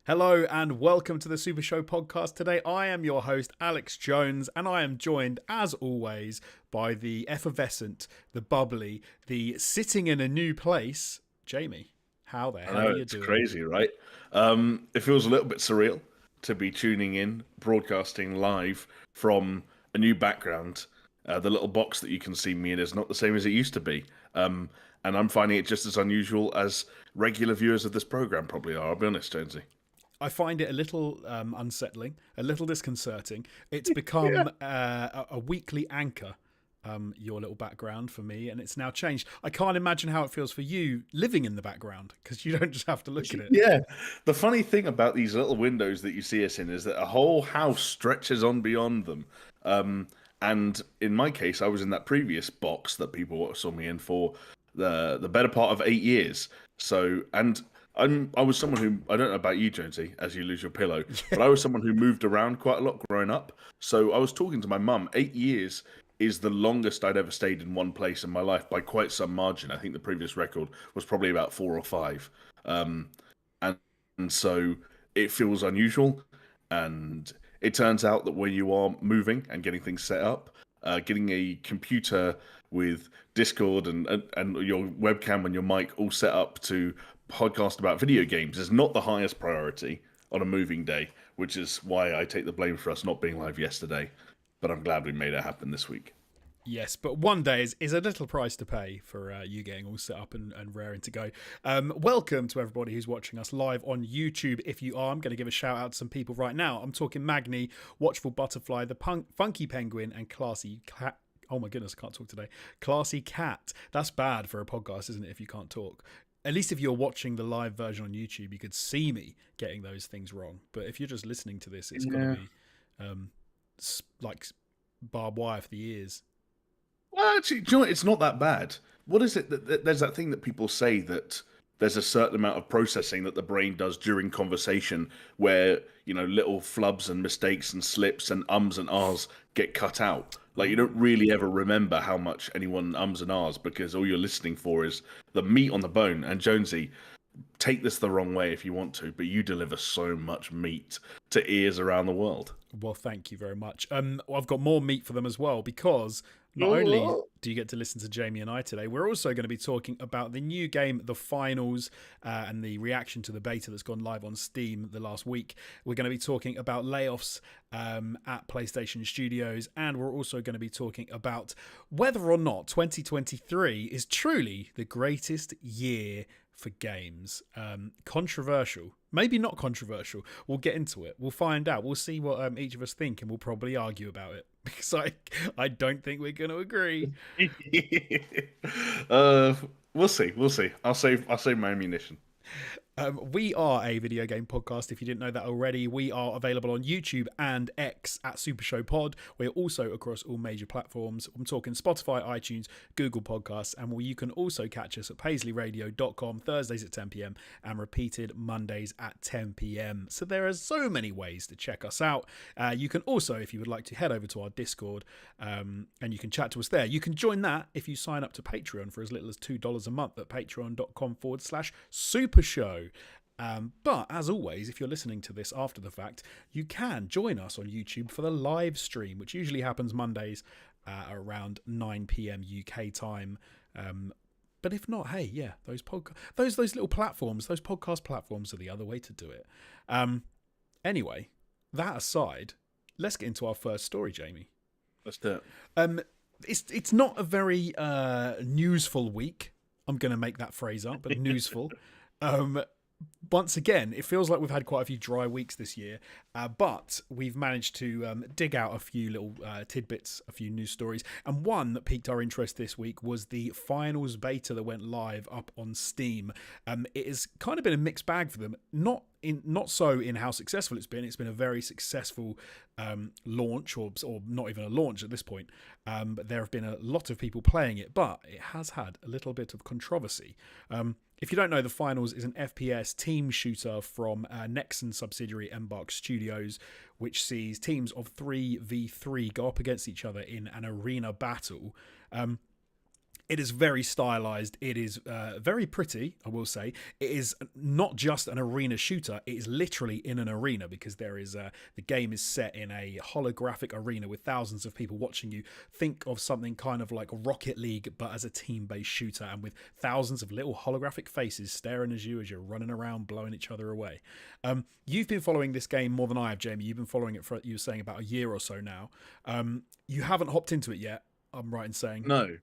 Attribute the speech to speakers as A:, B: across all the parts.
A: Hello and welcome to the SuperShow podcast. Today I am your host, Alex Jones, and I am joined, as always, by the effervescent, the bubbly, the sitting in a new place, Jamie. How the
B: I
A: hell
B: know,
A: are you
B: it's
A: doing?
B: crazy, right? It feels a little bit surreal to be tuning in, broadcasting live from a new background. The little box that you can see me in is not the same as it used to be. And I'm finding it just as unusual as regular viewers of this program probably are, I'll be honest, Jonesy.
A: I find it a little unsettling, a little disconcerting. It's
B: Yeah.
A: become a weekly anchor, your little background for me, and it's now changed. I can't imagine how it feels for you living in the background because you don't just have to look at it.
B: Yeah. The funny thing about these little windows that you see us in is that a whole house stretches on beyond them. Um, and in my case, I was in that previous box that people saw me in for the better part of 8 years. So, and I was someone who I don't know about you, Jonesy, as you lose your pillow, but I was someone who moved around quite a lot growing up. So I was talking to my mum. 8 years is the longest I'd ever stayed in one place in my life by quite some margin. I think the previous record was probably about 4 or 5. Um, and, and so it feels unusual. And it turns out that when you are moving and getting things set up, getting a computer with Discord and your webcam and your mic all set up to podcast about video games is not the highest priority on a moving day, which is why I take the blame for us not being live yesterday. But I'm glad we made it happen this week.
A: Yes, but one day is a little price to pay for you getting all set up and raring to go. Welcome to everybody who's watching us live on YouTube. If you are, I'm going to give a shout out to some people right now. I'm talking Magni, Watchful Butterfly, the Funky Penguin, and Classy Cat. Oh my goodness, I can't talk today. Classy Cat. That's bad for a podcast, isn't it, if you can't talk? At least if you're watching the live version on YouTube, you could see me getting those things wrong. But if you're just listening to this, it's got to
B: Yeah.
A: be um, like barbed wire for the ears.
B: Well, actually, do you know what? It's not that bad. What is it there's that thing that people say that there's a certain amount of processing that the brain does during conversation where, little flubs and mistakes and slips and ums and ahs get cut out. Like you don't really ever remember how much anyone ums and ahs because all you're listening for is the meat on the bone. And Jonesy, take this the wrong way if you want to, but you deliver so much meat to ears around the world.
A: Well, thank you very much. I've got more meat for them as well because not only
B: Oh.
A: do you get to listen to Jamie and I today, we're also going to be talking about the new game, The Finals, and the reaction to the beta that's gone live on Steam the last week. We're going to be talking about layoffs at PlayStation Studios, and we're also going to be talking about whether or not 2023 is truly the greatest year for games. Controversial, maybe not controversial. We'll get into it. We'll find out. We'll see what each of us think, and we'll probably argue about it because I don't think we're going to agree.
B: uh, we'll see. We'll see. I'll save my ammunition.
A: We are a video game podcast. If you didn't know that already, we are available on YouTube and X at Super Show Pod. We're also across all major platforms. I'm talking Spotify, iTunes, Google Podcasts, and you can also catch us at paisleyradio.com Thursdays at 10 p.m. and repeated Mondays at 10 p.m. So there are so many ways to check us out. You can also, if you would like to, head over to our Discord and you can chat to us there. You can join that if you sign up to Patreon for as little as $2 a month at patreon.com/supershow. But as always, if you're listening to this after the fact, you can join us on YouTube for the live stream, which usually happens Mondays around 9 p.m. UK time. But if not, hey, yeah, those little platforms, those podcast platforms are the other way to do it. Anyway, that aside, let's get into our first story, Jamie.
B: Let's do it.
A: It's not a very newsful week. I'm going to make that phrase up, but newsful. Once again, it feels like we've had quite a few dry weeks this year, but we've managed to dig out a few little tidbits, a few news stories, and one that piqued our interest this week was the Finals beta that went live up on Steam. It has kind of been a mixed bag for them, not so in how successful it's been. It's been a very successful launch, or not even a launch at this point, but there have been a lot of people playing it, but it has had a little bit of controversy. If you don't know, The Finals is an FPS team shooter from Nexon subsidiary Embark Studios, which sees teams of 3v3 go up against each other in an arena battle. It is very stylized. It is very pretty, I will say. It is not just an arena shooter. It is literally in an arena, because there is the game is set in a holographic arena with thousands of people watching you. Think of something kind of like Rocket League, but as a team-based shooter, and with thousands of little holographic faces staring at you as you're running around, blowing each other away. You've been following this game more than I have, Jamie. You've been following it for, you were saying, about a year or so now. You haven't hopped into it yet, I'm right in saying.
B: No.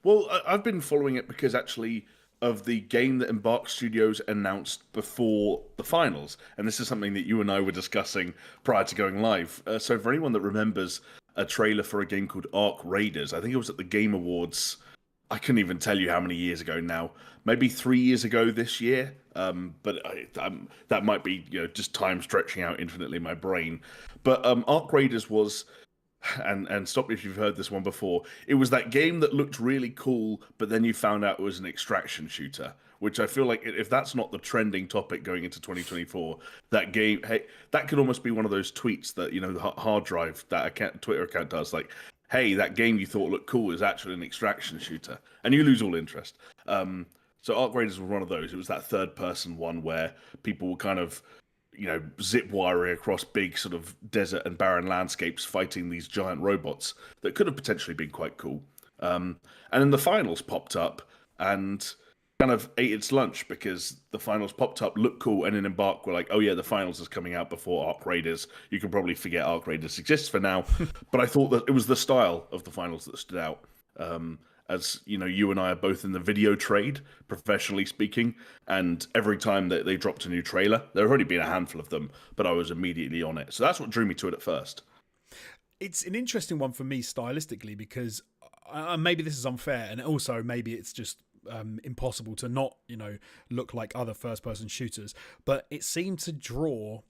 B: Well, I've been following it because actually of the game that Embark Studios announced before the finals, and this is something that you and I were discussing prior to going live. So for anyone that remembers a trailer for a game called Ark Raiders, I think it was at the Game Awards. I couldn't even tell you how many years ago now. Maybe 3 years ago this year. But that might be just time stretching out infinitely in my brain. But Ark Raiders was. And stop me if you've heard this one before. It was that game that looked really cool, but then you found out it was an extraction shooter, which I feel like if that's not the trending topic going into 2024, that game, hey, that could almost be one of those tweets that, the hard drive, that Twitter account does, like, hey, that game you thought looked cool is actually an extraction shooter, and you lose all interest. So Ark Raiders was one of those. It was that third-person one where people were kind of zip wiring across big sort of desert and barren landscapes, fighting these giant robots that could have potentially been quite cool. And then the finals popped up and kind of ate its lunch, because the finals popped up, looked cool, and then Embark were like, oh yeah, the finals is coming out before Ark Raiders. You can probably forget Ark Raiders exists for now. But I thought that it was the style of the finals that stood out. As you and I are both in the video trade, professionally speaking, and every time that they dropped a new trailer, there have already been a handful of them, but I was immediately on it. So that's what drew me to it at first.
A: It's an interesting one for me stylistically, because maybe this is unfair, and also maybe it's just impossible to not, look like other first-person shooters, but it seemed to draw.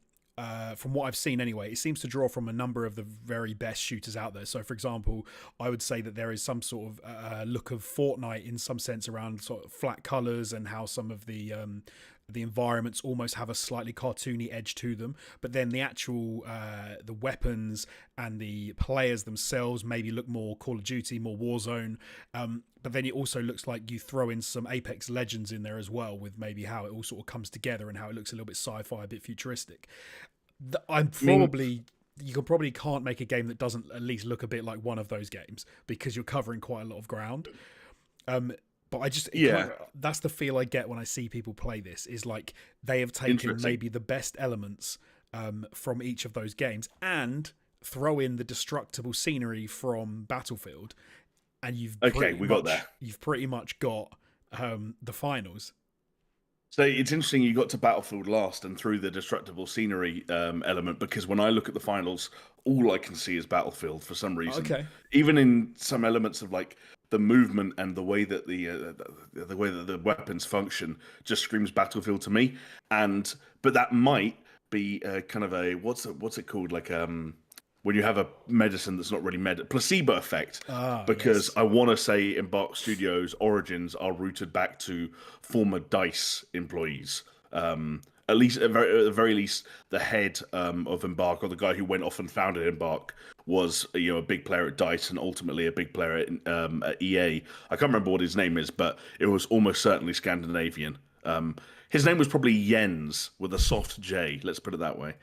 A: From what I've seen anyway, it seems to draw from a number of the very best shooters out there. So, for example, I would say that there is some sort of look of Fortnite in some sense around sort of flat colors, and how some of the environments almost have a slightly cartoony edge to them. But then the actual the weapons and the players themselves maybe look more Call of Duty, more Warzone. But then it also looks like you throw in some Apex Legends in there as well, with maybe how it all sort of comes together and how it looks a little bit sci-fi, a bit futuristic. You probably can't make a game that doesn't at least look a bit like one of those games, because you're covering quite a lot of ground. But that's the feel I get when I see people play this, is like they have taken maybe the best elements from each of those games and throw in the destructible scenery from Battlefield, and you've pretty much got the finals.
B: So it's interesting you got to Battlefield last and through the destructible scenery element, because when I look at the finals, all I can see is Battlefield for some reason.
A: Okay.
B: Even in some elements of like the movement and the way that the weapons function just screams Battlefield to me. But that might be kind of a what's it called, like when you have a medicine that's not really placebo effect. Because yes. I want to say Embark Studios' origins are rooted back to former DICE employees. At the very least, the head of Embark, or the guy who went off and founded Embark, was a big player at DICE and ultimately a big player at EA. I can't remember what his name is, but it was almost certainly Scandinavian. His name was probably Jens with a soft J. Let's put it that way.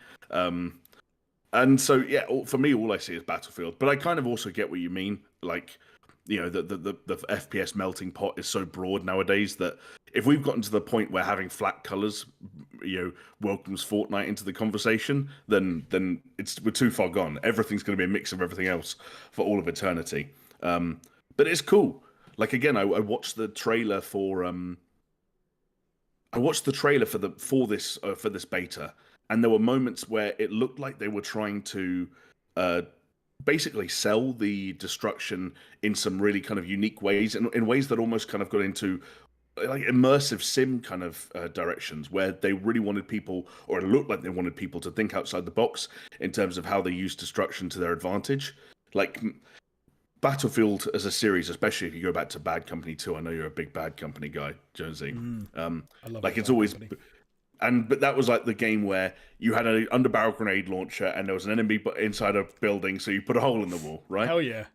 B: And so, yeah, for me, all I see is Battlefield. But I kind of also get what you mean. Like, the FPS melting pot is so broad nowadays that if we've gotten to the point where having flat colors, welcomes Fortnite into the conversation, then we're too far gone. Everything's going to be a mix of everything else for all of eternity. But it's cool. Like, again, I watched the trailer for this beta. And there were moments where it looked like they were trying to basically sell the destruction in some really kind of unique ways, and in ways that almost kind of got into like immersive sim kind of directions, where they really wanted people, or it looked like they wanted people to think outside the box in terms of how they use destruction to their advantage. Like Battlefield as a series, especially if you go back to Bad Company 2, I know you're a big Bad Company guy, Jonesy.
A: I love
B: like it's always... Company. But that was like the game where you had an underbarrel grenade launcher and there was an enemy inside a building, so you put a hole in the wall, right?
A: Hell yeah.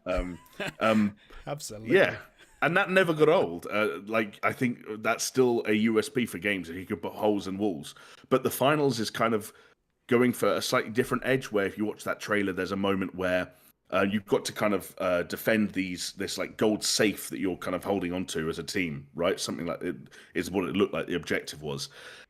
B: Absolutely. Yeah. And that never got old. Like, I think that's still a USP for games, if you could put holes in walls. But the finals is kind of going for a slightly different edge, where if you watch that trailer, there's a moment where you've got to kind of defend this like gold safe that you're kind of holding onto as a team, right? Something like it is what it looked like the objective was.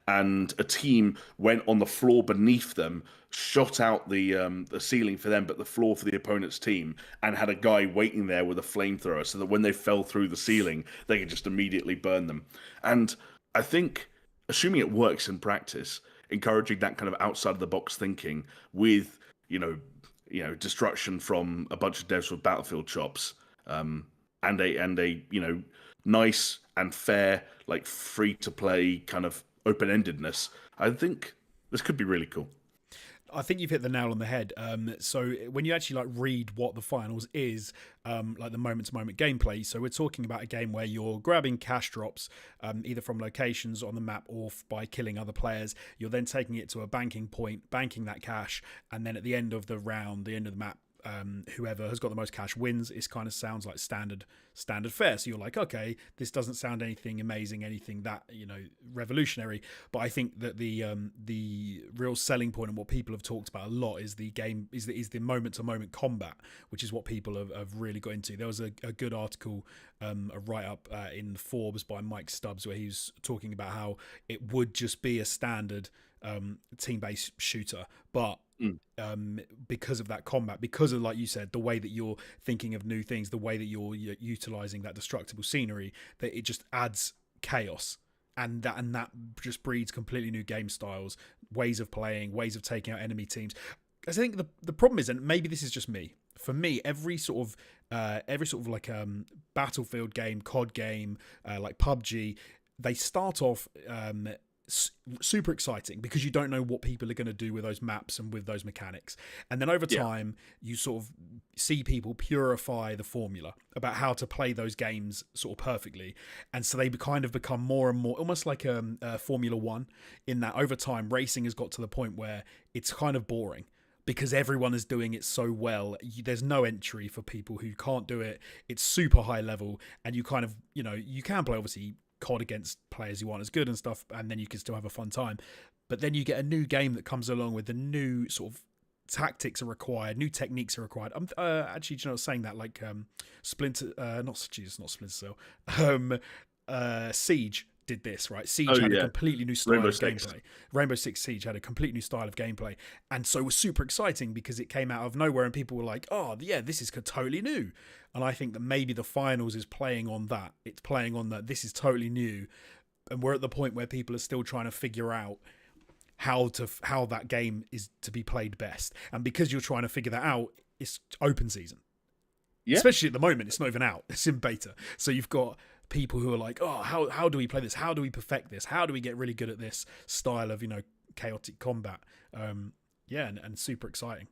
B: And a team went on the floor beneath them, shot out the ceiling for them, but the floor for the opponent's team, and had a guy waiting there with a flamethrower, so that when they fell through the ceiling, they could just immediately burn them. And I think, assuming it works in practice, encouraging that kind of outside of the box thinking with destruction from a bunch of devs with Battlefield chops, and a nice and fair, like, free to play kind of open endedness. I think this could be really cool.
A: I think you've hit the nail on the head. So when you actually like read what the finals is, like the moment-to-moment gameplay. So we're talking about a game where you're grabbing cash drops, either from locations on the map or by killing other players. You're then taking it to a banking point, banking that cash, and then at the end of the round, the end of the map, whoever has got the most cash wins. It kind of sounds like standard fare. So you're like, okay, this doesn't sound anything amazing, anything that revolutionary. But I think that the real selling point and what people have talked about a lot is the game is the moment to moment combat, which is what people have really got into. There was a good article, a write up in Forbes by Mike Stubbs, where he was talking about how it would just be a standard team-based shooter, but because of that combat, because of, like you said, the way that you're thinking of new things, the way that you're utilizing that destructible scenery, that it just adds chaos, and that just breeds completely new game styles, ways of playing, ways of taking out enemy teams. I think the problem is, and maybe this is just me, for me, every sort of like Battlefield game, COD game, like PUBG, they start off super exciting because you don't know what people are going to do with those maps and with those mechanics, and then over time you sort of see people purify the formula about how to play those games sort of perfectly, and so they kind of become more and more almost like a Formula One, in that over time racing has got to the point where it's kind of boring because everyone is doing it so well. There's no entry for people who can't do it. It's super high level, and you kind of you can play obviously COD against players who aren't as good and stuff, and then you can still have a fun time. But then you get a new game that comes along with the new sort of tactics are required, new techniques are required. I'm actually, saying that like not Splinter Cell, Siege did this, right? Siege had a completely new style of gameplay. Rainbow Six Siege had a completely new style of gameplay, and so it was super exciting because it came out of nowhere, and people were like, "Oh, yeah, this is totally new." And I think that maybe the finals is playing on that. It's playing on that. This is totally new, and we're at the point where people are still trying to figure out how that game is to be played best. And because you're trying to figure that out, it's open season. Yeah. Especially at the moment, it's not even out. It's in beta. So you've got people who are like, oh, how do we play this? How do we perfect this? How do we get really good at this style of, chaotic combat? And super exciting.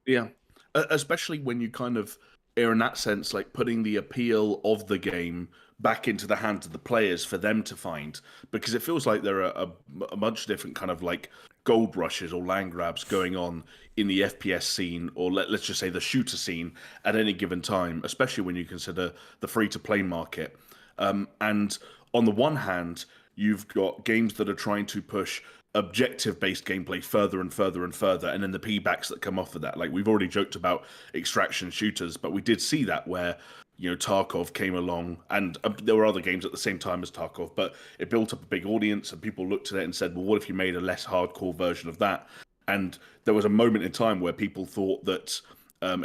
B: Yeah. Especially when you kind of are in that sense, like putting the appeal of the game back into the hands of the players for them to find, because it feels like there are a bunch of different kind of like gold rushes or land grabs going on in the FPS scene, or let's just say the shooter scene at any given time, especially when you consider the free-to-play market. And on the one hand, you've got games that are trying to push objective-based gameplay further and further and further, and then the piggybacks that come off of that. Like, we've already joked about extraction shooters, but we did see that where Tarkov came along, and there were other games at the same time as Tarkov, but it built up a big audience, and people looked at it and said, well, what if you made a less hardcore version of that? And there was a moment in time where people thought that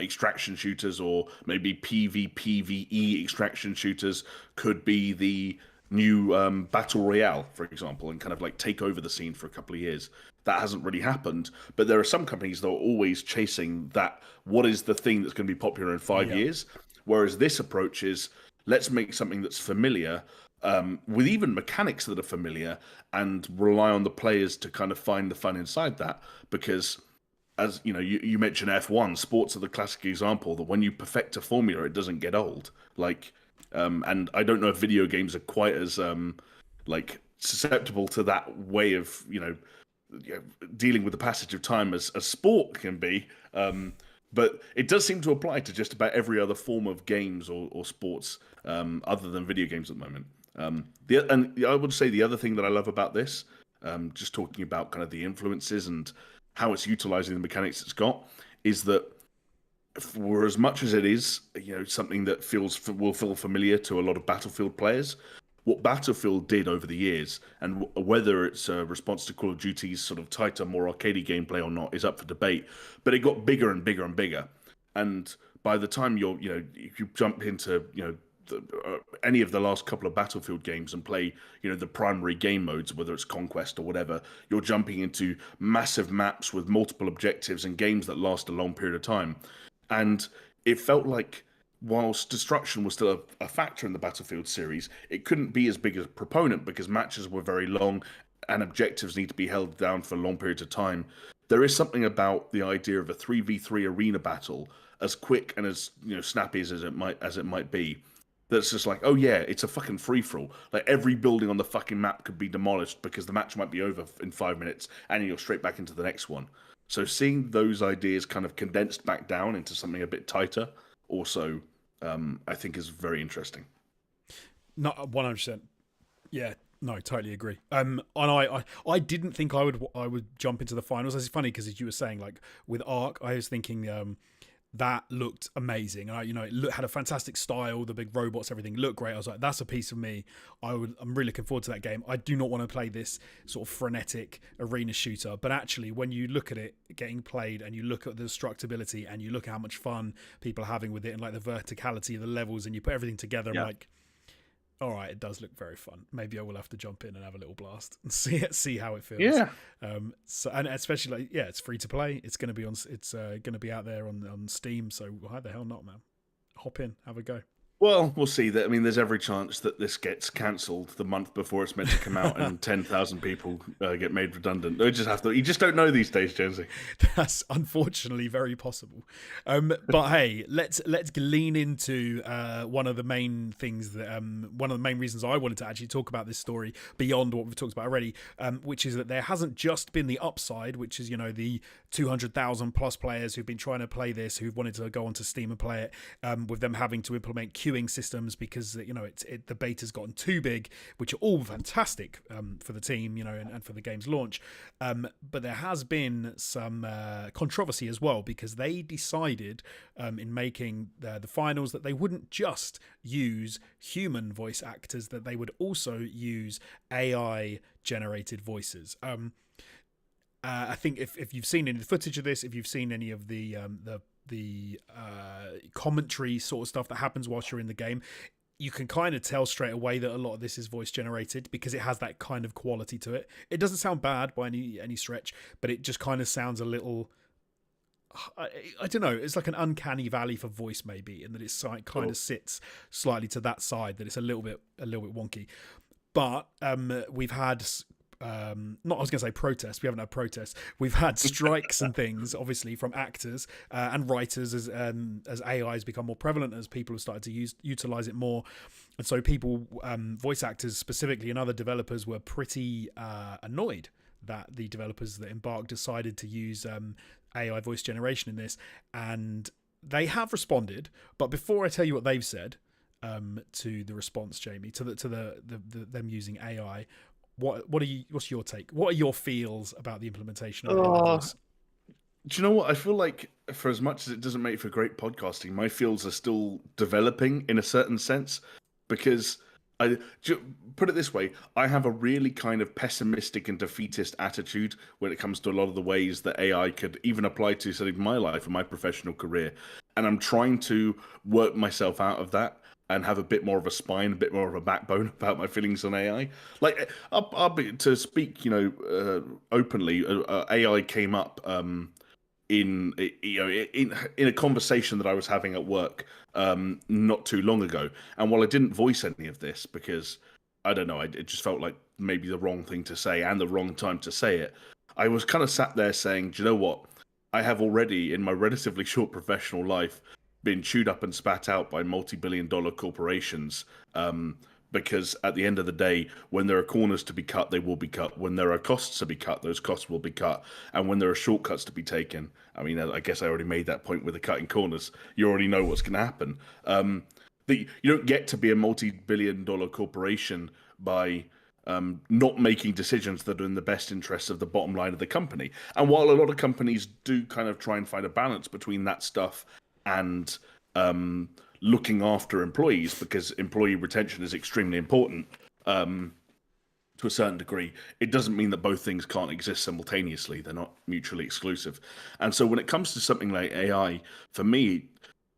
B: extraction shooters, or maybe PvPvE extraction shooters, could be the new battle royale, for example, and kind of like take over the scene for a couple of years. That hasn't really happened, but there are some companies that are always chasing that. What is the thing that's going to be popular in 5 years? Whereas this approach is, let's make something that's familiar, with even mechanics that are familiar, and rely on the players to kind of find the fun inside that. Because, as you mentioned F1, sports are the classic example that when you perfect a formula, it doesn't get old. Like, and I don't know if video games are quite as like susceptible to that way of dealing with the passage of time as sport can be. But it does seem to apply to just about every other form of games or sports other than video games at the moment. And I would say the other thing that I love about this, just talking about kind of the influences and how it's utilizing the mechanics it's got, is that for as much as it is, something that will feel familiar to a lot of Battlefield players, what Battlefield did over the years, and whether it's a response to Call of Duty's sort of tighter, more arcadey gameplay or not, is up for debate. But it got bigger and bigger and bigger, and by the time if you jump into any of the last couple of Battlefield games and play the primary game modes, whether it's Conquest or whatever, you're jumping into massive maps with multiple objectives and games that last a long period of time, and it felt like, whilst destruction was still a factor in the Battlefield series, it couldn't be as big a proponent because matches were very long and objectives need to be held down for long periods of time. There is something about the idea of a 3v3 arena battle, as quick and as snappy as it might be, that's just like, oh yeah, it's a fucking free-for-all. Like, every building on the fucking map could be demolished because the match might be over in 5 minutes and you're straight back into the next one. So seeing those ideas kind of condensed back down into something a bit tighter also, I think, is very interesting.
A: Not 100%. Yeah, no, totally agree. And I didn't think I would jump into the finals. It's funny because, as you were saying, like with Ark, I was thinking that looked amazing. It had a fantastic style. The big robots, everything looked great. I was like, that's a piece of me. I'm really looking forward to that game. I do not want to play this sort of frenetic arena shooter, but actually, when you look at it getting played and you look at the destructibility and you look at how much fun people are having with it and like the verticality of the levels and you put everything together, I'm like, all right, it does look very fun. Maybe I will have to jump in and have a little blast and see how it feels.
B: Yeah.
A: So, and especially it's free to play. It's going to be going to be out there on Steam. So why the hell not, man? Hop in, have a go.
B: Well, we'll see. That, I mean, there's every chance that this gets cancelled the month before it's meant to come out, and 10,000 people get made redundant. You just don't know these days, Jonesy.
A: That's unfortunately very possible. But hey, let's lean into one of the main things that one of the main reasons I wanted to actually talk about this story beyond what we've talked about already, which is that there hasn't just been the upside, which is the 200,000 plus players who've been trying to play this, who've wanted to go onto Steam and play it, with them having to implement queuing systems because the beta's gotten too big, which are all fantastic for the team, and for the game's launch. But there has been some controversy as well because they decided in making the finals that they wouldn't just use human voice actors, that they would also use AI generated voices. I think if you've seen any footage of this, if you've seen any of the commentary sort of stuff that happens whilst you're in the game, you can kind of tell straight away that a lot of this is voice generated because it has that kind of quality to it. It doesn't sound bad by any stretch, but it just kind of sounds a little, I don't know, it's like an uncanny valley for voice maybe, in that it's kind of sits slightly to that side, that it's a little bit wonky. But we've had I was going to say protests. We haven't had protests. We've had strikes and things, obviously, from actors and writers as AIs become more prevalent, as people have started to utilize it more. And so people, voice actors specifically and other developers, were pretty annoyed that the developers that Embark decided to use AI voice generation in this. And they have responded. But before I tell you what they've said to the response, Jamie, to them using AI, what's your take? What are your feels about the implementation of this?
B: Do you know what? I feel like, for as much as it doesn't make for great podcasting, my feels are still developing in a certain sense, because put it this way, I have a really kind of pessimistic and defeatist attitude when it comes to a lot of the ways that AI could even apply to sort of my life and my professional career. And I'm trying to work myself out of that and have a bit more of a spine, a bit more of a backbone about my feelings on AI. Like, I'll be, to speak, openly. AI came up in a conversation that I was having at work not too long ago. And while I didn't voice any of this because I don't know, it just felt like maybe the wrong thing to say and the wrong time to say it, I was kind of sat there saying, do you know what? I have already, in my relatively short professional life, been chewed up and spat out by multi-billion-dollar corporations because at the end of the day, when there are corners to be cut, they will be cut. When there are costs to be cut, those costs will be cut. And when there are shortcuts to be taken, I mean, I guess I already made that point with the cutting corners. You already know what's going to happen. That you don't get to be a multi-billion-dollar corporation by not making decisions that are in the best interests of the bottom line of the company. And while a lot of companies do kind of try and find a balance between that stuff and looking after employees, because employee retention is extremely important to a certain degree, it doesn't mean that both things can't exist simultaneously. They're not mutually exclusive. And so when it comes to something like AI, for me,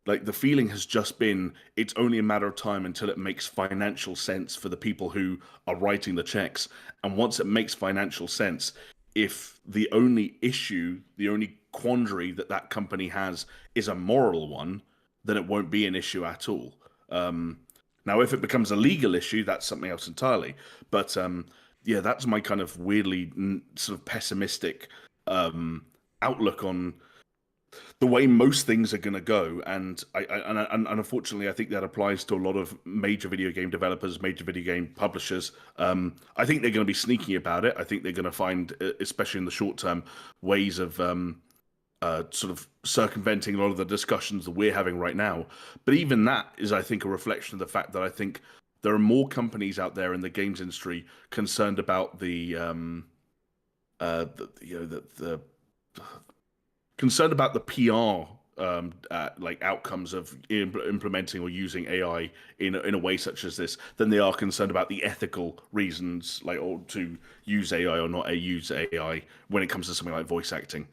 B: like the feeling has just been it's only a matter of time until it makes financial sense for the people who are writing the checks. And once it makes financial sense, if the only issue, the only quandary that that company has is a moral one, then it won't be an issue at all. Now, if it becomes a legal issue, that's something else entirely. But yeah, that's my kind of weirdly sort of pessimistic outlook on the way most things are going to go. And and unfortunately, I think that applies to a lot of major video game developers, major video game publishers. I think they're going to be sneaky about it. I think they're going to find, especially in the short term, ways of sort of circumventing a lot of the discussions that we're having right now. But even that is, I think, a reflection of the fact that I think there are more companies out there in the games industry concerned about the concerned about the PR like outcomes of implementing or using AI in a way such as this than they are concerned about the ethical reasons, like or to use AI or not use AI when it comes to something like voice acting.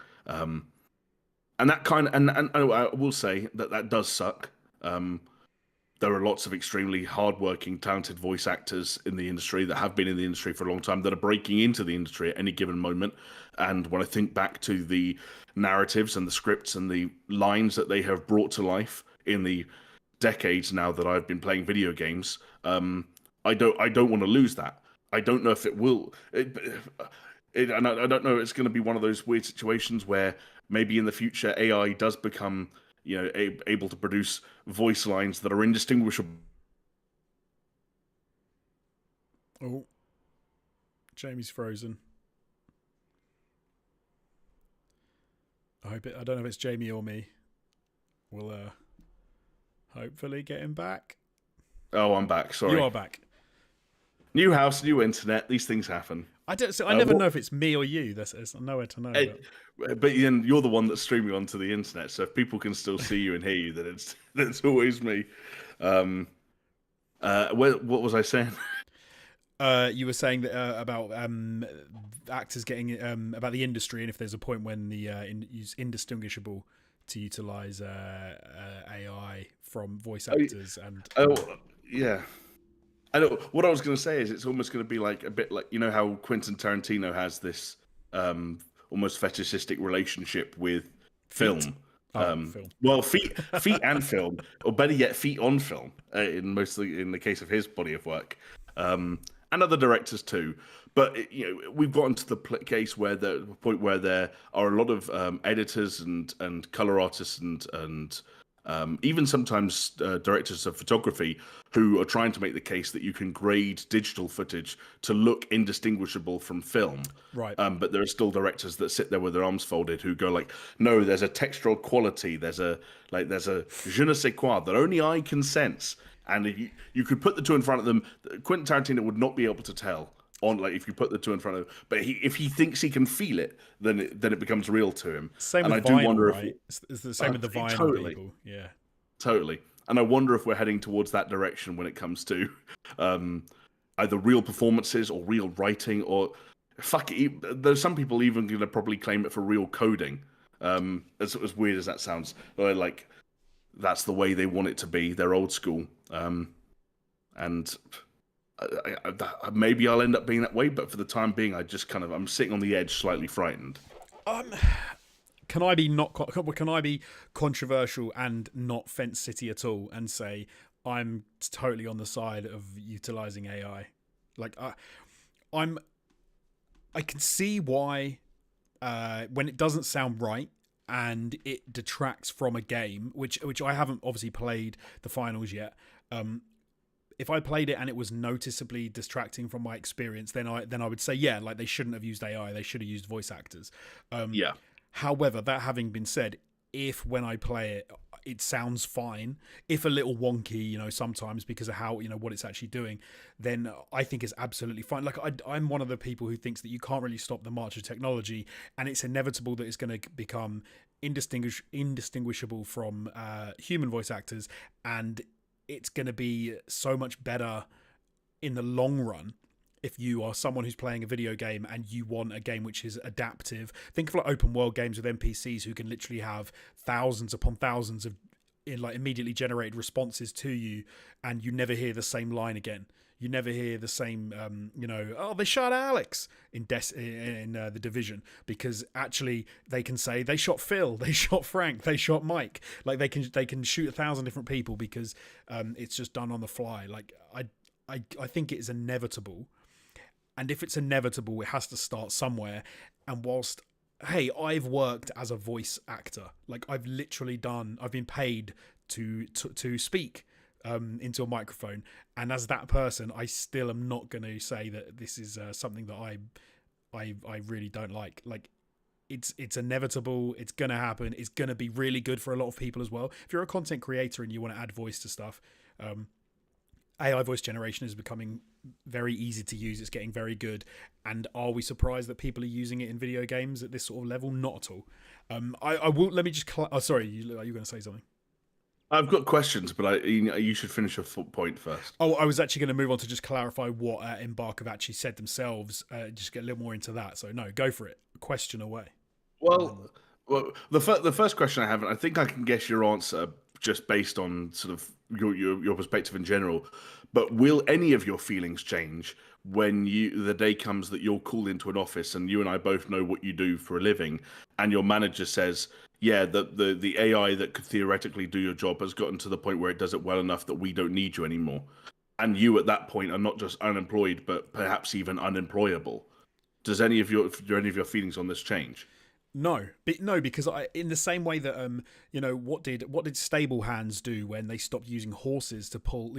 B: And that kind of, and I will say that that does suck. There are lots of extremely hardworking, talented voice actors in the industry that have been in the industry for a long time that are breaking into the industry at any given moment. And when I think back to the narratives and the scripts and the lines that they have brought to life in the decades now that I've been playing video games, I don't want to lose that. I don't know if it will. And I don't know. It's going to be one of those weird situations where maybe in the future AI does become, able to produce voice lines that are indistinguishable.
A: Oh, Jamie's frozen. I don't know if it's Jamie or me. We'll hopefully get him back.
B: Oh, I'm back. Sorry.
A: You are back.
B: New house, new internet. These things happen.
A: I never know if it's me or you. There's nowhere to know.
B: But you're the one that's streaming onto the internet, so if people can still see you and hear you, then it's always me. What was I saying?
A: You were saying that about actors getting about the industry, and if there's a point when the it's indistinguishable to utilize AI from voice actors
B: yeah. I know what I was going to say is it's almost going to be like a bit like how Quentin Tarantino has this almost fetishistic relationship with film.
A: Film.
B: Well, feet and film, or better yet, feet on film. In the case of his body of work, and other directors too. But we've gotten to the case where the point where there are a lot of editors and color artists and even sometimes directors of photography who are trying to make the case that you can grade digital footage to look indistinguishable from film.
A: Right.
B: But there are still directors that sit there with their arms folded who go like, no, there's a textural quality, there's a je ne sais quoi that only I can sense. And if you could put the two in front of them, Quentin Tarantino would not be able to tell if you put the two in front of him. But if he thinks he can feel it, then it becomes real to him.
A: Same
B: and
A: with
B: I
A: vinyl,
B: do wonder
A: right? It's the same with the vinyl
B: totally.
A: people. Yeah.
B: Totally. And I wonder if we're heading towards that direction when it comes to either real performances or real writing or there's some people even going to probably claim it for real coding. As weird as that sounds, like that's the way they want it to be. They're old school. And maybe I'll end up being that way, but for the time being, I'm sitting on the edge, slightly frightened.
A: Can I be controversial and not fence city at all and say I'm totally on the side of utilizing AI? Like I can see why when it doesn't sound right and it detracts from a game, which I haven't obviously played the finals yet. if I played it and it was noticeably distracting from my experience, then I would say, yeah, like they shouldn't have used AI, they should have used voice actors.
B: Yeah.
A: However, that having been said, if when I play it, it sounds fine, if a little wonky, sometimes because of how, what it's actually doing, then I think it's absolutely fine. Like I'm one of the people who thinks that you can't really stop the march of technology, and it's inevitable that it's going to become indistinguishable from human voice actors, and it's going to be so much better in the long run if you are someone who's playing a video game and you want a game which is adaptive. Think of like open world games with NPCs who can literally have thousands upon thousands of immediately generated responses to you, and you never hear the same line again. You never hear the same, oh, they shot Alex in the Division, because actually they can say they shot Phil, they shot Frank, they shot Mike. Like they can shoot 1,000 different people because it's just done on the fly. Like I think it is inevitable. And if it's inevitable, it has to start somewhere. And whilst, hey, I've worked as a voice actor. Like I've been paid to speak into a microphone. And as that person, I still am not going to say that this is something that I really don't like. Like it's inevitable. It's going to happen. It's going to be really good for a lot of people as well. If you're a content creator and you want to add voice to stuff, AI voice generation is becoming very easy to use. It's getting very good. And are we surprised that people are using it in video games at this sort of level? Not at all. I will. Let me just. Sorry, are you going to say something?
B: I've got questions, but you should finish your point first.
A: Oh, I was actually going to move on to just clarify what Embark have actually said themselves. Just get a little more into that. So no, go for it. Question away.
B: Well, the first question I have, and I think I can guess your answer just based on sort of your perspective in general. But will any of your feelings change when the day comes that you're called into an office and you and I both know what you do for a living, and your manager says, yeah, the AI that could theoretically do your job has gotten to the point where it does it well enough that we don't need you anymore, and you at that point are not just unemployed but perhaps even unemployable? Do any of your feelings on this change?
A: No, because in the same way that what did stable hands do when they stopped using horses to pull?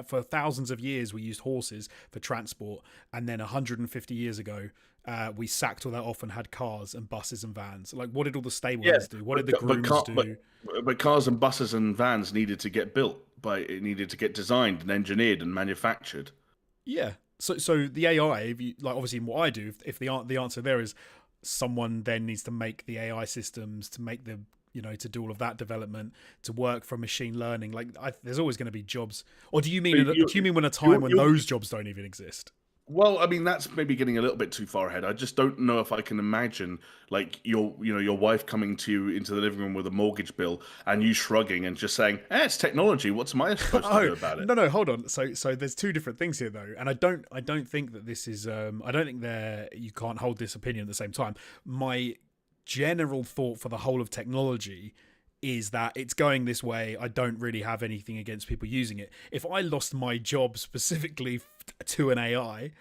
A: For thousands of years we used horses for transport, and then 150 years ago we sacked all that off and had cars and buses and vans. Like, what did all the stable hands do? What did the grooms do?
B: But cars and buses and vans needed to get built, it needed to get designed and engineered and manufactured.
A: Yeah. So the AI, if you, like, obviously in what I do, if the answer there is someone then needs to make the AI systems, to make the to do all of that development, to work from machine learning. Like there's always going to be jobs. Or do you mean when a time when those jobs don't even exist?
B: Well, I mean, that's maybe getting a little bit too far ahead. I just don't know if I can imagine, like, your wife coming to you into the living room with a mortgage bill and you shrugging and just saying, it's technology. What's I supposed to do about it?
A: No, hold on. So there's two different things here, though. And I don't think that this is, I don't think you can't hold this opinion at the same time. My general thought for the whole of technology is that it's going this way. I don't really have anything against people using it. If I lost my job specifically to an AI,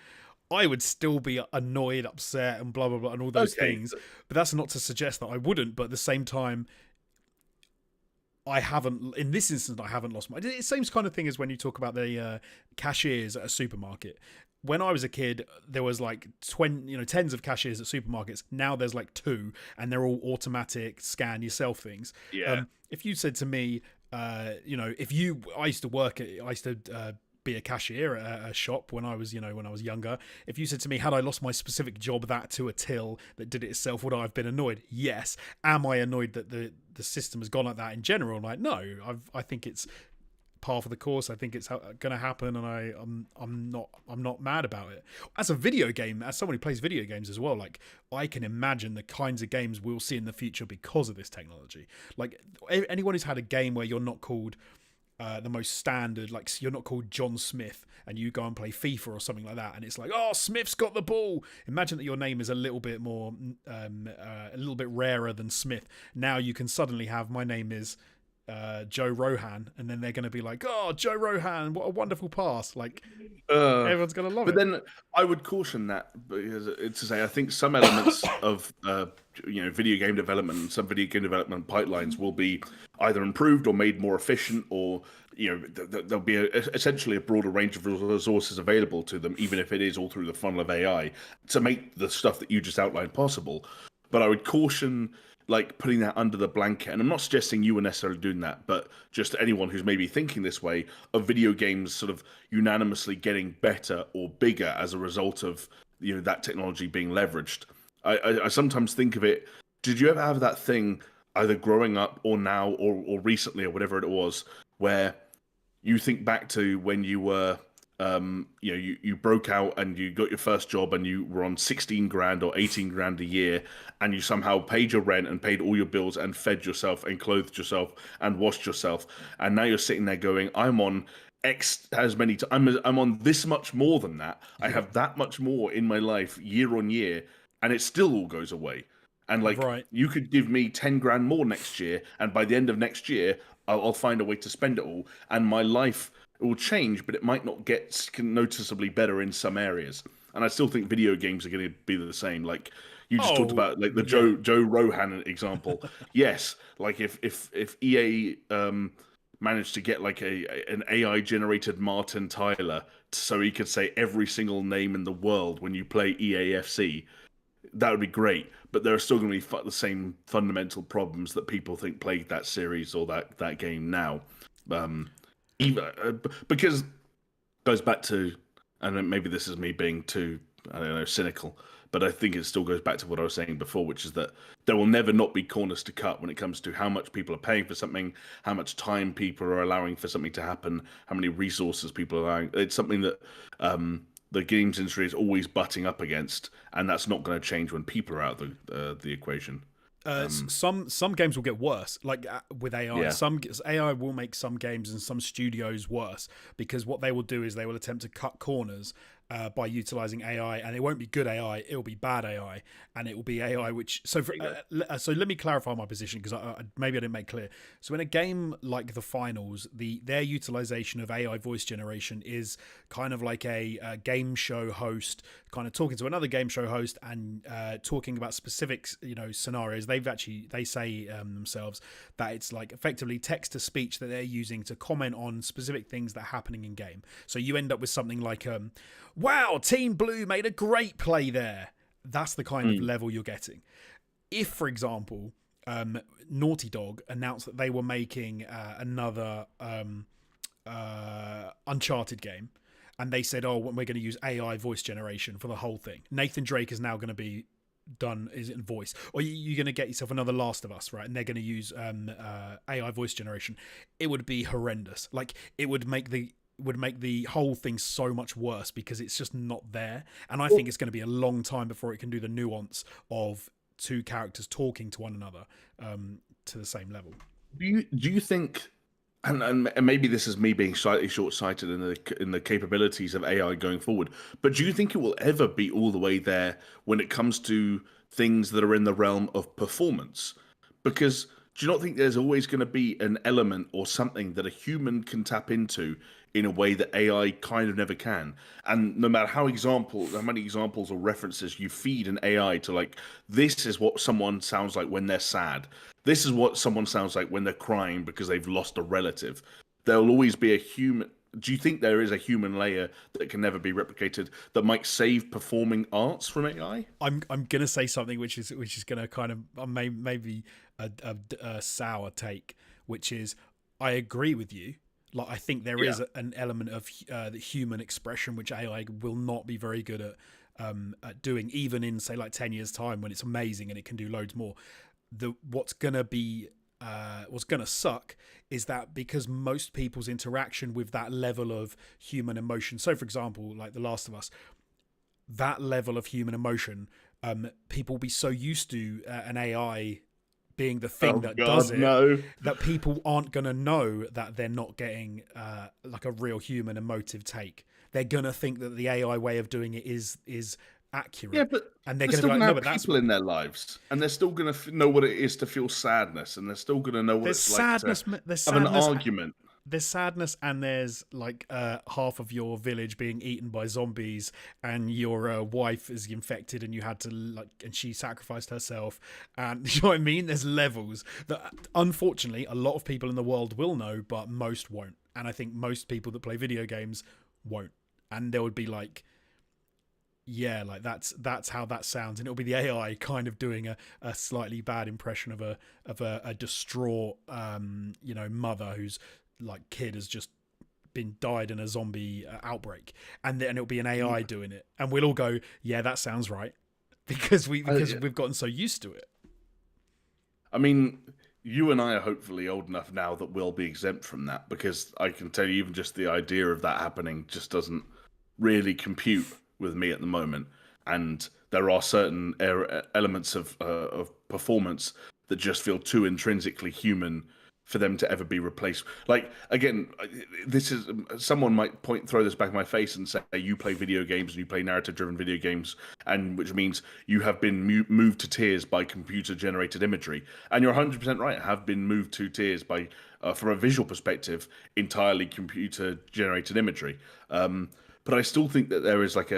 A: I would still be annoyed, upset, and blah, blah, blah, and all those things. But that's not to suggest that I wouldn't. But at the same time, in this instance, I haven't lost my... It's the same kind of thing as when you talk about the cashiers at a supermarket. When I was a kid, there was like tens of cashiers at supermarkets. Now there's like 2, and they're all automatic scan yourself things.
B: Yeah.
A: If you said to me, I used to be a cashier at a shop when I was younger. If you said to me, had I lost my specific job to a till that did it itself, would I have been annoyed? Yes. Am I annoyed that the system has gone like that in general? Like, no. I think it's par for the course. I think it's going to happen, and I'm not mad about it. As a video game, as someone who plays video games as well, like, I can imagine the kinds of games we'll see in the future because of this technology. Like, anyone who's had a game where you're not called the most standard, like, you're not called John Smith and you go and play FIFA or something like that, and it's like, oh, Smith's got the ball. Imagine that your name is a little bit more a little bit rarer than Smith. Now you can suddenly have, my name is Joe Rohan, and then they're going to be like, oh, Joe Rohan, what a wonderful pass. Like, everyone's going to love it.
B: But then I would caution that, because it's to say, I think some elements of video game development and some video game development pipelines will be either improved or made more efficient, or there'll be essentially a broader range of resources available to them, even if it is all through the funnel of AI, to make the stuff that you just outlined possible. But I would caution like putting that under the blanket, and I'm not suggesting you were necessarily doing that, but just anyone who's maybe thinking this way of video games sort of unanimously getting better or bigger as a result of that technology being leveraged. I sometimes think of it. Did you ever have that thing, either growing up or now or recently or whatever it was, where you think back to when you were, you broke out and you got your first job and you were on 16 grand or 18 grand a year, and you somehow paid your rent and paid all your bills and fed yourself and clothed yourself and washed yourself, and now you're sitting there going, I'm on X as many. I'm on this much more than that. I have that much more in my life year on year, and it still all goes away. And like, you could give me 10 grand more next year, and by the end of next year, I'll find a way to spend it all, and my life will change, but it might not get noticeably better in some areas. And I still think video games are going to be the same. Like you just talked about, like the Joe Rohan example. Yes, like if EA managed to get like an AI generated Martin Tyler, so he could say every single name in the world when you play EAFC, that would be great. But there are still going to be the same fundamental problems that people think plague that series or that game now. Because it goes back to, and maybe this is me being too, I don't know, cynical, but I think it still goes back to what I was saying before, which is that there will never not be corners to cut when it comes to how much people are paying for something, how much time people are allowing for something to happen, how many resources people are allowing. It's something that the games industry is always butting up against, and that's not going to change when people are out of the equation.
A: Some games will get worse, like with AI.
B: Yeah.
A: Some AI will make some games and some studios worse, because what they will do is they will attempt to cut corners by utilizing AI, and it won't be good AI, it will be bad AI, and it will be AI which. So let me clarify my position, because maybe I didn't make clear. So in a game like The Finals, their utilization of AI voice generation is kind of like a game show host kind of talking to another game show host and talking about specific scenarios. They say themselves that it's like effectively text to speech that they're using to comment on specific things that are happening in game. So you end up with something like wow, Team Blue made a great play there. That's the kind of level you're getting. If, for example, Naughty Dog announced that they were making another Uncharted game, and they said, oh, we're going to use AI voice generation for the whole thing. Nathan Drake is now going to be done is in voice, or you're going to get yourself another Last of Us, right? And they're going to use AI voice generation. It would be horrendous. Like, it would make the whole thing so much worse, because it's just not there. And I think it's going to be a long time before it can do the nuance of two characters talking to one another to the same level.
B: Do you think, and maybe this is me being slightly short-sighted in the capabilities of AI going forward, but do you think it will ever be all the way there when it comes to things that are in the realm of performance? Because do you not think there's always going to be an element or something that a human can tap into in a way that AI kind of never can? And no matter how many examples or references you feed an AI to, like, this is what someone sounds like when they're sad, this is what someone sounds like when they're crying because they've lost a relative, there'll always be a human. Do you think there is a human layer that can never be replicated that might save performing arts from AI?
A: I'm gonna say something which is gonna kind of maybe a sour take, which is, I agree with you. Like, I think there is an element of the human expression which AI will not be very good at doing, even in, say, like 10 years time, when it's amazing and it can do loads more. What's gonna suck is that, because most people's interaction with that level of human emotion, so for example, like The Last of Us, that level of human emotion, people will be so used to an AI being the thing does it, that people aren't going to know that they're not getting like a real human emotive take. They're going to think that the AI way of doing it is accurate.
B: Yeah, but
A: and they're going to be like, no, but that's
B: people in their lives, and they're still going to know what it is to feel sadness, and they're still going to know what it's like to have an argument.
A: There's sadness, and there's like half of your village being eaten by zombies, and your wife is infected, and you had to and she sacrificed herself, and you know what I mean. There's levels that, unfortunately, a lot of people in the world will know, but most won't. and I think most people that play video games won't. And there would be like, yeah, like that's how that sounds, and it'll be the AI kind of doing a slightly bad impression of a distraught mother whose like kid has just been died in a zombie outbreak, and then it'll be an AI doing it, and we'll all go, yeah, that sounds right, because we've gotten so used to it.
B: I mean, you and I are hopefully old enough now that we'll be exempt from that, because I can tell you, even just the idea of that happening just doesn't really compute with me at the moment. And there are certain elements of performance that just feel too intrinsically human for them to ever be replaced. Like, again, this is, someone might throw this back in my face and say, you play video games and you play narrative-driven video games, and which means you have been moved to tears by computer-generated imagery. And you're 100% right, have been moved to tears by, from a visual perspective, entirely computer-generated imagery. But I still think that there is like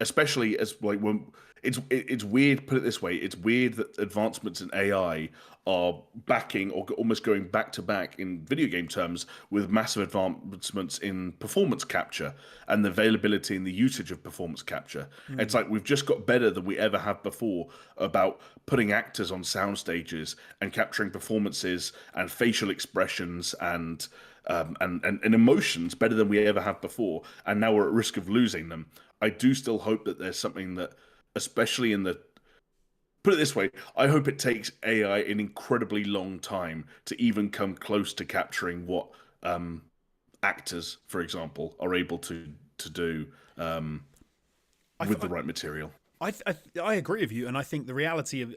B: especially as like when it's weird. Put it this way, it's weird that advancements in AI are backing or almost going back to back in video game terms with massive advancements in performance capture and the availability and the usage of performance capture. It's like we've just got better than we ever have before about putting actors on sound stages and capturing performances and facial expressions and emotions better than we ever have before, and now we're at risk of losing them. I do still hope that there's something that, especially in the, put it this way, I hope it takes AI an incredibly long time to even come close to capturing what actors, for example, are able to do with the right material.
A: I agree with you, and I think the reality of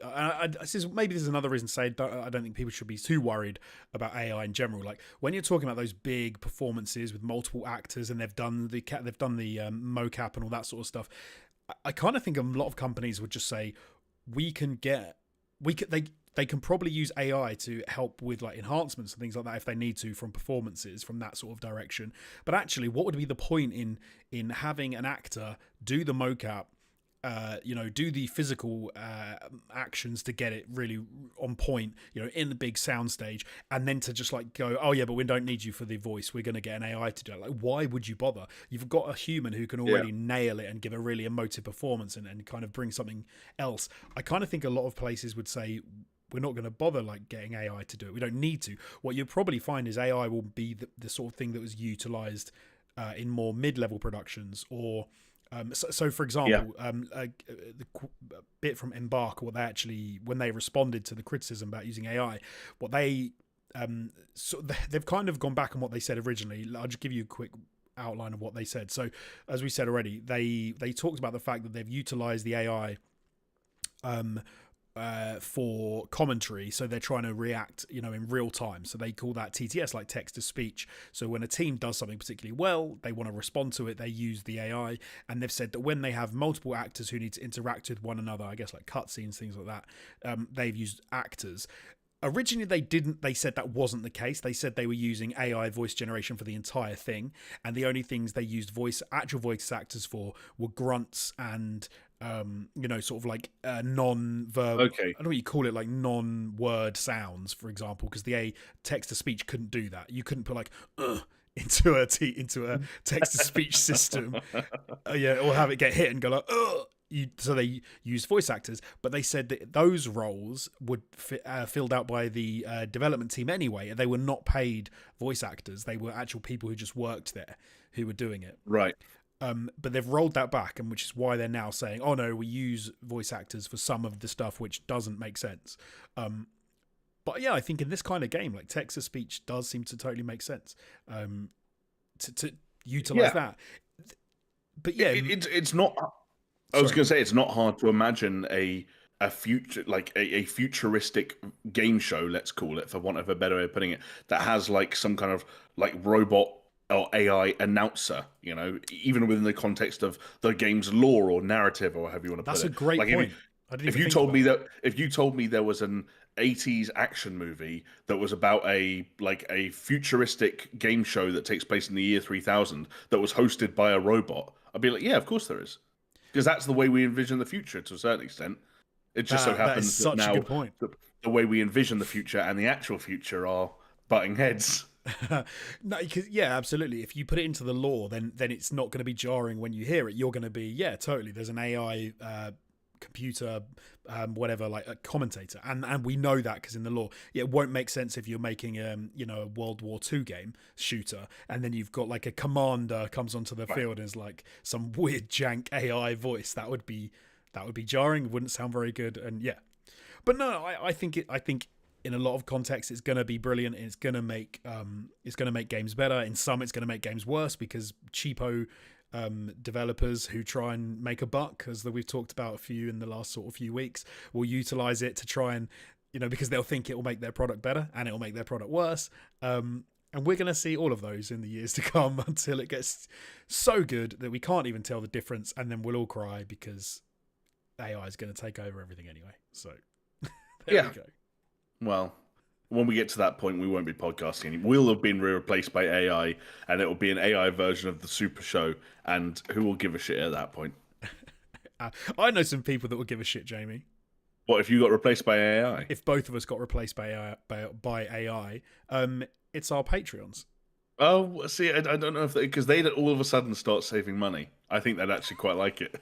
A: maybe there's another reason to say I don't think people should be too worried about AI in general. Like when you're talking about those big performances with multiple actors, and they've done the mocap and all that sort of stuff, I kind of think a lot of companies would just say they can probably use AI to help with like enhancements and things like that if they need to from performances from that sort of direction. But actually, what would be the point in having an actor do the mocap? Do the physical actions to get it really on point, in the big soundstage, and then to just like go, oh yeah, but we don't need you for the voice. We're going to get an AI to do it. Like, why would you bother? You've got a human who can already nail it and give a really emotive performance and kind of bring something else. I kind of think a lot of places would say, we're not going to bother like getting AI to do it. We don't need to. What you'll probably find is AI will be the sort of thing that was utilized in more mid-level productions or. So for example, the bit from Embark, what they actually, when they responded to the criticism about using AI, what they they've kind of gone back on what they said originally. I'll just give you a quick outline of what they said. So as we said already, they talked about the fact that they've utilized the AI for commentary, so they're trying to react in real time, so they call that TTS, like text to speech. So when a team does something particularly well, they want to respond to it, they use the AI. And they've said that when they have multiple actors who need to interact with one another, I guess like cutscenes, things like that, they've used actors. Originally they said that wasn't the case. They said they were using AI voice generation for the entire thing, and the only things they used actual voice actors for were grunts and sort of like non-verbal,
B: Okay.
A: I don't know what you call it, like non-word sounds, for example, because the text-to-speech couldn't do that. You couldn't put like into a text-to-speech system, or have it get hit and go like so they used voice actors, but they said that those roles would filled out by the development team anyway, and they were not paid voice actors. They were actual people who just worked there who were doing it.
B: Right.
A: But they've rolled that back, and which is why they're now saying, oh no, we use voice actors for some of the stuff which doesn't make sense. But yeah, I think in this kind of game, like text-to-speech does seem to totally make sense to utilize that. But yeah,
B: it's not. I was going to say, it's not hard to imagine a future, like a futuristic game show, let's call it, for want of a better way of putting it, that has like some kind of like robot or AI announcer, even within the context of the game's lore or narrative or however you want to put it.
A: That's a great point.
B: If you told me there was an 80s action movie that was about a futuristic game show that takes place in the year 3000 that was hosted by a robot, I'd be like, yeah, of course there is. Because that's the way we envision the future to a certain extent. It just so happens that now the way we envision the future and the actual future are butting heads.
A: No, because yeah, absolutely. If you put it into the law, then it's not going to be jarring when you hear it. You're going to be, yeah, totally. There's an AI computer, whatever, like a commentator, and we know that because in the law, yeah, it won't make sense if you're making a World War II game shooter, and then you've got like a commander comes onto the field and is like some weird jank AI voice. That would be jarring. It wouldn't sound very good, and yeah. But no, I think in a lot of contexts it's going to be brilliant. It's going to make games better. In some, it's going to make games worse because cheapo developers who try and make a buck, as we've talked about a few in the last sort of few weeks, will utilize it to try and because they'll think it will make their product better and it will make their product worse. And we're going to see all of those in the years to come until it gets so good that we can't even tell the difference, and then we'll all cry because AI is going to take over everything anyway. So there we go.
B: Well, when we get to that point, we won't be podcasting. We'll have been replaced by AI, and it will be an AI version of the SuperShow, and who will give a shit at that point?
A: I know some people that will give a shit, Jamie.
B: What if you got replaced by AI?
A: If both of us got replaced by AI, it's our Patreons.
B: Oh, see, I don't know if because they'd all of a sudden start saving money. I think they'd actually quite like it.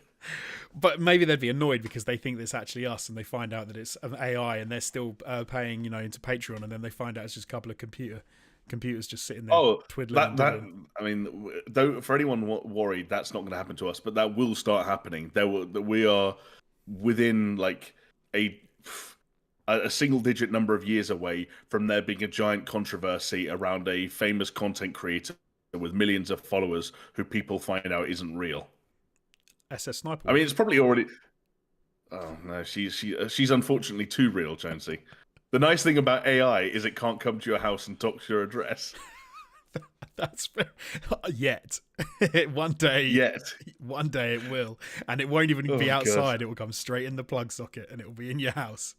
A: But maybe they'd be annoyed because they think it's actually us, and they find out that it's an AI, and they're still paying, into Patreon, and then they find out it's just a couple of computers just sitting there twiddling.
B: I mean, though, for anyone worried, that's not going to happen to us, but that will start happening. We are within like a single-digit number of years away from there being a giant controversy around a famous content creator with millions of followers who people find out isn't real.
A: SS Sniper.
B: I mean, it's probably already. Oh no, she's unfortunately too real, Jonesy. The nice thing about AI is it can't come to your house and talk to your address.
A: That's yet. One day it will, and it won't even be outside. God. It will come straight in the plug socket, and it will be in your house.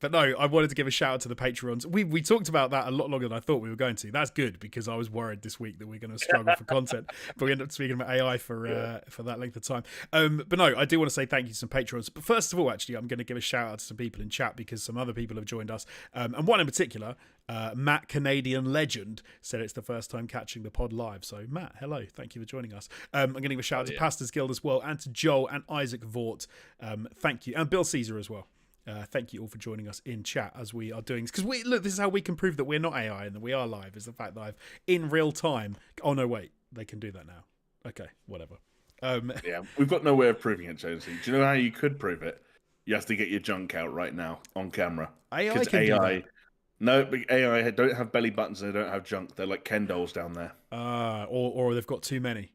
A: But no, I wanted to give a shout out to the Patreons. We talked about that a lot longer than I thought we were going to. That's good because I was worried this week that we're going to struggle for content. But we ended up speaking about AI for that length of time. But no, I do want to say thank you to some Patreons. But first of all, actually, I'm going to give a shout out to some people in chat because some other people have joined us. And one in particular, Matt Canadian Legend, said it's the first time catching the pod live. So Matt, hello. Thank you for joining us. I'm going to give a shout out to Pastors Guild as well, and to Joel and Isaac Vort. Thank you. And Bill Caesar as well. Thank you all for joining us in chat as we are doing this. Because this is how we can prove that we're not AI and that we are live, is the fact that I've, in real time... Oh, no, wait. They can do that now. Okay, whatever.
B: Yeah, we've got no way of proving it, Jonesy. Do you know how you could prove it? You have to get your junk out right now on camera.
A: AI can do that.
B: No, but AI don't have belly buttons and they don't have junk. They're like Ken dolls down there.
A: Or they've got too many.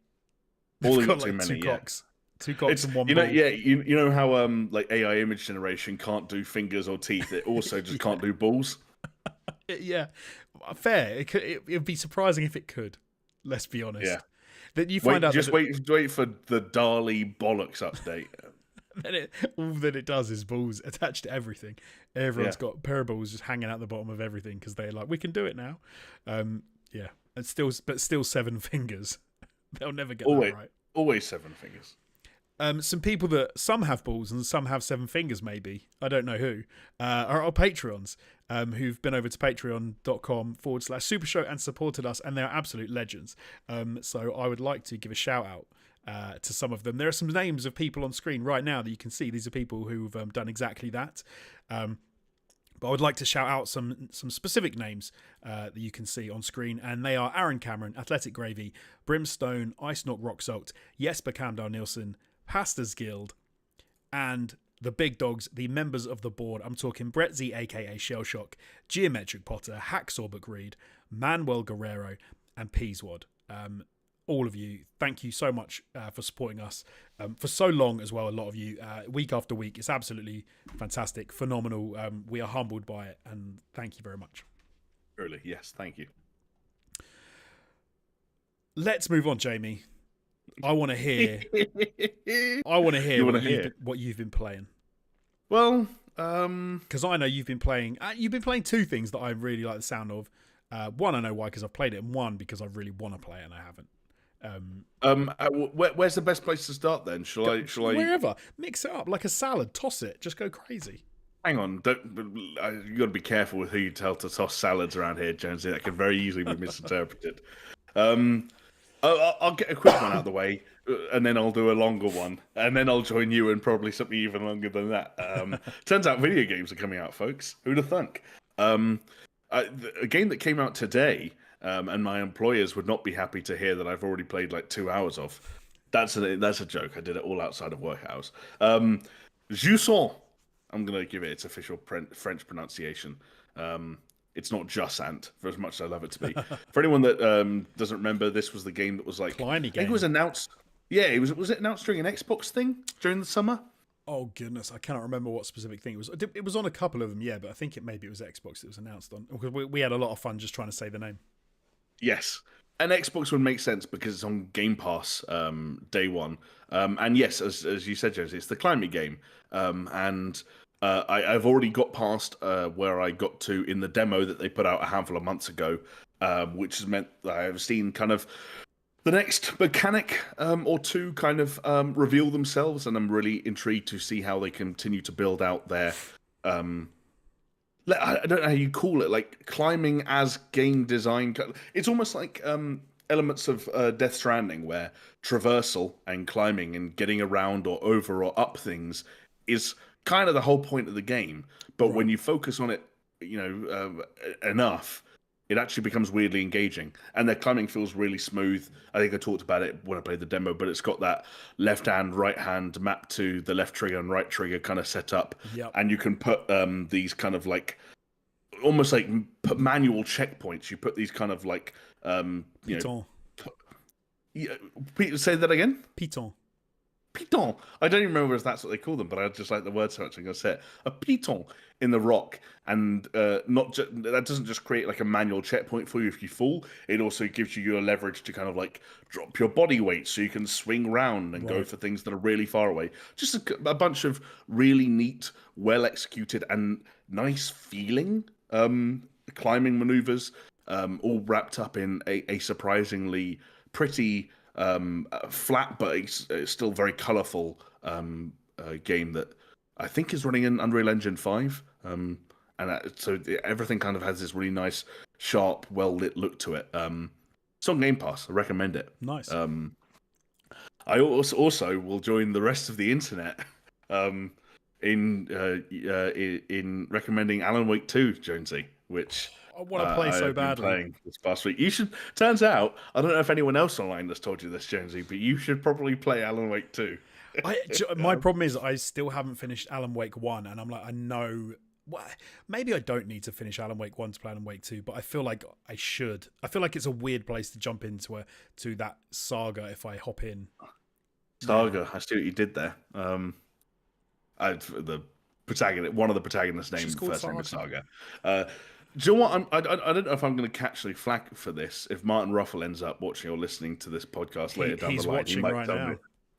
B: They've got too many,
A: two cocks. Two cocks and one ball.
B: You know how like AI image generation can't do fingers or teeth. It also just can't do balls.
A: Yeah, fair. It'd be surprising if it could. Let's be honest. Yeah. That you find out.
B: Just wait for the DALL-E bollocks update.
A: Then all that it does is balls attached to everything. Everyone's got a pair of balls just hanging out the bottom of everything because they're like, we can do it now. Yeah, and still 7 fingers. They'll never get that right.
B: Always 7 fingers.
A: Some people that some have balls and some have 7 fingers, maybe, I don't know who, are our Patreons, who've been over to patreon.com/SuperShow and supported us, and they're absolute legends. So I would like to give a shout out to some of them. There are some names of people on screen right now that you can see. These are people who've done exactly that. But I would like to shout out some specific names that you can see on screen, and they are Aaron Cameron, Athletic Gravy, Brimstone, Ice Knock Rock Salt, Jesper Camdal Nielsen, Pastors Guild, and the big dogs, the members of the board. I'm talking Brett Z, aka Shellshock, Geometric Potter, Hacksaw McReed, Manuel Guerrero, and Peaswad. All of you, thank you so much for supporting us for so long as well. A lot of you, week after week. It's absolutely fantastic, phenomenal. We are humbled by it, and thank you very much.
B: Really, yes, thank you.
A: Let's move on, Jamie. I want to hear. What you've been playing.
B: Well,
A: because I know you've been playing. You've been playing 2 things that I really like the sound of. One, I know why, because I've played it, and one because I really want to play it and I haven't.
B: Where's the best place to start then? Shall I
A: wherever? Mix it up like a salad. Toss it. Just go crazy.
B: Hang on, don't you got to be careful with who you tell to toss salads around here, Jonesy. That can very easily be misinterpreted. Um, I'll get a quick one out of the way, and then I'll do a longer one, and then I'll join you in probably something even longer than that. Turns out video games are coming out, folks. Who'd have thunk? Um, a game that came out today, and my employers would not be happy to hear that I've already played like 2 hours of. That's a joke. I did it all outside of work hours. Jusant. I'm gonna give it its official French pronunciation. It's not Jusant, for as much as I love it to be. For anyone that doesn't remember, this was the game that was like
A: Kleiny
B: I think
A: game.
B: it was announced. Yeah, it was it announced during an Xbox thing during the summer?
A: Oh goodness, I cannot remember what specific thing it was. It was on a couple of them, yeah, but I think maybe it was Xbox. It was announced on because we had a lot of fun just trying to say the name.
B: Yes. And Xbox would make sense because it's on Game Pass day one. And yes, as you said, Josie, it's the climate game. And I've already got past where I got to in the demo that they put out a handful of months ago, which has meant that I've seen kind of the next mechanic or two kind of reveal themselves. And I'm really intrigued to see how they continue to build out their I don't know how you call it, like climbing as game design. It's almost like elements of Death Stranding, where traversal and climbing and getting around or over or up things is kind of the whole point of the game. But when you focus on it, enough, it actually becomes weirdly engaging. And their climbing feels really smooth. I think I talked about it when I played the demo, but it's got that left hand, right hand mapped to the left trigger and right trigger kind of set up.
A: Yep.
B: And you can put these kind of like almost like put manual checkpoints. You put these kind of like
A: Piton.
B: Say that again.
A: Piton.
B: Piton. I don't even remember if that's what they call them, but I just like the word so much. I'm going to say it. A piton in the rock, and that doesn't just create like a manual checkpoint for you if you fall. It also gives you your leverage to kind of like drop your body weight so you can swing round and go for things that are really far away. Just a bunch of really neat, well executed, and nice feeling climbing maneuvers, all wrapped up in a surprisingly pretty flat but it's still very colourful game that I think is running in Unreal Engine 5. So everything kind of has this really nice, sharp, well-lit look to it. It's on Game Pass. I recommend it.
A: Nice.
B: I also will join the rest of the internet in recommending Alan Wake 2, Jonesy, which
A: I want to play so badly.
B: Playing this past week. You should. Turns out, I don't know if anyone else online has told you this, Jonesy, but you should probably play Alan Wake 2.
A: My problem is I still haven't finished Alan Wake 1, and I'm like, I know. Well, maybe I don't need to finish Alan Wake 1 to play Alan Wake 2, but I feel like I should. I feel like it's a weird place to jump into to that saga if I hop in.
B: Saga, I see what you did there. The protagonist, one of the protagonist names, first name is Saga. Do you know what? I don't know if I'm going to catch the flack for this. If Martin Ruffle ends up watching or listening to this podcast later down the line, he might tell me.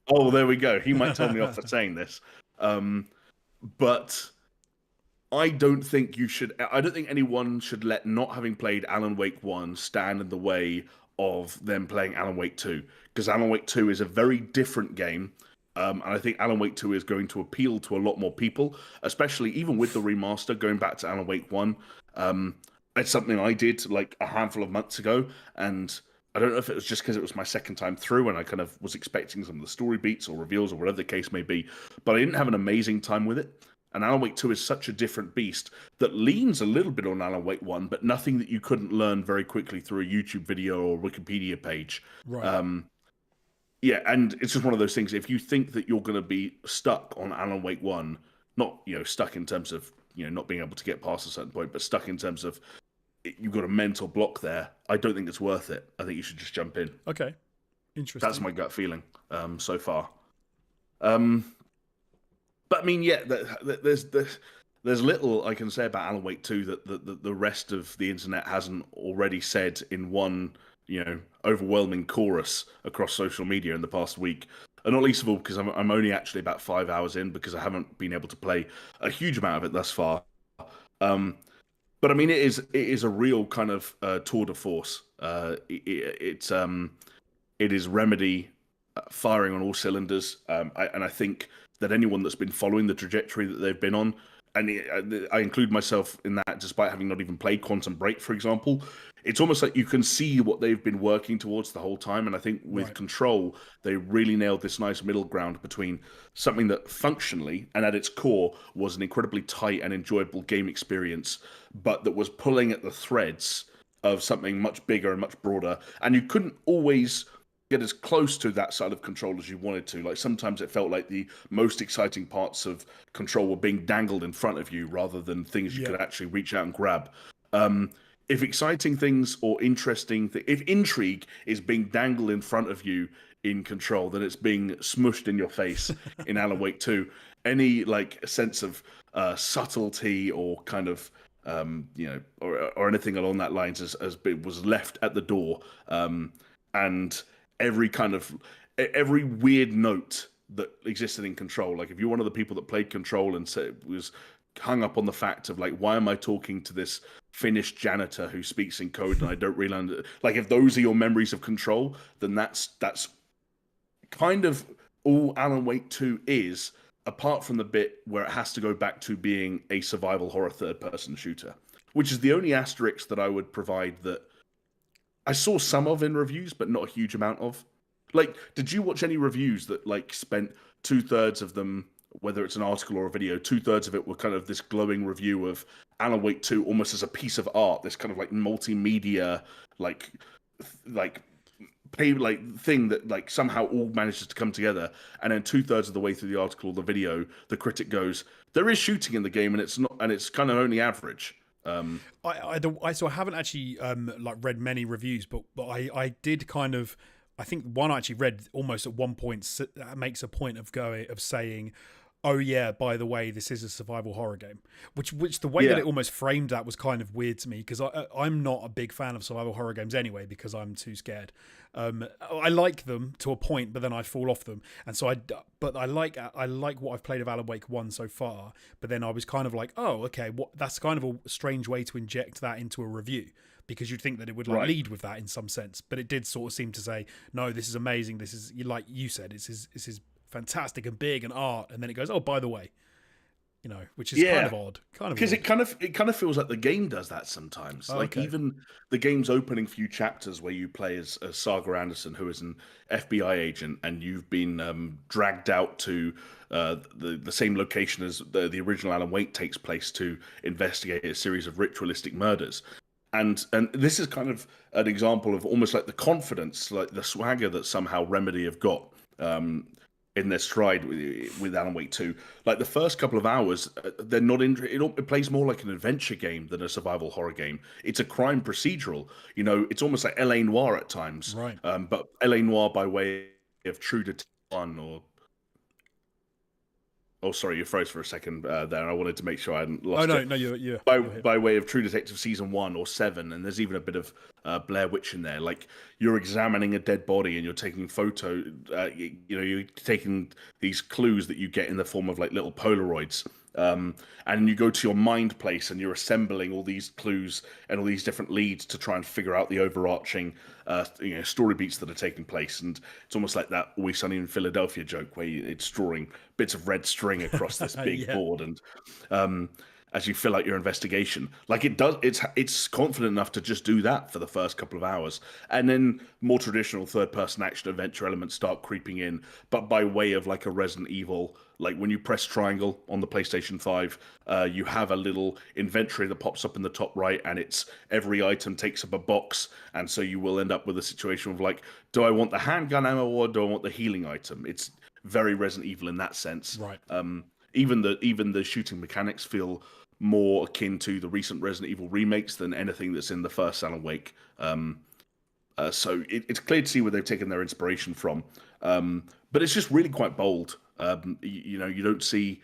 B: Oh, there we go. He might tell me off for saying this. But I don't think you should. I don't think anyone should let not having played Alan Wake 1 stand in the way of them playing Alan Wake 2, because Alan Wake 2 is a very different game. And I think Alan Wake 2 is going to appeal to a lot more people, especially even with the remaster, going back to Alan Wake 1. It's something I did like a handful of months ago, and I don't know if it was just because it was my second time through and I kind of was expecting some of the story beats or reveals or whatever the case may be, but I didn't have an amazing time with it. And Alan Wake 2 is such a different beast that leans a little bit on Alan Wake 1, but nothing that you couldn't learn very quickly through a YouTube video or Wikipedia page.
A: Right.
B: Yeah, and it's just one of those things. If you think that you're going to be stuck on Alan Wake 1, not stuck in terms of not being able to get past a certain point, but stuck in terms of you've got a mental block there, I don't think it's worth it. I think you should just jump in.
A: Okay, interesting.
B: That's my gut feeling so far. But I mean, yeah, there's little I can say about Alan Wake 2 that the rest of the internet hasn't already said in one overwhelming chorus across social media in the past week. And not least of all because I'm only actually about 5 hours in, because I haven't been able to play a huge amount of it thus far. But I mean, it is a real kind of tour de force. It is Remedy firing on all cylinders, and I think that anyone that's been following the trajectory that they've been on I include myself in that despite having not even played Quantum Break, for example. It's almost like you can see what they've been working towards the whole time. And I think with
A: Right.
B: Control, they really nailed this nice middle ground between something that functionally and at its core was an incredibly tight and enjoyable game experience, but that was pulling at the threads of something much bigger and much broader. And you couldn't always get as close to that side of Control as you wanted to. Like sometimes it felt like the most exciting parts of Control were being dangled in front of you rather than things you
A: Yeah.
B: could actually reach out and grab. If exciting things or if intrigue is being dangled in front of you in Control, then it's being smushed in your face in Alan Wake 2. Any like sense of subtlety or kind of or anything along that lines was left at the door, and every weird note that existed in Control. Like if you're one of the people that played Control and was hung up on the fact of like, why am I talking to this Finnish janitor who speaks in code and I don't really understand? Like if those are your memories of Control, then that's kind of all Alan Wake 2 is, apart from the bit where it has to go back to being a survival horror third-person shooter, which is the only asterisk that I would provide that I saw some of in reviews, but not a huge amount of. Like, did you watch any reviews that like spent 2/3 of them, whether it's an article or a video, 2/3 of it were kind of this glowing review of Alan Wake 2 almost as a piece of art, this kind of like multimedia, like like thing that like somehow all manages to come together, and then 2/3 of the way through the article or the video, the critic goes, "There is shooting in the game, and it's kind of only average."
A: So I haven't actually like read many reviews, but I did kind of. I think one I actually read almost at one point makes a point of saying, "Oh yeah, by the way, this is a survival horror game," which the way that it almost framed that was kind of weird to me, because I'm not a big fan of survival horror games anyway, because I'm too scared. I like them to a point, but then I fall off them, and so I like what I've played of Alan Wake 1 so far. But then I was kind of like, oh, okay, that's kind of a strange way to inject that into a review, because you'd think that it would like lead with that in some sense, but it did sort of seem to say, no, this is amazing. This is, like you said, this is fantastic and big and art, and then it goes, oh, by the way, which is kind of odd,
B: because it kind of feels like the game does that sometimes. Even the game's opening few chapters where you play as Saga Anderson, who is an FBI agent, and you've been dragged out to the same location as the original Alan Wake takes place to investigate a series of ritualistic murders. And this is kind of an example of almost like the confidence, like the swagger that somehow Remedy have got in their stride with Alan Wake 2. Like the first couple of hours, they're not it plays more like an adventure game than a survival horror game. It's a crime procedural. It's almost like LA Noire at times.
A: Right.
B: But LA Noire by way of True Detective 1 or... Oh, sorry, you froze for a second there. I wanted to make sure I hadn't lost
A: it.
B: Oh,
A: no, you're
B: by way of True Detective Season 1 or 7, and there's even a bit of Blair Witch in there. Like, you're examining a dead body and you're taking you're taking these clues that you get in the form of, like, little Polaroids. And you go to your mind place and you're assembling all these clues and all these different leads to try and figure out the overarching story beats that are taking place. And it's almost like that Always Sunny in Philadelphia joke where it's drawing bits of red string across this big board, and as you fill out your investigation, like it's confident enough to just do that for the first couple of hours, and then more traditional third-person action adventure elements start creeping in, but by way of like a Resident Evil. Like when you press triangle on the PlayStation 5, you have a little inventory that pops up in the top right, and it's every item takes up a box, and so you will end up with a situation of like, do I want the handgun ammo or do I want the healing item? It's very Resident Evil in that sense.
A: Right.
B: Even the shooting mechanics feel more akin to the recent Resident Evil remakes than anything that's in the first Alan Wake. So it's clear to see where they've taken their inspiration from. But it's just really quite bold. You don't see...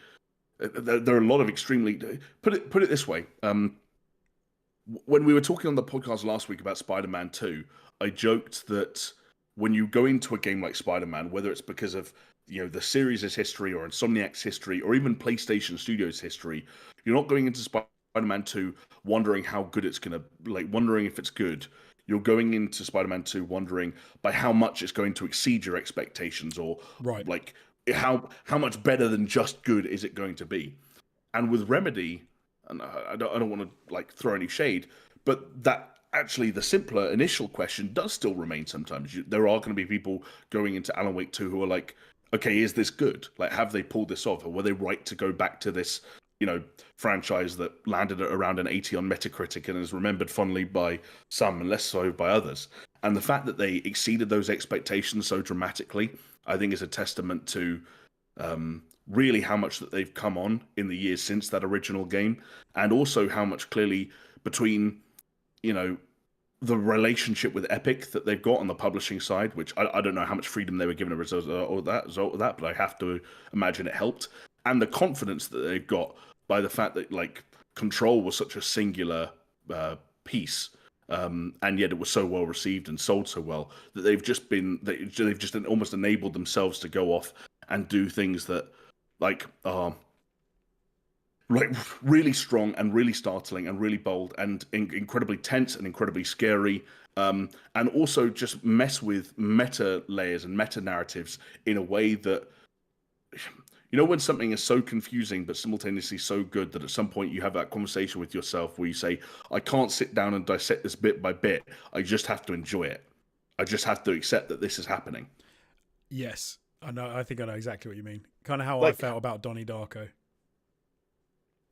B: There are a lot of extremely... Put it this way. When we were talking on the podcast last week about Spider-Man 2, I joked that when you go into a game like Spider-Man, whether it's because of the series' history or Insomniac's history or even PlayStation Studios' history, you're not going into Spider-Man 2 wondering how good it's going to... Like, wondering if it's good. You're going into Spider-Man 2 wondering by how much it's going to exceed your expectations, or like how much better than just good is it going to be. And with Remedy, and I don't want to like throw any shade, but that actually the simpler initial question does still remain sometimes. There are going to be people going into Alan Wake 2 who are like, okay, is this good? Like, have they pulled this off? Or were they right to go back to this, franchise that landed at around an 80 on Metacritic and is remembered fondly by some and less so by others? And the fact that they exceeded those expectations so dramatically, I think is a testament to really how much that they've come on in the years since that original game, and also how much clearly between, the relationship with Epic that they've got on the publishing side, which I don't know how much freedom they were given as a result of that, but I have to imagine it helped, and the confidence that they've got by the fact that like Control was such a singular piece, and yet it was so well received and sold so well that they've just almost enabled themselves to go off and do things that like are like really strong and really startling and really bold and incredibly tense and incredibly scary, and also just mess with meta layers and meta narratives in a way that, when something is so confusing but simultaneously so good that at some point you have that conversation with yourself where you say, I can't sit down and dissect this bit by bit, I just have to enjoy it, I just have to accept that this is happening.
A: Yes, I think I know exactly what you mean. Kind of how
B: Like,
A: I felt about Donnie Darko.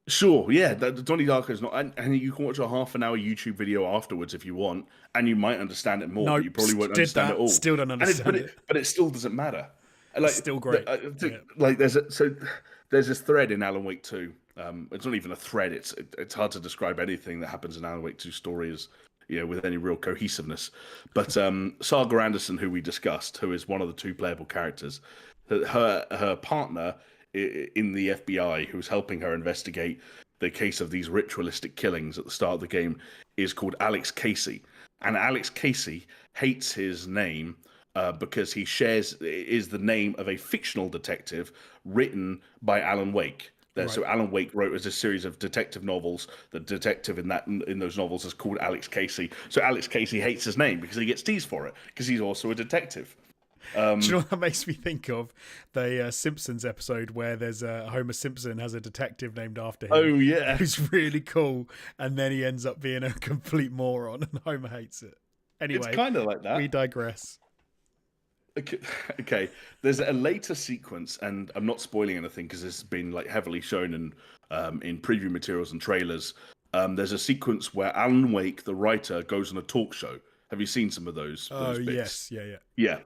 B: Sure, yeah, Donnie Darko is not, and you can watch a half an hour YouTube video afterwards if you want, and you might understand it more,
A: No,
B: but you probably won't
A: did
B: understand
A: that.
B: it all.
A: Still don't understand it.
B: But it still doesn't matter. Like,
A: Still great. Yeah.
B: Like there's this thread in Alan Wake 2. It's not even a thread. It's hard to describe anything that happens in Alan Wake 2 story as with any real cohesiveness. But Saga Anderson, who we discussed, who is one of the two playable characters, her partner in the FBI, who's helping her investigate the case of these ritualistic killings at the start of the game, is called Alex Casey. And Alex Casey hates his name because is the name of a fictional detective written by Alan Wake. Right. So Alan Wake wrote as a series of detective novels. The detective in those novels is called Alex Casey. So Alex Casey hates his name because he gets teased for it because he's also a detective.
A: Do you know what that makes me think of? The Simpsons episode where there's Homer Simpson has a detective named after him.
B: Oh, yeah.
A: Who's really cool, and then he ends up being a complete moron, and Homer hates it. Anyway,
B: it's kind of like that.
A: We digress.
B: Okay, there's a later sequence, and I'm not spoiling anything because this has been like heavily shown in preview materials and trailers. There's a sequence where Alan Wake, the writer, goes on a talk show. Have you seen some of those bits?
A: Yes,
B: yeah.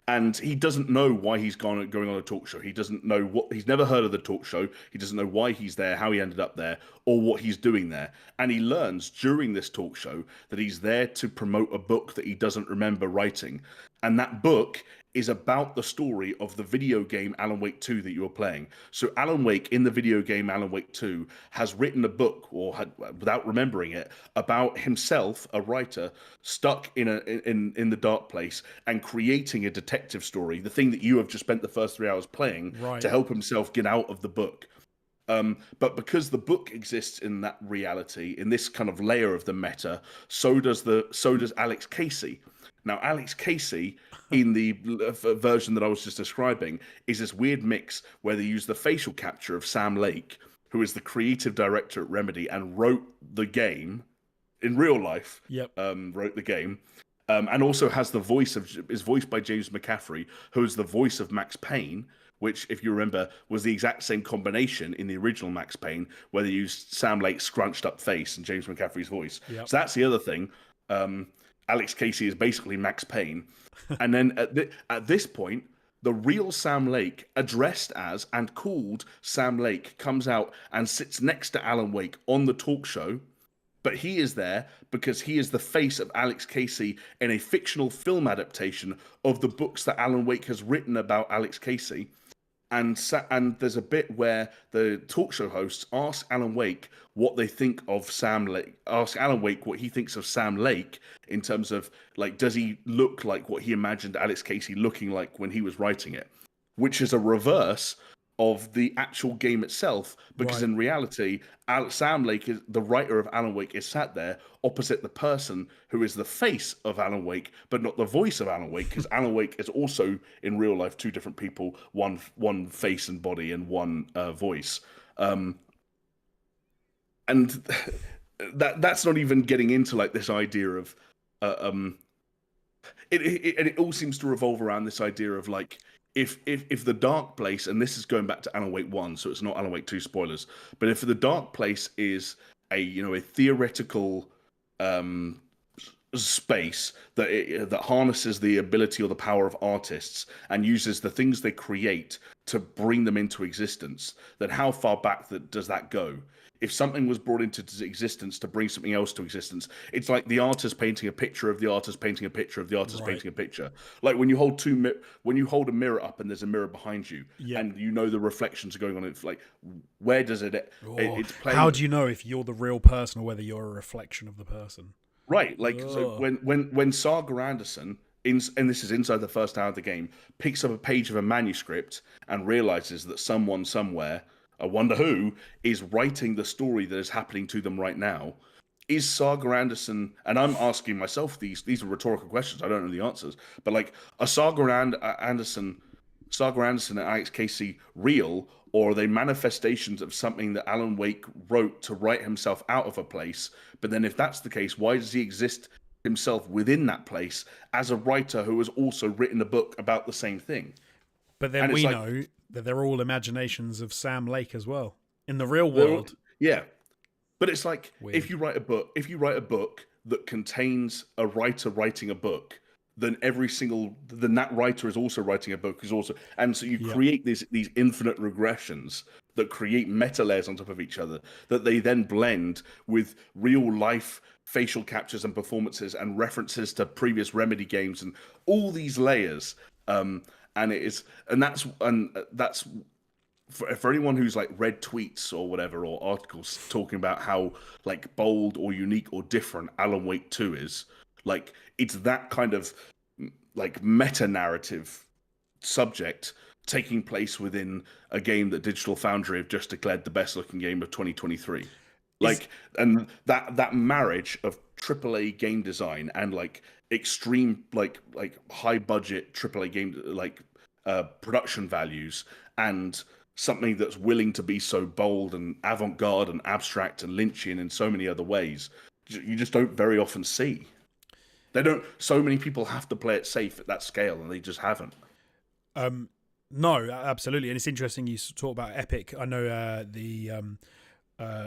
B: And he doesn't know why he's going on a talk show. He doesn't know he's never heard of the talk show. He doesn't know why he's there, how he ended up there, or what he's doing there. And he learns during this talk show that he's there to promote a book that he doesn't remember writing. And that book is about the story of the video game Alan Wake 2 that you were playing. So Alan Wake in the video game Alan Wake 2 has written a book, or had, without remembering it, about himself, a writer, stuck in the dark place and creating a detective story, the thing that you have just spent the first 3 hours playing, to help himself get out of the book. But because the book exists in that reality, in this kind of layer of the meta, so does Alex Casey. Now, Alex Casey, in the version that I was just describing, is this weird mix where they use the facial capture of Sam Lake, who is the creative director at Remedy and wrote the game in real life.
A: Yep.
B: Wrote the game, and also is voiced by James McCaffrey, who is the voice of Max Payne, which, if you remember, was the exact same combination in the original Max Payne, where they used Sam Lake's scrunched up face and James McCaffrey's voice. Yep. So that's the other thing. Alex Casey is basically Max Payne. And then at this point, the real Sam Lake, addressed as and called Sam Lake, comes out and sits next to Alan Wake on the talk show. But he is there because he is the face of Alex Casey in a fictional film adaptation of the books that Alan Wake has written about Alex Casey. And there's a bit where the talk show hosts ask Alan Wake what they think of Sam Lake. Ask Alan Wake what he thinks of Sam Lake in terms of, like, does he look like what he imagined Alex Casey looking like when he was writing it? Which is a reverse of the actual game itself, because in reality, Sam Lake, the writer of Alan Wake, is sat there opposite the person who is the face of Alan Wake, but not the voice of Alan Wake, because Alan Wake is also, in real life, two different people, one face and body and one voice. Um, and that's not even getting into like this idea of it all seems to revolve around this idea of like if the dark place, and this is going back to Alan Wake 1, so it's not Alan Wake 2 spoilers, but if the dark place is a theoretical um space that harnesses the ability or the power of artists and uses the things they create to bring them into existence, then how far back does that go? If something was brought into existence to bring something else to existence, it's like the artist painting a picture of the artist painting a picture of the artist
A: Right.
B: painting a picture. Like when you hold a mirror up and there's a mirror behind you,
A: Yeah.
B: and the reflections are going on. It's like, where does it's
A: How
B: playing.
A: do you know if you're the real person or whether you're a reflection of the person?
B: Right, like so
A: Ugh.
B: when Saga Anderson, and this is inside the first hour of the game, picks up a page of a manuscript and realizes that someone somewhere, I wonder who, is writing the story that is happening to them right now. Is Saga Anderson, and I'm asking myself these are rhetorical questions, I don't know the answers, but like, are Saga Anderson and Alex Casey real, or are they manifestations of something that Alan Wake wrote to write himself out of a place? But then, if that's the case, why does he exist himself within that place as a writer who has also written a book about the same thing?
A: But then
B: And it's
A: we
B: like,
A: know that they're all imaginations of Sam Lake as well. In the real world,
B: yeah. But it's like
A: weird.
B: if you write a book that contains a writer writing a book, then that writer is also writing a book is also, and so you
A: Yep.
B: create these infinite regressions that create meta layers on top of each other that they then blend with real life facial captures and performances and references to previous Remedy games and all these layers. And it is, and that's for anyone who's like read tweets or whatever or articles talking about how like bold or unique or different Alan Wake 2 is, like it's that kind of like meta narrative subject taking place within a game that Digital Foundry have just declared the best looking game of 2023.
A: Is
B: Like, and that marriage of AAA game design and like extreme like high budget AAA game like production values and something that's willing to be so bold and avant-garde and abstract and Lynchian in so many other ways, you just don't very often see. They don't. So many people have to play it safe at that scale, and they just haven't.
A: no, absolutely, and it's interesting you talk about Epic. I know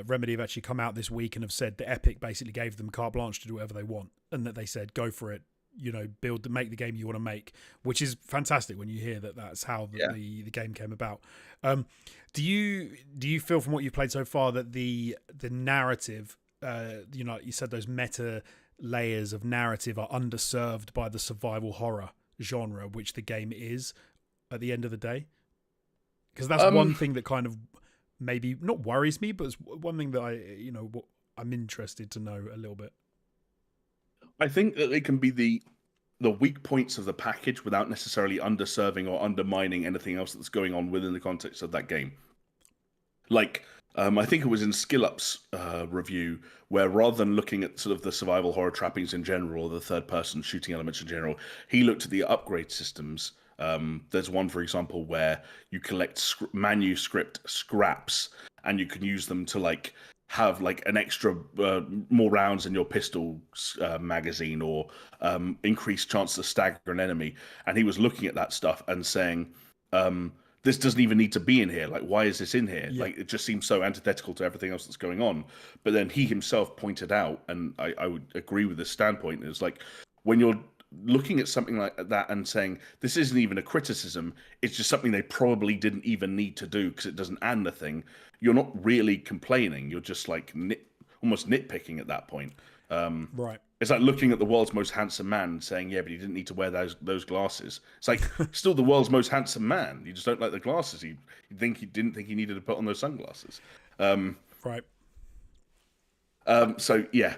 A: Remedy have actually come out this week and have said that Epic basically gave them carte blanche to do whatever they want, and that they said go for it. Make the game you want to make, which is fantastic when you hear that that's how the game came about. Do you feel from what you've played so far that the narrative, you said those meta layers of narrative are underserved by the survival horror genre, which the game is at the end of the day? Because that's one thing that kind of maybe not worries me, but it's one thing that I'm interested to know a little bit.
B: I think that they can be the weak points of the package without necessarily underserving or undermining anything else that's going on within the context of that game. Like, I think it was in SkillUp's review where rather than looking at sort of the survival horror trappings in general or the third-person shooting elements in general, he looked at the upgrade systems. There's one, for example, where you collect manuscript scraps and you can use them to like have like an extra more rounds in your pistol magazine or increased chance to stagger an enemy. And he was looking at that stuff and saying, this doesn't even need to be in here. Like, why is this in here?
A: Yeah.
B: Like, it just seems so antithetical to everything else that's going on. But then he himself pointed out, and I would agree with this standpoint, is like when you're looking at something like that and saying this isn't even a criticism, it's just something they probably didn't even need to do because it doesn't add anything, you're not really complaining, you're just like almost nitpicking at that point.
A: Right.
B: It's like looking at the world's most handsome man and saying, yeah, but he didn't need to wear those glasses. It's like still the world's most handsome man, you just don't like the glasses. He didn't think he needed to put on those sunglasses.
A: Right.
B: So yeah,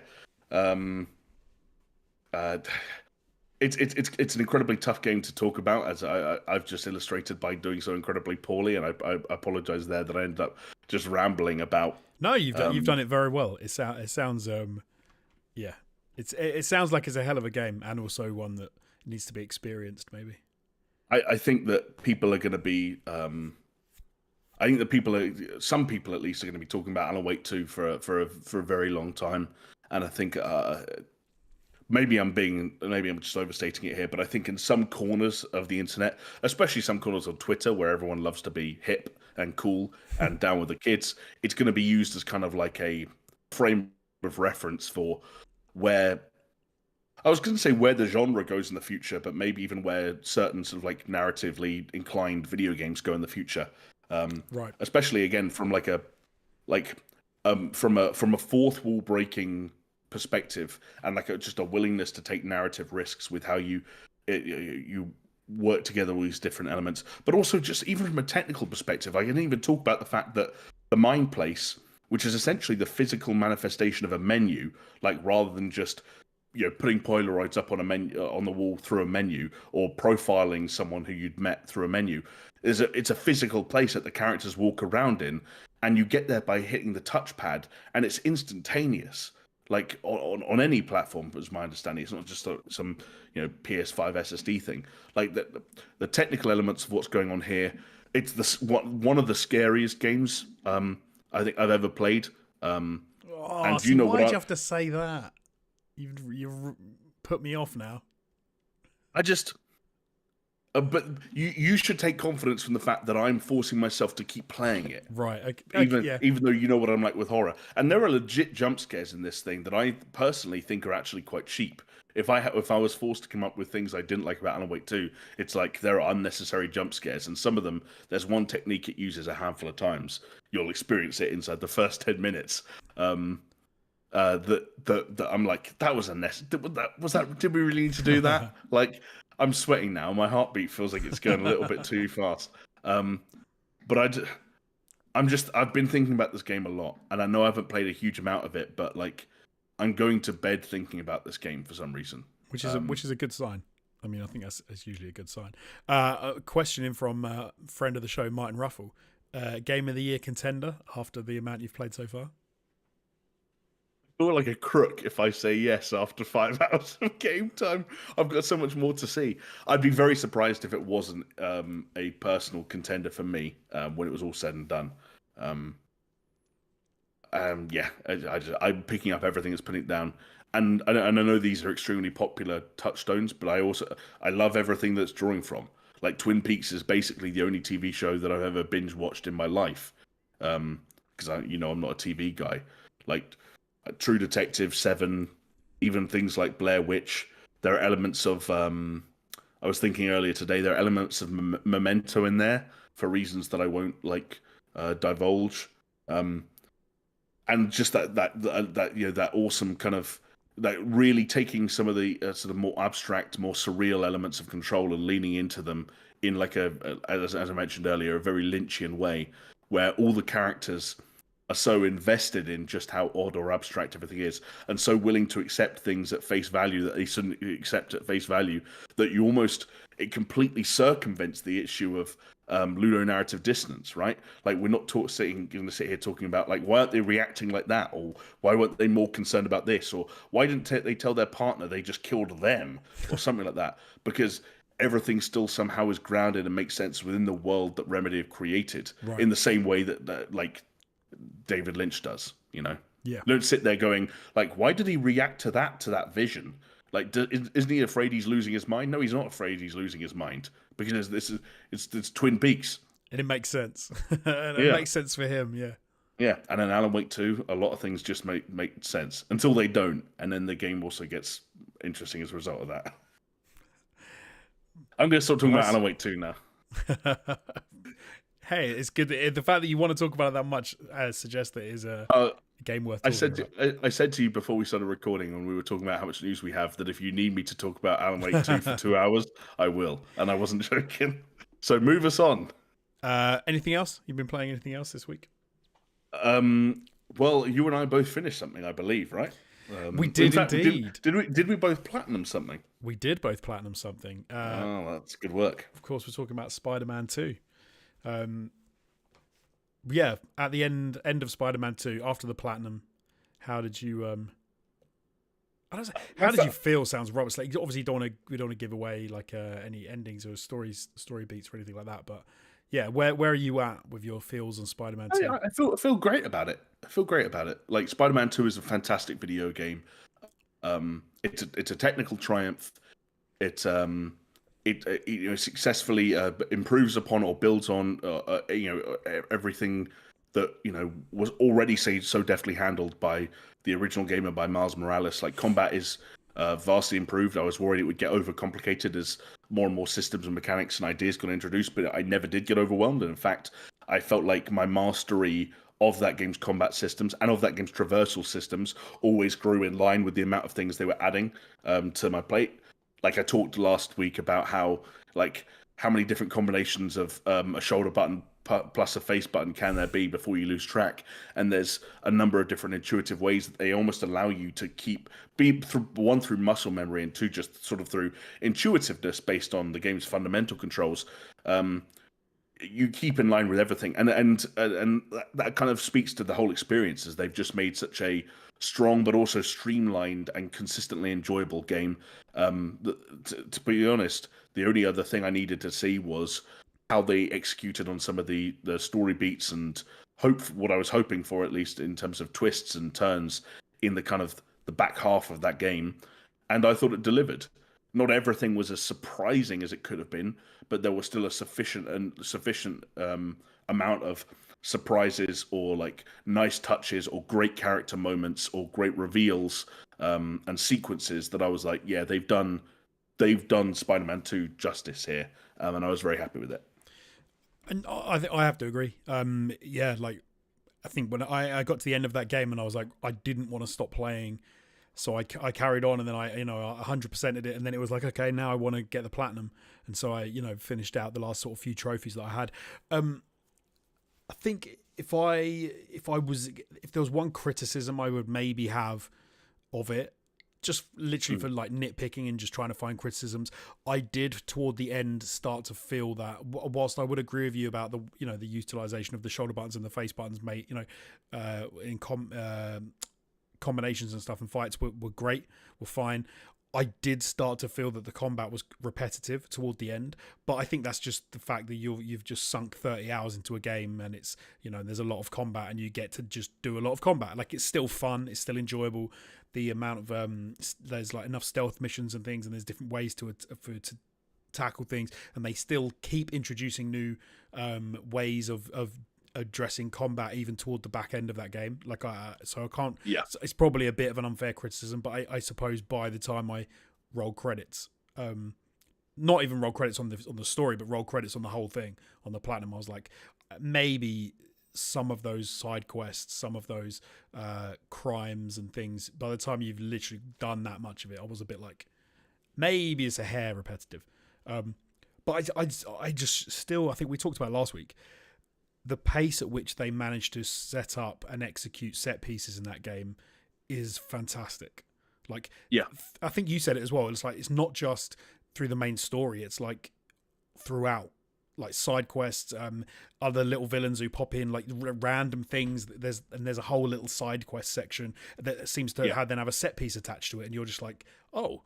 B: it's an incredibly tough game to talk about, as I've just illustrated by doing so incredibly poorly, and I apologize there that I ended up just rambling about.
A: No, you've done it very well. It sounds yeah, it sounds like it's a hell of a game, and also one that needs to be experienced. Maybe
B: I think that people are going to be I think some people at least are going to be talking about Alan Wake 2 for a very long time, and I think maybe I'm just overstating it here, but I think in some corners of the internet, especially some corners on Twitter where everyone loves to be hip and cool and down with the kids, it's going to be used as kind of like a frame of reference for where I was going to say where the genre goes in the future, but maybe even where certain sort of like narratively inclined video games go in the future.
A: Right.
B: Especially again from from a fourth wall breaking perspective and like just a willingness to take narrative risks with how you work together all these different elements, but also just even from a technical perspective, I can even talk about the fact that the mind place, which is essentially the physical manifestation of a menu, like rather than just putting Polaroids up on a menu on the wall through a menu or profiling someone who you'd met through a menu, it's a physical place that the characters walk around in, and you get there by hitting the touchpad, and it's instantaneous. Like on any platform, was my understanding. It's not just some PS5 SSD thing. Like the technical elements of what's going on here. It's one of the scariest games I think I've ever played. And
A: so why'd you have to say that? You've put me off now.
B: I just. But you should take confidence from the fact that I'm forcing myself to keep playing it.
A: Right.
B: Even though you know what I'm like with horror. And there are legit jump scares in this thing that I personally think are actually quite cheap. If I was forced to come up with things I didn't like about Alan Wake 2, it's like there are unnecessary jump scares. And some of them, there's one technique it uses a handful of times. You'll experience it inside the first 10 minutes. That I'm like, that was unnecessary. Did we really need to do that? Like, I'm sweating now. My heartbeat feels like it's going a little bit too fast. But I've been thinking about this game a lot, and I know I haven't played a huge amount of it, but like, I'm going to bed thinking about this game for some reason,
A: which is a good sign. I mean, I think that's usually a good sign. A question in from friend of the show, Martin Ruffle. Game of the year contender after the amount you've played so far?
B: I feel like a crook if I say yes after 5 hours of game time. I've got so much more to see. I'd be very surprised if it wasn't a personal contender for me when it was all said and done. I'm picking up everything that's putting it down. And I know these are extremely popular touchstones, but I love everything that's drawing from. Like Twin Peaks is basically the only TV show that I've ever binge watched in my life. Because I'm not a TV guy. Like True Detective, Seven, even things like Blair Witch. There are elements of I was thinking earlier today. There are elements of Memento in there for reasons that I won't divulge. And just that awesome kind of like really taking some of the sort of more abstract, more surreal elements of Control and leaning into them in like as I mentioned earlier, a very Lynchian way, where all the characters are so invested in just how odd or abstract everything is, and so willing to accept things at face value that they shouldn't accept at face value, that it completely circumvents the issue of ludonarrative dissonance, right? Like we're not going to sit here talking about like why aren't they reacting like that, or why weren't they more concerned about this, or why didn't they tell their partner they just killed them, or something like that, because everything still somehow is grounded and makes sense within the world that Remedy have created, right, in the same way that like David Lynch does, Yeah. Don't sit there going like, why did he react to that vision? Like, isn't he afraid he's losing his mind? No, he's not afraid he's losing his mind, because it's Twin Peaks,
A: and it makes sense. And it makes sense for him. Yeah.
B: Yeah, and in Alan Wake 2, a lot of things just make sense until they don't, and then the game also gets interesting as a result of that. I'm going to start talking about Alan Wake 2 now.
A: Hey, it's good. The fact that you want to talk about it that much suggests that it is a game worth talking about.
B: I said to you before we started recording, when we were talking about how much news we have, that if you need me to talk about Alan Wake 2 for 2 hours, I will. And I wasn't joking. So move us on.
A: Anything else? You've been playing anything else this week?
B: Well, you and I both finished something, I believe, right?
A: We did indeed.
B: Did we both platinum something?
A: We did both platinum something.
B: That's good work.
A: Of course, we're talking about Spider-Man 2. Yeah, at the end of Spider-Man 2, after the platinum, how did you how did you feel? Sounds rubbish. Like, obviously, we don't want to give away like any endings or story beats or anything like that. But Yeah, where are you at with your feels on Spider-Man 2?
B: I feel great about it. I feel great about it. Like Spider-Man 2 is a fantastic video game. It's a technical triumph. It successfully improves upon or builds on everything that was already so deftly handled by the original game and by Miles Morales. Like combat is vastly improved. I was worried it would get overcomplicated as more and more systems and mechanics and ideas got introduced, but I never did get overwhelmed. And in fact, I felt like my mastery of that game's combat systems and of that game's traversal systems always grew in line with the amount of things they were adding to my plate. Like I talked last week about how many different combinations of a shoulder button plus a face button can there be before you lose track, and there's a number of different intuitive ways that they almost allow you to be through one through muscle memory and two just sort of through intuitiveness based on the game's fundamental controls. You keep in line with everything, and that kind of speaks to the whole experience, as they've just made such a strong but also streamlined and consistently enjoyable game. To be honest, the only other thing I needed to see was how they executed on some of the story beats and what I was hoping for, at least in terms of twists and turns in the kind of the back half of that game, and I thought it delivered. Not everything was as surprising as it could have been, but there was still a sufficient amount of surprises or like nice touches or great character moments or great reveals and sequences that I was like, yeah, they've done Spider-Man 2 justice here, and I was very happy with it.
A: And I have to agree. Yeah, like I think when I got to the end of that game and I was like, I didn't want to stop playing. So I carried on, and then I 100%ed it, and then it was like, okay, now I want to get the platinum, and so I finished out the last sort of few trophies that I had. I think if there was one criticism I would maybe have of it, just literally for like nitpicking and just trying to find criticisms, I did toward the end start to feel that whilst I would agree with you about the the utilization of the shoulder buttons and the face buttons, made in combinations and stuff and fights were great, were fine. I did start to feel that the combat was repetitive toward the end, but I think that's just the fact that you've just sunk 30 hours into a game, and it's there's a lot of combat, and you get to just do a lot of combat. Like, it's still fun, it's still enjoyable. The amount of there's like enough stealth missions and things, and there's different ways to tackle things, and they still keep introducing new ways of addressing combat even toward the back end of that game. So I can't.
B: Yeah,
A: it's probably a bit of an unfair criticism, but I suppose by the time I roll credits, not even roll credits on the story, but roll credits on the whole thing on the platinum, I was like, maybe some of those side quests, some of those crimes and things, by the time you've literally done that much of it, I was a bit like, maybe it's a hair repetitive. But I just still, I think we talked about it last week, the pace at which they managed to set up and execute set pieces in that game is fantastic. Like,
B: yeah,
A: I think you said it as well. It's like, it's not just through the main story. It's like throughout, like side quests, other little villains who pop in, like random things. There's a whole little side quest section that seems to then have a set piece attached to it, and you're just like, oh,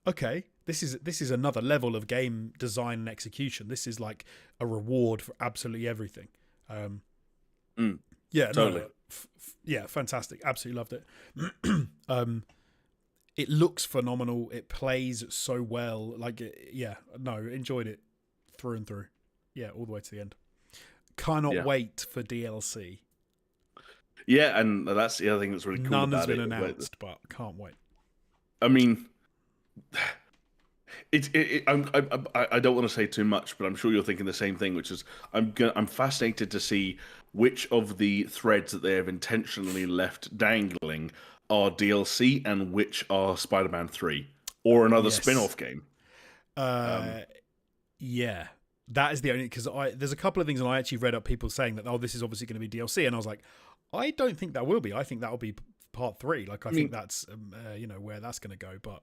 A: okay, this is another level of game design and execution. This is like a reward for absolutely everything. Yeah,
B: totally.
A: Yeah, fantastic. Absolutely loved it. It looks phenomenal. It plays so well. Enjoyed it through and through. Yeah, all the way to the end. Cannot wait for DLC.
B: Yeah, and that's the other thing that's really cool
A: None
B: about
A: has been
B: it.
A: announced, but can't wait.
B: I mean, I don't want to say too much, but I'm sure you're thinking the same thing, which is I'm fascinated to see which of the threads that they have intentionally left dangling are DLC and which are Spider-Man 3 or another spin-off game.
A: Yeah, that is the only, because there's a couple of things, and I actually read up people saying that, this is obviously going to be DLC, and I was like, I don't think that will be. I think that will be part 3. Like, I think that's where that's going to go, but.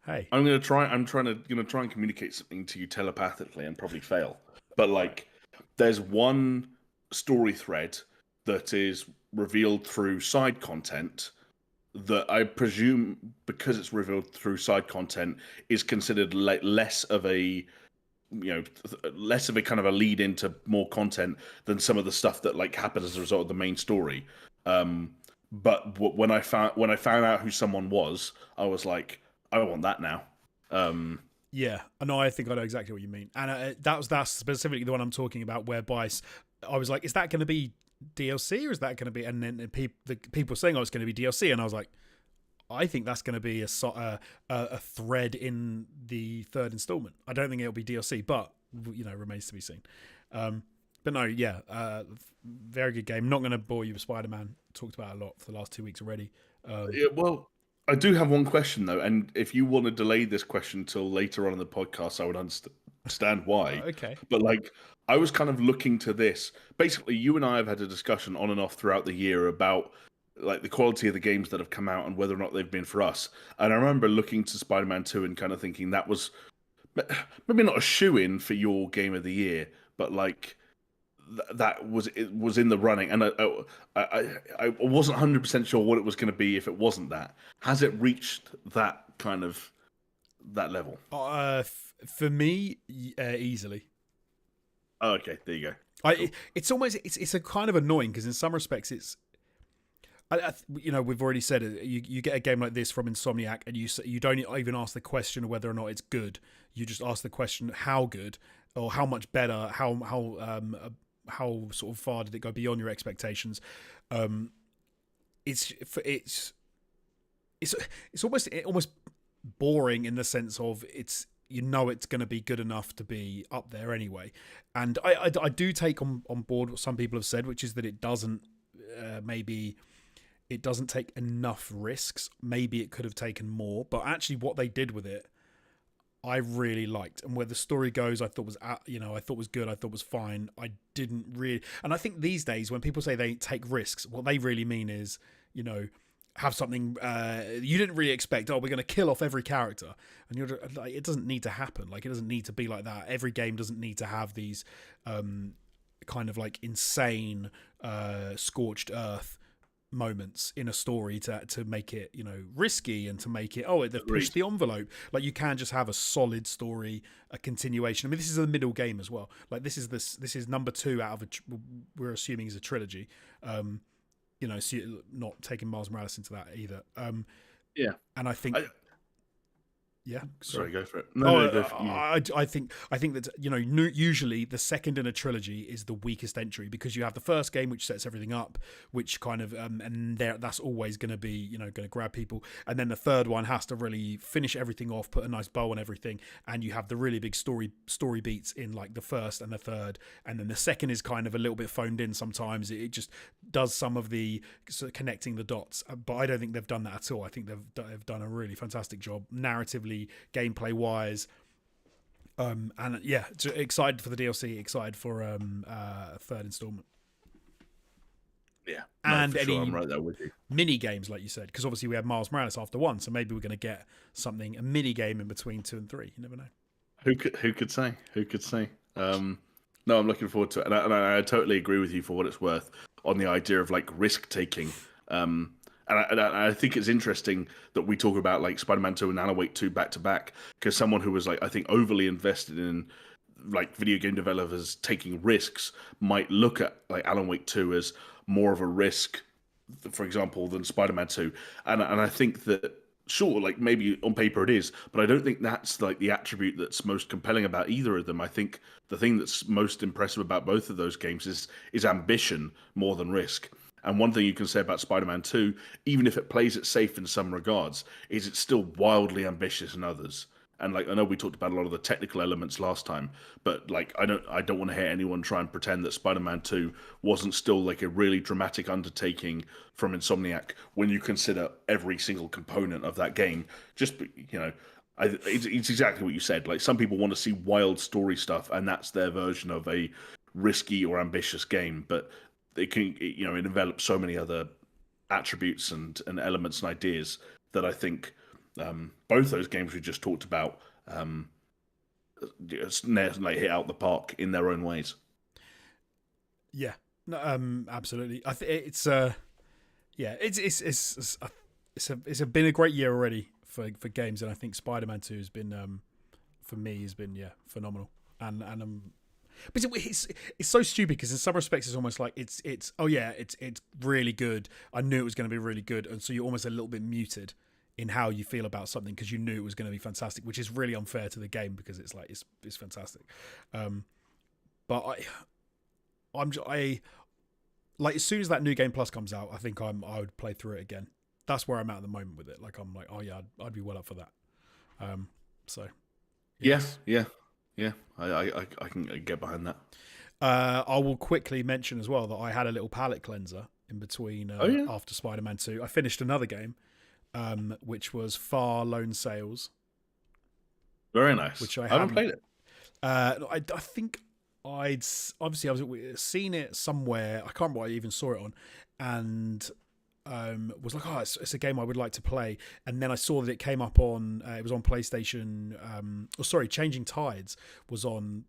A: Hey.
B: I'm trying to try and communicate something to you telepathically and probably fail. But like, there's one story thread that is revealed through side content that I presume, because it's revealed through side content, is considered like less of a less of a kind of a lead into more content than some of the stuff that like happened as a result of the main story. When I found out who someone was, I was like, I want that now.
A: Yeah, I know. I think I know exactly what you mean, and that's specifically the one I'm talking about. Whereby I was like, is that going to be DLC or is that going to be? And then the people were saying, oh, it's going to be DLC, and I was like, I think that's going to be a thread in the third installment. I don't think it'll be DLC, but remains to be seen. But no, yeah, very good game. Not going to bore you with Spider-Man. Talked about it a lot for the last 2 weeks already.
B: Yeah, well, I do have one question though, and if you want to delay this question till later on in the podcast, I would understand why.
A: Okay.
B: But like, I was kind of looking to this. Basically, you and I have had a discussion on and off throughout the year about like the quality of the games that have come out and whether or not they've been for us. And I remember looking to Spider-Man 2 and kind of thinking that was maybe not a shoe-in for your game of the year, but like it was in the running, and I wasn't 100% sure what it was going to be if it wasn't that. Has it reached that kind of that level?
A: For me, easily.
B: Oh, okay, there you go.
A: Cool. It's almost it's a kind of annoying because in some respects it's. We've already said it. You get a game like this from Insomniac, and you don't even ask the question of whether or not it's good. You just ask the question how good or how much better, how sort of far did it go beyond your expectations. It's almost boring in the sense of it's going to be good enough to be up there anyway. And I do take on board what some people have said, which is that it doesn't it doesn't take enough risks. Maybe it could have taken more, but actually what they did with it, I really liked. And where the story goes, I thought was, good. I thought was fine. I didn't really, and I think these days when people say they take risks, what they really mean is, have something you didn't really expect. Oh, we're going to kill off every character, and you're like, it doesn't need to happen. Like, it doesn't need to be like that. Every game doesn't need to have these kind of like insane scorched earth moments in a story to make it risky and to make it they've pushed the envelope. Like, you can just have a solid story, a continuation. I mean, this is a middle game as well. Like, this is number 2 out of we're assuming is a trilogy. So not taking Miles Morales into that either.
B: Yeah,
A: and I think. Yeah,
B: sorry, go for it.
A: I think that usually the second in a trilogy is the weakest entry, because you have the first game which sets everything up, which kind of and that's always going to be going to grab people, and then the third one has to really finish everything off, put a nice bow on everything, and you have the really big story beats in like the first and the third, and then the second is kind of a little bit phoned in sometimes. It just does some of the sort of connecting the dots, but I don't think they've done that at all. I think they've done a really fantastic job narratively, gameplay wise, and yeah, excited for the DLC, excited for a third installment.
B: Yeah,
A: and any
B: sure, I'm right there with you.
A: Mini games, like you said, because obviously we had Miles Morales after 1, so maybe we're going to get a mini game in between 2 and 3. You never know.
B: Who could say? No, I'm looking forward to it, and I totally agree with you for what it's worth on the idea of like risk taking. And I think it's interesting that we talk about like Spider-Man 2 and Alan Wake 2 back to back, because someone who was like, I think, overly invested in like video game developers taking risks might look at like Alan Wake 2 as more of a risk, for example, than Spider-Man 2. And I think that, sure, like maybe on paper it is, but I don't think that's like the attribute that's most compelling about either of them. I think the thing that's most impressive about both of those games is ambition more than risk. And one thing you can say about Spider-Man 2, even if it plays it safe in some regards, is it's still wildly ambitious in others. And like, I know we talked about a lot of the technical elements last time, but like, I don't want to hear anyone try and pretend that Spider-Man 2 wasn't still like a really dramatic undertaking from Insomniac when you consider every single component of that game. Just, it's exactly what you said. Like, some people want to see wild story stuff, and that's their version of a risky or ambitious game. But it can, it develops so many other attributes and elements and ideas that I think both those games we just talked about like hit out the park in their own ways.
A: Yeah, no, absolutely. I think it's been a great year already for games, and I think Spider-Man 2 has been for me phenomenal. and but it's so stupid because in some respects it's almost like it's really good. I knew it was going to be really good, and so you're almost a little bit muted in how you feel about something because you knew it was going to be fantastic, which is really unfair to the game because it's like it's fantastic. But I like as soon as that New Game Plus comes out, I think I would play through it again. That's where I'm at the moment with it. Like I'm like, oh yeah, I'd be well up for that. So
B: yes. Yeah. I can get behind that.
A: I will quickly mention as well that I had a little palate cleanser in between after Spider-Man 2. I finished another game, which was Far Lone Sales.
B: Very nice.
A: Which I
B: haven't played it.
A: I think I'd seen it somewhere. I can't remember what I even saw it on, and was like, oh, it's a game I would like to play. And then I saw that it came up on it was on PlayStation. Changing Tides was on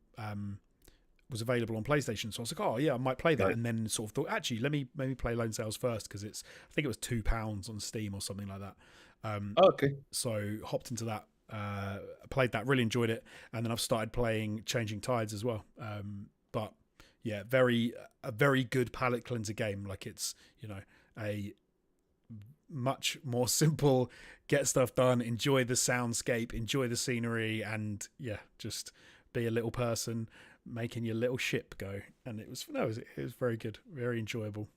A: was available on PlayStation. So I was like, oh yeah, I might play that. Right. And then sort of thought, actually, let me play Lone Sales first because I think it was £2 on Steam or something like that.
B: Okay.
A: So hopped into that. Played that, really enjoyed it, and then I've started playing Changing Tides as well. But yeah, a very good palate cleanser game. Like it's a much more simple, get stuff done, enjoy the soundscape, enjoy the scenery, and just be a little person making your little ship go. And it was very good, very enjoyable.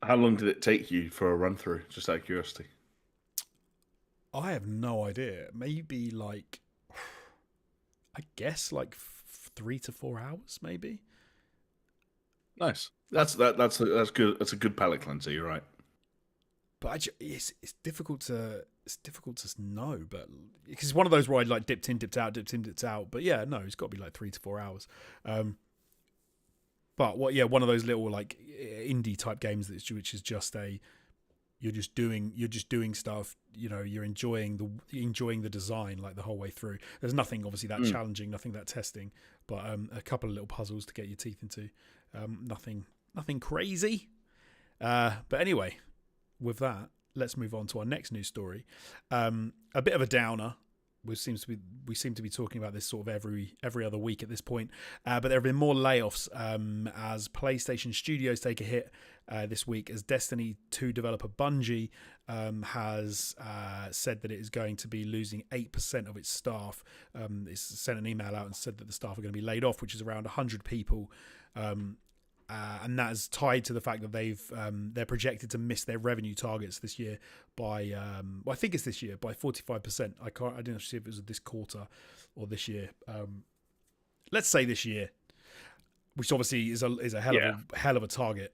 B: How long did it take you for a run through? Just out of curiosity.
A: I have no idea. Maybe like, I guess like 3 to 4 hours, maybe.
B: Nice. That's good. That's a good palate cleanser. You're right.
A: But it's difficult to know. But because it's one of those where I like dipped in, dipped out. But yeah, no, it's got to be like 3 to 4 hours. But one of those little like indie type games which is just you're just doing stuff. You're enjoying the design like the whole way through. There's nothing obviously that challenging, nothing that testing, but a couple of little puzzles to get your teeth into. Nothing crazy. But anyway, with that, let's move on to our next news story. A bit of a downer. We seem to be talking about this sort of every other week at this point. But there have been more layoffs as PlayStation Studios take a hit this week as Destiny 2 developer Bungie has said that it is going to be losing 8% of its staff. It's sent an email out and said that the staff are going to be laid off, which is around 100 people. And that is tied to the fact that they're projected to miss their revenue targets this year by I think it's this year by 45%. I didn't see if it was this quarter or this year. Let's say this year, which obviously is a hell of a target,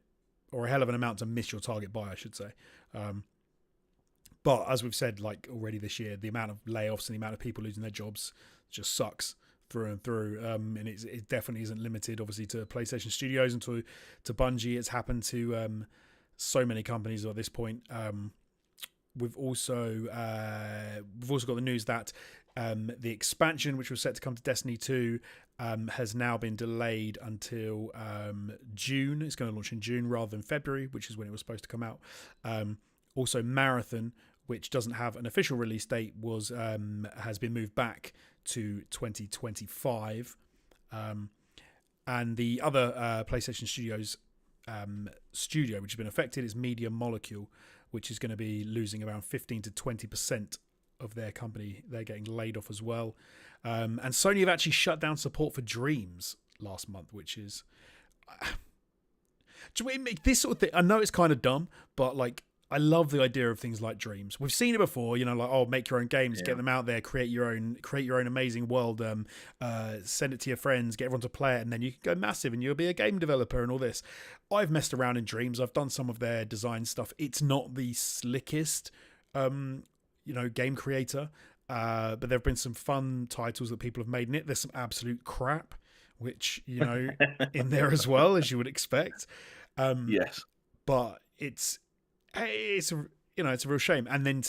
A: or a hell of an amount to miss your target by, I should say. But as we've said, like already this year, the amount of layoffs and the amount of people losing their jobs just sucks through and through, and it definitely isn't limited obviously to PlayStation Studios and to Bungie. It's happened to so many companies at this point. We've also got the news that the expansion, which was set to come to Destiny 2, has now been delayed until June. It's going to launch in June rather than February, which is when it was supposed to come out. Also, Marathon, which doesn't have an official release date, has been moved back to 2025. And the other PlayStation Studios studio which has been affected is Media Molecule, which is going to be losing around 15 to 20% of their company. They're getting laid off as well. And Sony have actually shut down support for Dreams last month, which is... do you make this sort of thing? I know it's kind of dumb, but like, I love the idea of things like Dreams. We've seen it before, make your own games, get them out there, create your own amazing world, send it to your friends, get everyone to play it, and then you can go massive and you'll be a game developer and all this. I've messed around in Dreams. I've done some of their design stuff. It's not the slickest, game creator, but there have been some fun titles that people have made in it. There's some absolute crap, which, in there as well, as you would expect.
B: Yes.
A: But it's a real shame. And then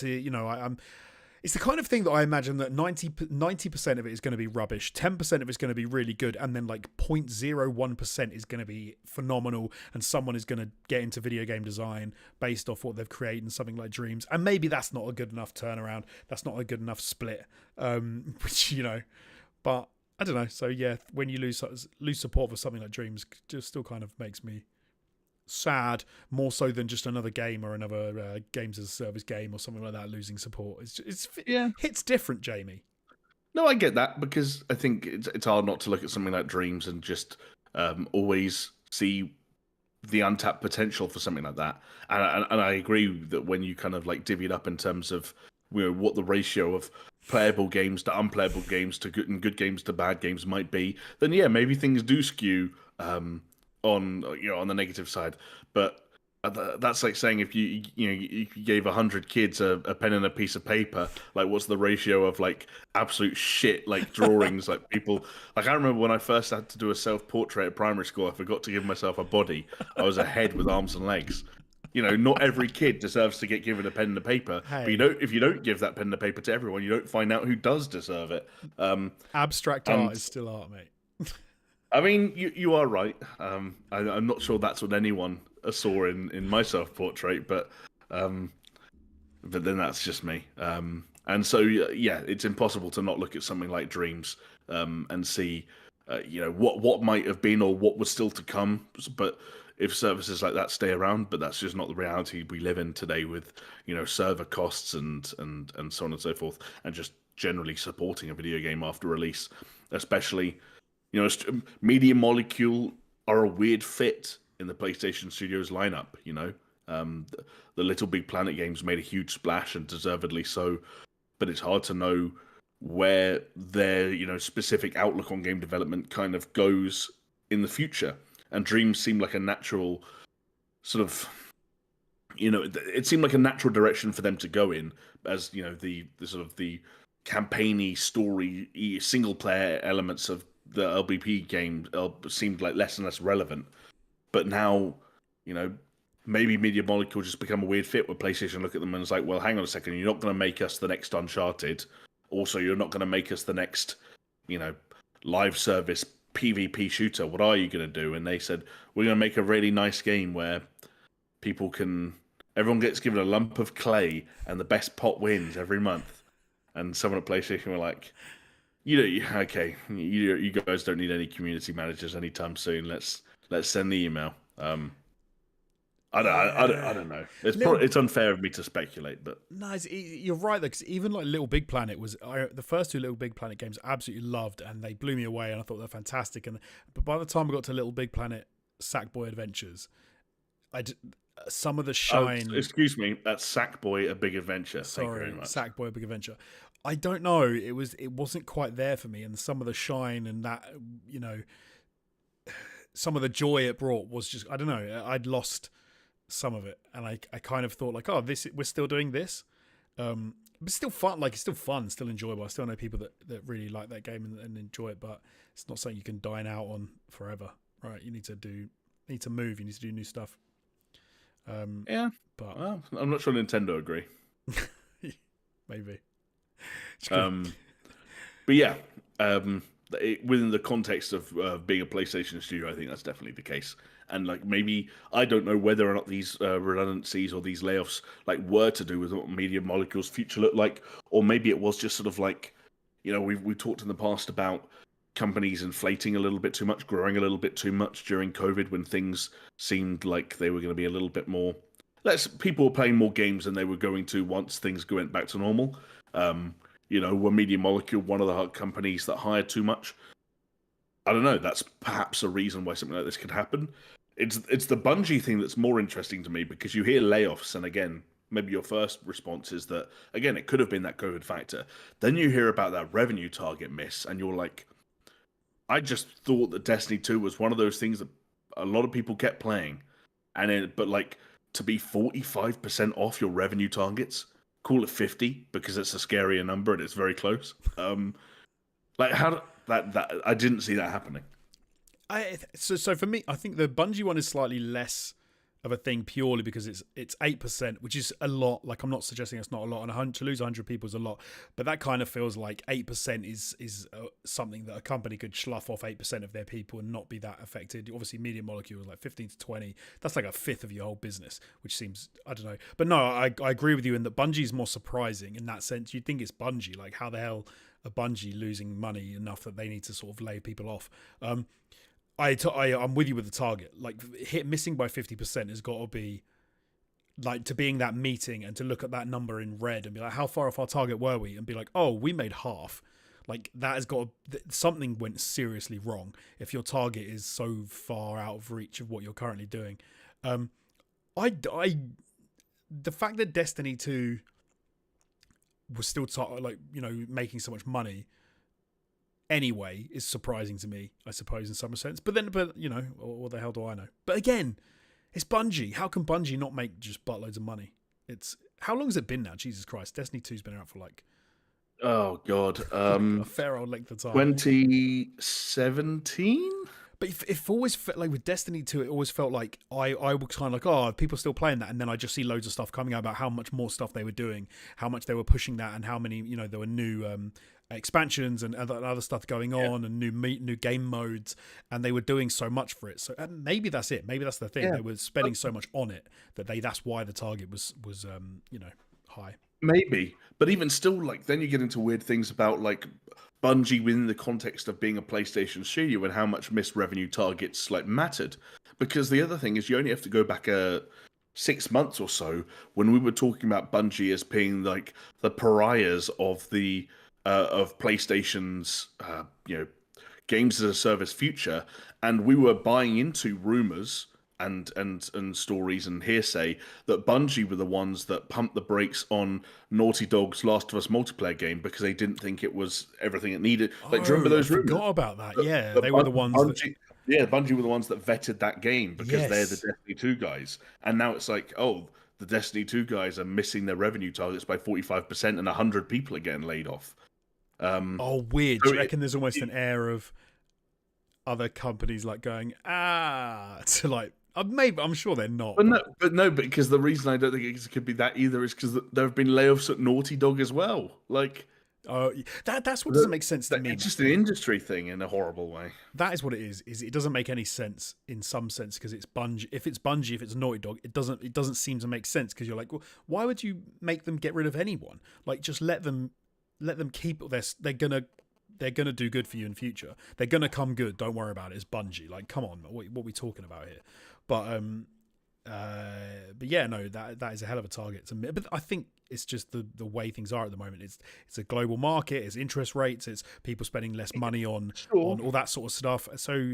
A: it's the kind of thing that I imagine that 90% of it is going to be rubbish, 10% of it's going to be really good, and then like 0.01% is going to be phenomenal, and someone is going to get into video game design based off what they've created in something like Dreams. And maybe that's not a good enough turnaround. That's not a good enough split. But I don't know. So yeah, when you lose support for something like Dreams, just still kind of makes me sad, more so than just another game or another games as a service game or something like that losing support.
B: Yeah.
A: Hits different, Jamie.
B: No, I get that, because I think it's hard not to look at something like Dreams and just always see the untapped potential for something like that. And I agree that when you kind of like divvy it up in terms of, you know, what the ratio of playable games to unplayable games to good and good games to bad games might be, then yeah, maybe things do skew on, you know, on the negative side. But that's like saying if you gave 100 kids a pen and a piece of paper, like what's the ratio of like absolute shit like drawings, like people, like I remember when I first had to do a self-portrait at primary school, I forgot to give myself a body. I was a head with arms and legs. You know, not every kid deserves to get given a pen and a paper.
A: Hey.
B: But you don't, if you don't give that pen and a paper to everyone, you don't find out who does deserve it.
A: Abstract art is still art, mate.
B: I mean, you are right. I'm not sure that's what anyone saw in my self-portrait, but then that's just me. And so yeah, it's impossible to not look at something like Dreams and see, you know, what might have been or what was still to come. But if services like that stay around, but that's just not the reality we live in today, with, you know, server costs and so on and so forth, and just generally supporting a video game after release, especially. You know, Media Molecule are a weird fit in the PlayStation Studios lineup. You know, the Little Big Planet games made a huge splash, and deservedly so. But it's hard to know where their, you know, specific outlook on game development kind of goes in the future. And Dreams seemed like a natural sort of, you know, it seemed like a natural direction for them to go in, as, you know, the sort of the campaigny story single player elements of the LBP game seemed like less and less relevant. But now, you know, maybe Media Molecule just become a weird fit where PlayStation look at them and it's like, well, hang on a second, you're not going to make us the next Uncharted. Also, you're not going to make us the next, you know, live service PvP shooter. What are you going to do? And they said, we're going to make a really nice game where everyone gets given a lump of clay and the best pot wins every month. And someone at PlayStation were like, you guys don't need any community managers anytime soon. Let's send the email. I don't know. It's unfair of me to speculate, but
A: no, you're right though, because even like Little Big Planet the first two Little Big Planet games I absolutely loved, and they blew me away, and I thought they were fantastic. But by the time I got to Little Big Planet Sackboy Adventures, some of the shine.
B: Oh, excuse me, that's Sackboy: A Big Adventure.
A: Sorry,
B: thank you very much.
A: Sackboy: A Big Adventure. I don't know. It wasn't quite there for me, and some of the shine and that, you know, some of the joy it brought was just, I don't know. I'd lost some of it, and I kind of thought like, oh, we're still doing this, but it's still fun. Like, it's still fun, still enjoyable. I still know people that really like that game and enjoy it, but it's not something you can dine out on forever, right? You need to move. You need to do new stuff.
B: Yeah,
A: but
B: well, I'm not sure Nintendo agree.
A: Maybe.
B: But yeah, within the context of being a PlayStation studio, I think that's definitely the case. And like, maybe I don't know whether or not these redundancies or these layoffs like were to do with what Media Molecule's future looked like, or maybe it was just sort of like, you know, we talked in the past about companies inflating a little bit too much, growing a little bit too much during COVID, when things seemed like they were going to be a little bit more. People were playing more games than they were going to once things went back to normal. You know, were Media Molecule one of the companies that hired too much? I don't know. That's perhaps a reason why something like this could happen. It's the Bungie thing that's more interesting to me, because you hear layoffs, and again, maybe your first response is that, again, it could have been that COVID factor. Then you hear about that revenue target miss, and you're like, I just thought that Destiny 2 was one of those things that a lot of people kept playing, but like, to be 45% off your revenue targets, call it 50 because it's a scarier number and it's very close. Like, how that I didn't see that happening.
A: So for me, I think the Bungie one is slightly less of a thing purely because it's 8%, which is a lot. Like, I'm not suggesting it's not a lot, and to lose 100 people is a lot, but that kind of feels like 8% is something that a company could slough off 8% of their people and not be that affected. Obviously, Media Molecule is like 15 to 20. That's like a fifth of your whole business, which seems, I don't know. But no, I agree with you in that Bungie is more surprising in that sense. You'd think it's Bungie. Like, how the hell are Bungie losing money enough that they need to sort of lay people off? I'm with you with the target. Like, missing by 50% has got to be like, to being that meeting and to look at that number in red and be like, how far off our target were we? And be like, oh, we made half. Like, that has got something went seriously wrong if your target is so far out of reach of what you're currently doing. The fact that Destiny 2 was still making so much money anyway is surprising to me, I suppose, in some sense. But what the hell do I know? But again, it's Bungie. How can Bungie not make just buttloads of money? How long has it been now? Jesus Christ, Destiny 2's been out for like,
B: oh god,
A: a fair old length of time.
B: 2017.
A: But it always felt like with Destiny 2, it always felt like I was kind of like, oh, people still playing that, and then I just see loads of stuff coming out about how much more stuff they were doing, how much they were pushing that, and how many, there were new expansions and other stuff going on, and new game modes, and they were doing so much for it. So maybe that's it. Maybe that's the thing. They were spending so much on it that's why the target was high.
B: Maybe, but even still, like, then you get into weird things about like Bungie within the context of being a PlayStation studio and how much missed revenue targets like mattered. Because the other thing is, you only have to go back 6 months or so when we were talking about Bungie as being like the pariahs of the of PlayStation's games as a service future, and we were buying into rumors and stories and hearsay that Bungie were the ones that pumped the brakes on Naughty Dog's Last of Us multiplayer game because they didn't think it was everything it needed. Like, do you remember those rumors?
A: I forgot about that. Yeah, they were the ones
B: Bungie, Bungie were the ones that vetted that game because they're the Destiny 2 guys. And now it's like, oh, the Destiny 2 guys are missing their revenue targets by 45% and 100 people are getting laid off.
A: Weird. Do you reckon there's almost an air of other companies like going, to like, maybe, I'm sure they're not.
B: But because the reason I don't think it could be that either is because there have been layoffs at Naughty Dog as well. Like,
A: that's what doesn't make sense to me.
B: It's just an industry thing in a horrible way.
A: That is what it is. It doesn't make any sense in some sense because it's Bungie. If it's Bungie, if it's Naughty Dog, it doesn't seem to make sense because you're like, well, why would you make them get rid of anyone? Like, just let them keep they're gonna do good for you in future. They're gonna come good. Don't worry about it. It's Bungie. Like, come on, what are we talking about here? But yeah, no, that is a hell of a target to me. But I think it's just the way things are at the moment. It's a global market. It's interest rates. It's people spending less money on all that sort of stuff. So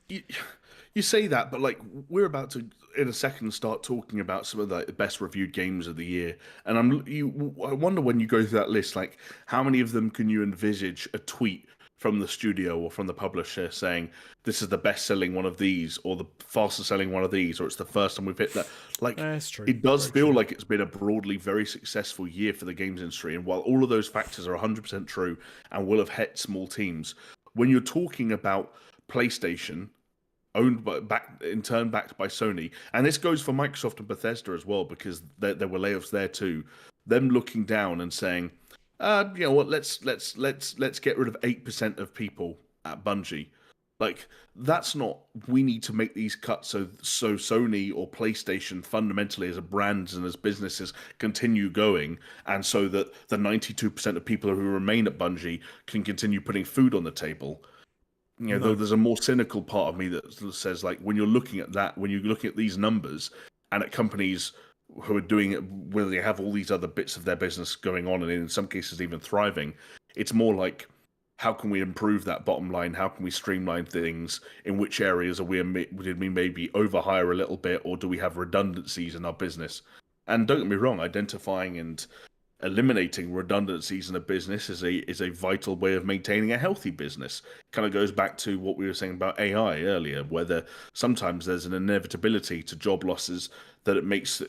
B: you say that, but like, we're about to in a second start talking about some of the best reviewed games of the year, and I wonder when you go through that list, like, how many of them can you envisage a tweet from the studio or from the publisher saying this is the best selling one of these or the fastest selling one of these, or it's the first time we've hit that. Like,
A: that's true.
B: It does feel like it's been a broadly very successful year for the games industry, and while all of those factors are 100% true and will have hit small teams, when you're talking about PlayStation owned backed by Sony, and this goes for Microsoft and Bethesda as well, because there were layoffs there too, them looking down and saying, you know what? Let's get rid of 8% of people at Bungie. Like, that's not. We need to make these cuts so Sony or PlayStation fundamentally as a brand and as businesses continue going, and so that the 92% of people who remain at Bungie can continue putting food on the table. You know, though there's a more cynical part of me that says, like, when you're looking at that, when you're looking at these numbers and at companies who are doing it, where they have all these other bits of their business going on and in some cases even thriving, it's more like, how can we improve that bottom line? How can we streamline things? In which areas did we maybe overhire a little bit, or do we have redundancies in our business? And don't get me wrong, identifying and eliminating redundancies in a business is a vital way of maintaining a healthy business. Kind of goes back to what we were saying about AI earlier, where sometimes there's an inevitability to job losses that it makes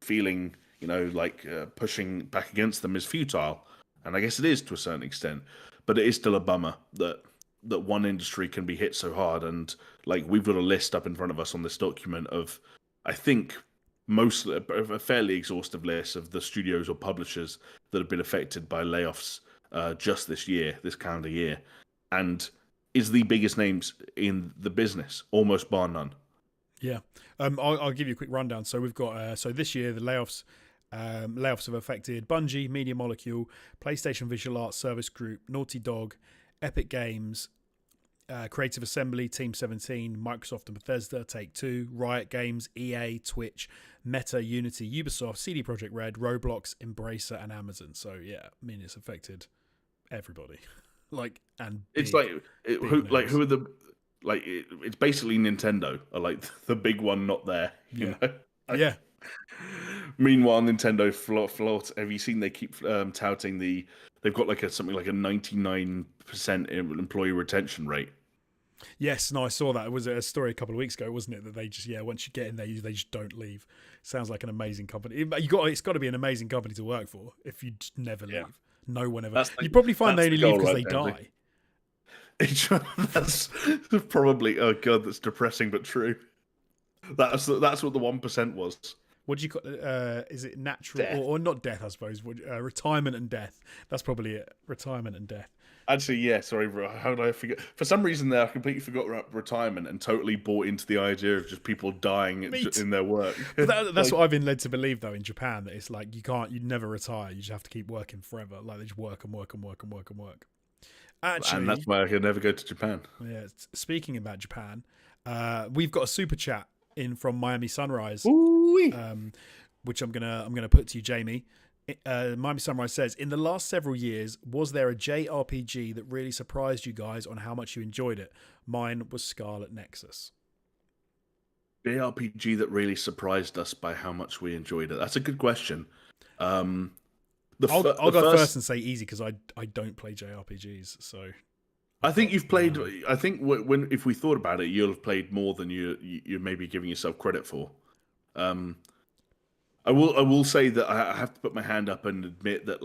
B: feeling, you know, like pushing back against them is futile. And I guess it is to a certain extent, but it is still a bummer that one industry can be hit so hard. And like, we've got a list up in front of us on this document of I think most a fairly exhaustive list of the studios or publishers that have been affected by layoffs just this year, this calendar year, and is the biggest names in the business, almost bar none.
A: Yeah, I'll give you a quick rundown. So we've got so this year the layoffs have affected Bungie, Media Molecule, PlayStation Visual Arts Service Group, Naughty Dog, Epic Games, Creative Assembly, Team 17, Microsoft and Bethesda, Take-Two, Riot Games, EA, Twitch, Meta, Unity, Ubisoft, CD Projekt Red, Roblox, Embracer, and Amazon. So yeah, I mean it's affected everybody.
B: It's who are the it's basically Nintendo are like the big one not there, you know.
A: Yeah.
B: Meanwhile, Nintendo float. Have you seen they keep touting they've got something like a 99% employee retention rate.
A: Yes, no, I saw that. It was a story a couple of weeks ago, wasn't it? That they just once you get in there, they just don't leave. Sounds like an amazing company. It's got to be an amazing company to work for if you just never leave. No one ever. You probably find they only leave because they die.
B: That's probably, oh god, that's depressing but true. That's what the 1% was.
A: What do you call? Is it natural or not death? I suppose. Retirement and death. That's probably it. Retirement and death.
B: Actually, yeah. Sorry, how did I forget? For some reason, there I completely forgot about retirement and totally bought into the idea of just people dying in their work.
A: But that's what I've been led to believe, though, in Japan. That it's like you never retire. You just have to keep working forever. Like they just work and work and work and work and work. Actually,
B: and that's why I could never go to Japan.
A: Yeah. Speaking about Japan, we've got a super chat in from Miami Sunrise, which I'm gonna put to you, Jamie. Miami Sunrise says, in the last several years, was there a JRPG that really surprised you guys on how much you enjoyed it? Mine was Scarlet Nexus.
B: JRPG that really surprised us by how much we enjoyed it. That's a good question.
A: I'll go first and say easy because I don't play JRPGs. So
B: I think you've played. I think if we thought about it, you'll have played more than you're maybe giving yourself credit for. I will say that I have to put my hand up and admit that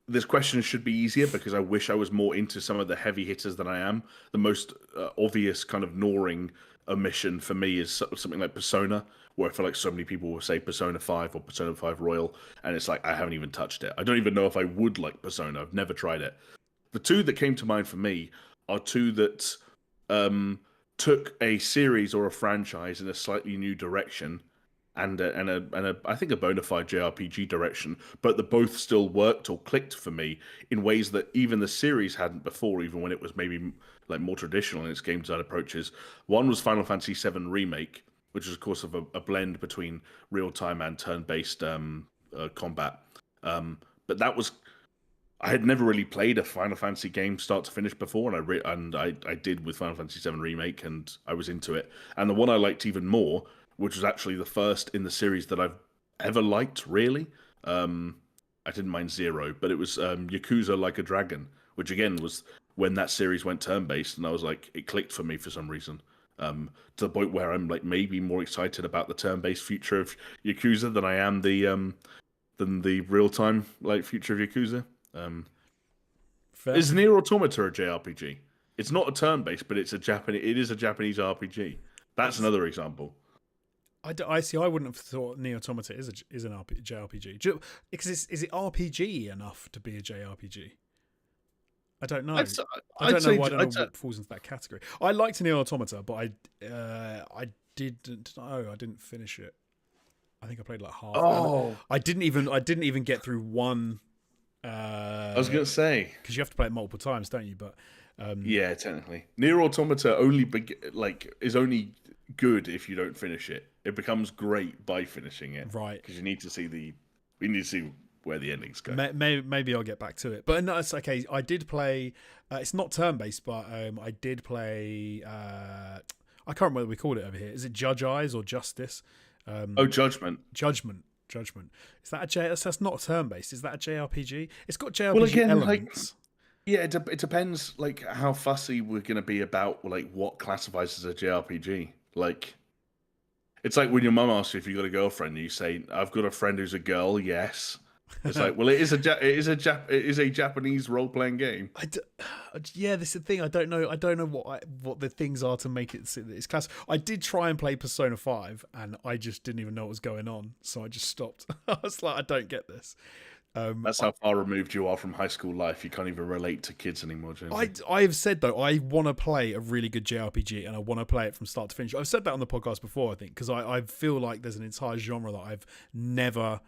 B: this question should be easier because I wish I was more into some of the heavy hitters than I am. The most obvious kind of gnawing omission for me is something like Persona, where I feel like so many people will say Persona 5 or Persona 5 Royal, and it's like I haven't even touched it. I don't even know if I would like Persona. I've never tried it. The two that came to mind for me are two that took a series or a franchise in a slightly new direction and I think a bona fide JRPG direction, but that both still worked or clicked for me in ways that even the series hadn't before, even when it was maybe like more traditional in its game design approaches. One was Final Fantasy VII Remake, which is of course a blend between real time and turn based combat. But that was, I had never really played a Final Fantasy game start to finish before, and I did with Final Fantasy VII Remake, and I was into it. And the one I liked even more, which was actually the first in the series that I've ever liked, really. I didn't mind Zero, but it was Yakuza Like a Dragon, which again was when that series went turn-based, and I was like, it clicked for me for some reason. To the point where I'm like maybe more excited about the turn-based future of Yakuza than I am the real-time future of Yakuza. Is Nier Automata a JRPG? It's not a turn-based, but it is a Japanese RPG. That's another example.
A: I see. I wouldn't have thought Nier Automata is an JRPG because is it RPG enough to be a JRPG? I don't know. I don't know what falls into that category. I liked Nier Automata, but I didn't finish it. I think I played like half.
B: Oh,
A: I didn't even get through one.
B: I was gonna say
A: because you have to play it multiple times, don't you? But
B: yeah, technically, Nier Automata is only good if you don't finish it. It becomes great by finishing it,
A: right?
B: Because we need to see where the endings go.
A: Maybe I'll get back to it, but no, it's okay. I did play. It's not turn based, but I did play. I can't remember what we called it over here. Is it Judge Eyes or Justice?
B: Judgment.
A: Judgment. Is that that's not turn based? Is that a JRPG? It's got JRPG elements.
B: Yeah, it depends how fussy we're going to be about what classifies as a JRPG. It's like when your mum asks you if you got a girlfriend, and you say, "I've got a friend who's a girl." Yes, It's like, well, it is a Japanese role playing game.
A: Yeah, this is the thing. I don't know. I don't know what the things are to make it's class. I did try and play Persona 5, and I just didn't even know what was going on, so I just stopped. I was like, I don't get this.
B: That's how far removed you are from high school life. You can't even relate to kids anymore, James.
A: I have said though, I want to play a really good JRPG, and I want to play it from start to finish. I've said that on the podcast before, I think, because I feel like there's an entire genre that I've never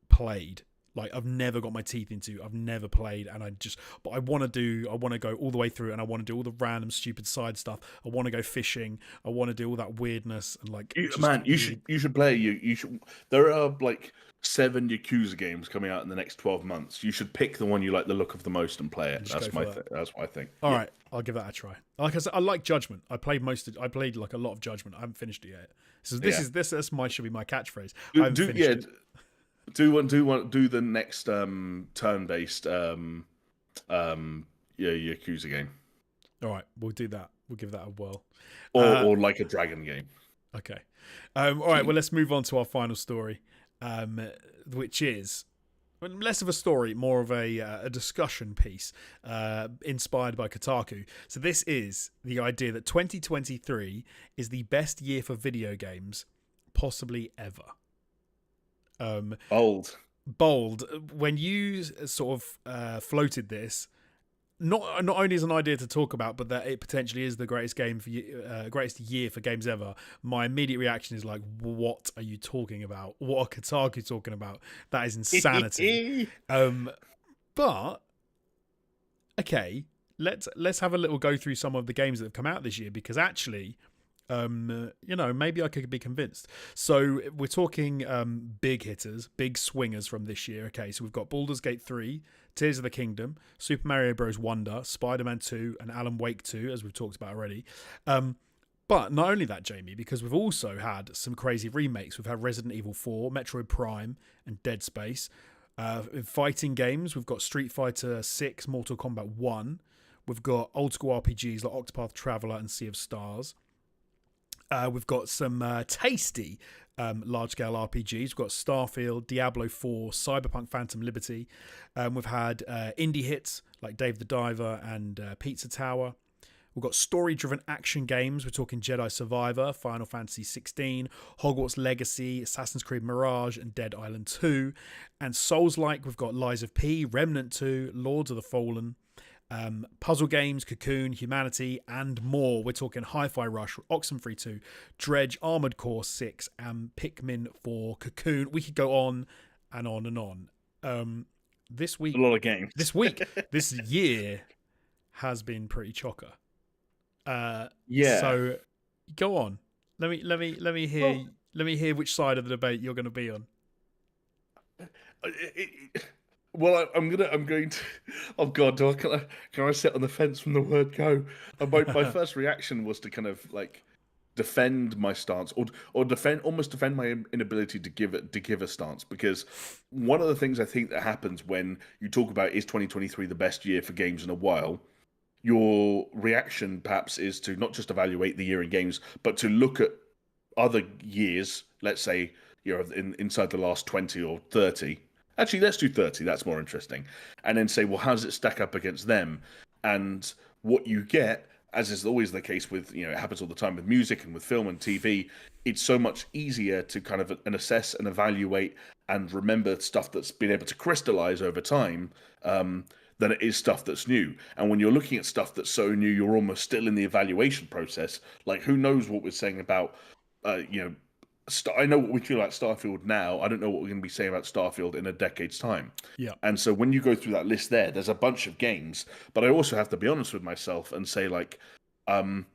A: played. Like, I've never got my teeth into, I've never played, and but I want to go all the way through, and I want to do all the random stupid side stuff. I want to go fishing. I want to do all that weirdness and like.
B: You should play. You should. There are like 7 Yakuza games coming out in the next 12 months. You should pick the one you like the look of the most and play it. That's what I think.
A: All right, I'll give that a try. Like I said, I like Judgment. I played like a lot of Judgment. I haven't finished it yet. So this should be my catchphrase. I haven't finished it.
B: Do the next turn-based Yakuza game.
A: All right, we'll do that. We'll give that a whirl.
B: Or like a dragon game.
A: Okay. All right, well, let's move on to our final story, which is less of a story, more of a discussion piece inspired by Kotaku. So this is the idea that 2023 is the best year for video games possibly ever.
B: Bold.
A: When you sort of floated this, not only as an idea to talk about, but that it potentially is the greatest greatest year for games ever, my immediate reaction is like, what are you talking about? What are Kotaku talking about? That is insanity. But okay, let's have a little go through some of the games that have come out this year, because actually, maybe I could be convinced. So we're talking big hitters, big swingers from this year. Okay, so we've got Baldur's Gate 3, Tears of the Kingdom, Super Mario Bros. Wonder, Spider-Man 2, and Alan Wake 2, as we've talked about already. But not only that, Jamie, because we've also had some crazy remakes. We've had Resident Evil 4, Metroid Prime, and Dead Space. In fighting games, we've got Street Fighter 6, Mortal Kombat 1. We've got old school RPGs like Octopath Traveler and Sea of Stars. We've got some tasty large-scale RPGs. We've got Starfield, Diablo 4, Cyberpunk Phantom Liberty. We've had indie hits like Dave the Diver and Pizza Tower. We've got story-driven action games. We're talking Jedi Survivor, Final Fantasy 16, Hogwarts Legacy, Assassin's Creed Mirage, and Dead Island 2. And Souls-like, we've got Lies of P, Remnant 2, Lords of the Fallen, puzzle games, Cocoon, Humanity, and more. We're talking Hi-Fi Rush, Oxenfree 2, Dredge, Armored Core 6, and Pikmin 4, Cocoon. We could go on and on and on. This week,
B: a lot of games.
A: This year has been pretty chocker.
B: Yeah.
A: So go on. Let me hear which side of the debate you're going to be on.
B: Well, I'm going to. Oh God, can I sit on the fence from the word go? My first reaction was to kind of like defend my stance, or almost defend my inability to give a stance, because one of the things I think that happens when you talk about is 2023 the best year for games in a while, your reaction perhaps is to not just evaluate the year in games, but to look at other years. Let's say inside the last 20 or 30. Actually, let's do 30. That's more interesting. And then say, well, how does it stack up against them? And what you get, as is always the case with, it happens all the time with music and with film and TV, it's so much easier to kind of assess and evaluate and remember stuff that's been able to crystallize over time than it is stuff that's new. And when you're looking at stuff that's so new, you're almost still in the evaluation process. Like, who knows what we're saying about, I know what we feel about Starfield now. I don't know what we're going to be saying about Starfield in a decade's time.
A: Yeah.
B: And so when you go through that list there's a bunch of games, but I also have to be honest with myself and say, like, I'm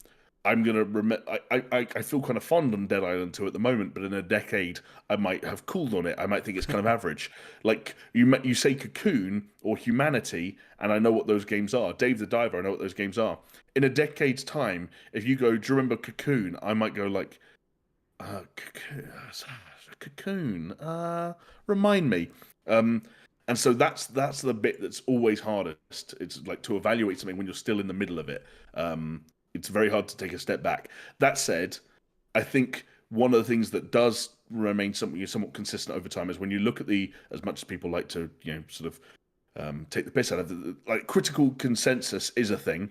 B: going to I feel kind of fond on Dead Island 2 at the moment, but in a decade, I might have cooled on it. I might think it's kind of average. Like, you say Cocoon or Humanity, and I know what those games are. Dave the Diver, I know what those games are. In a decade's time, if you go, do you remember Cocoon? I might go like, Cocoon. Remind me. And so that's the bit that's always hardest. It's like to evaluate something when you're still in the middle of it. It's very hard to take a step back. That said, I think one of the things that does remain something somewhat consistent over time is when you look at as much as people like to, sort of take the piss out of it, like critical consensus is a thing.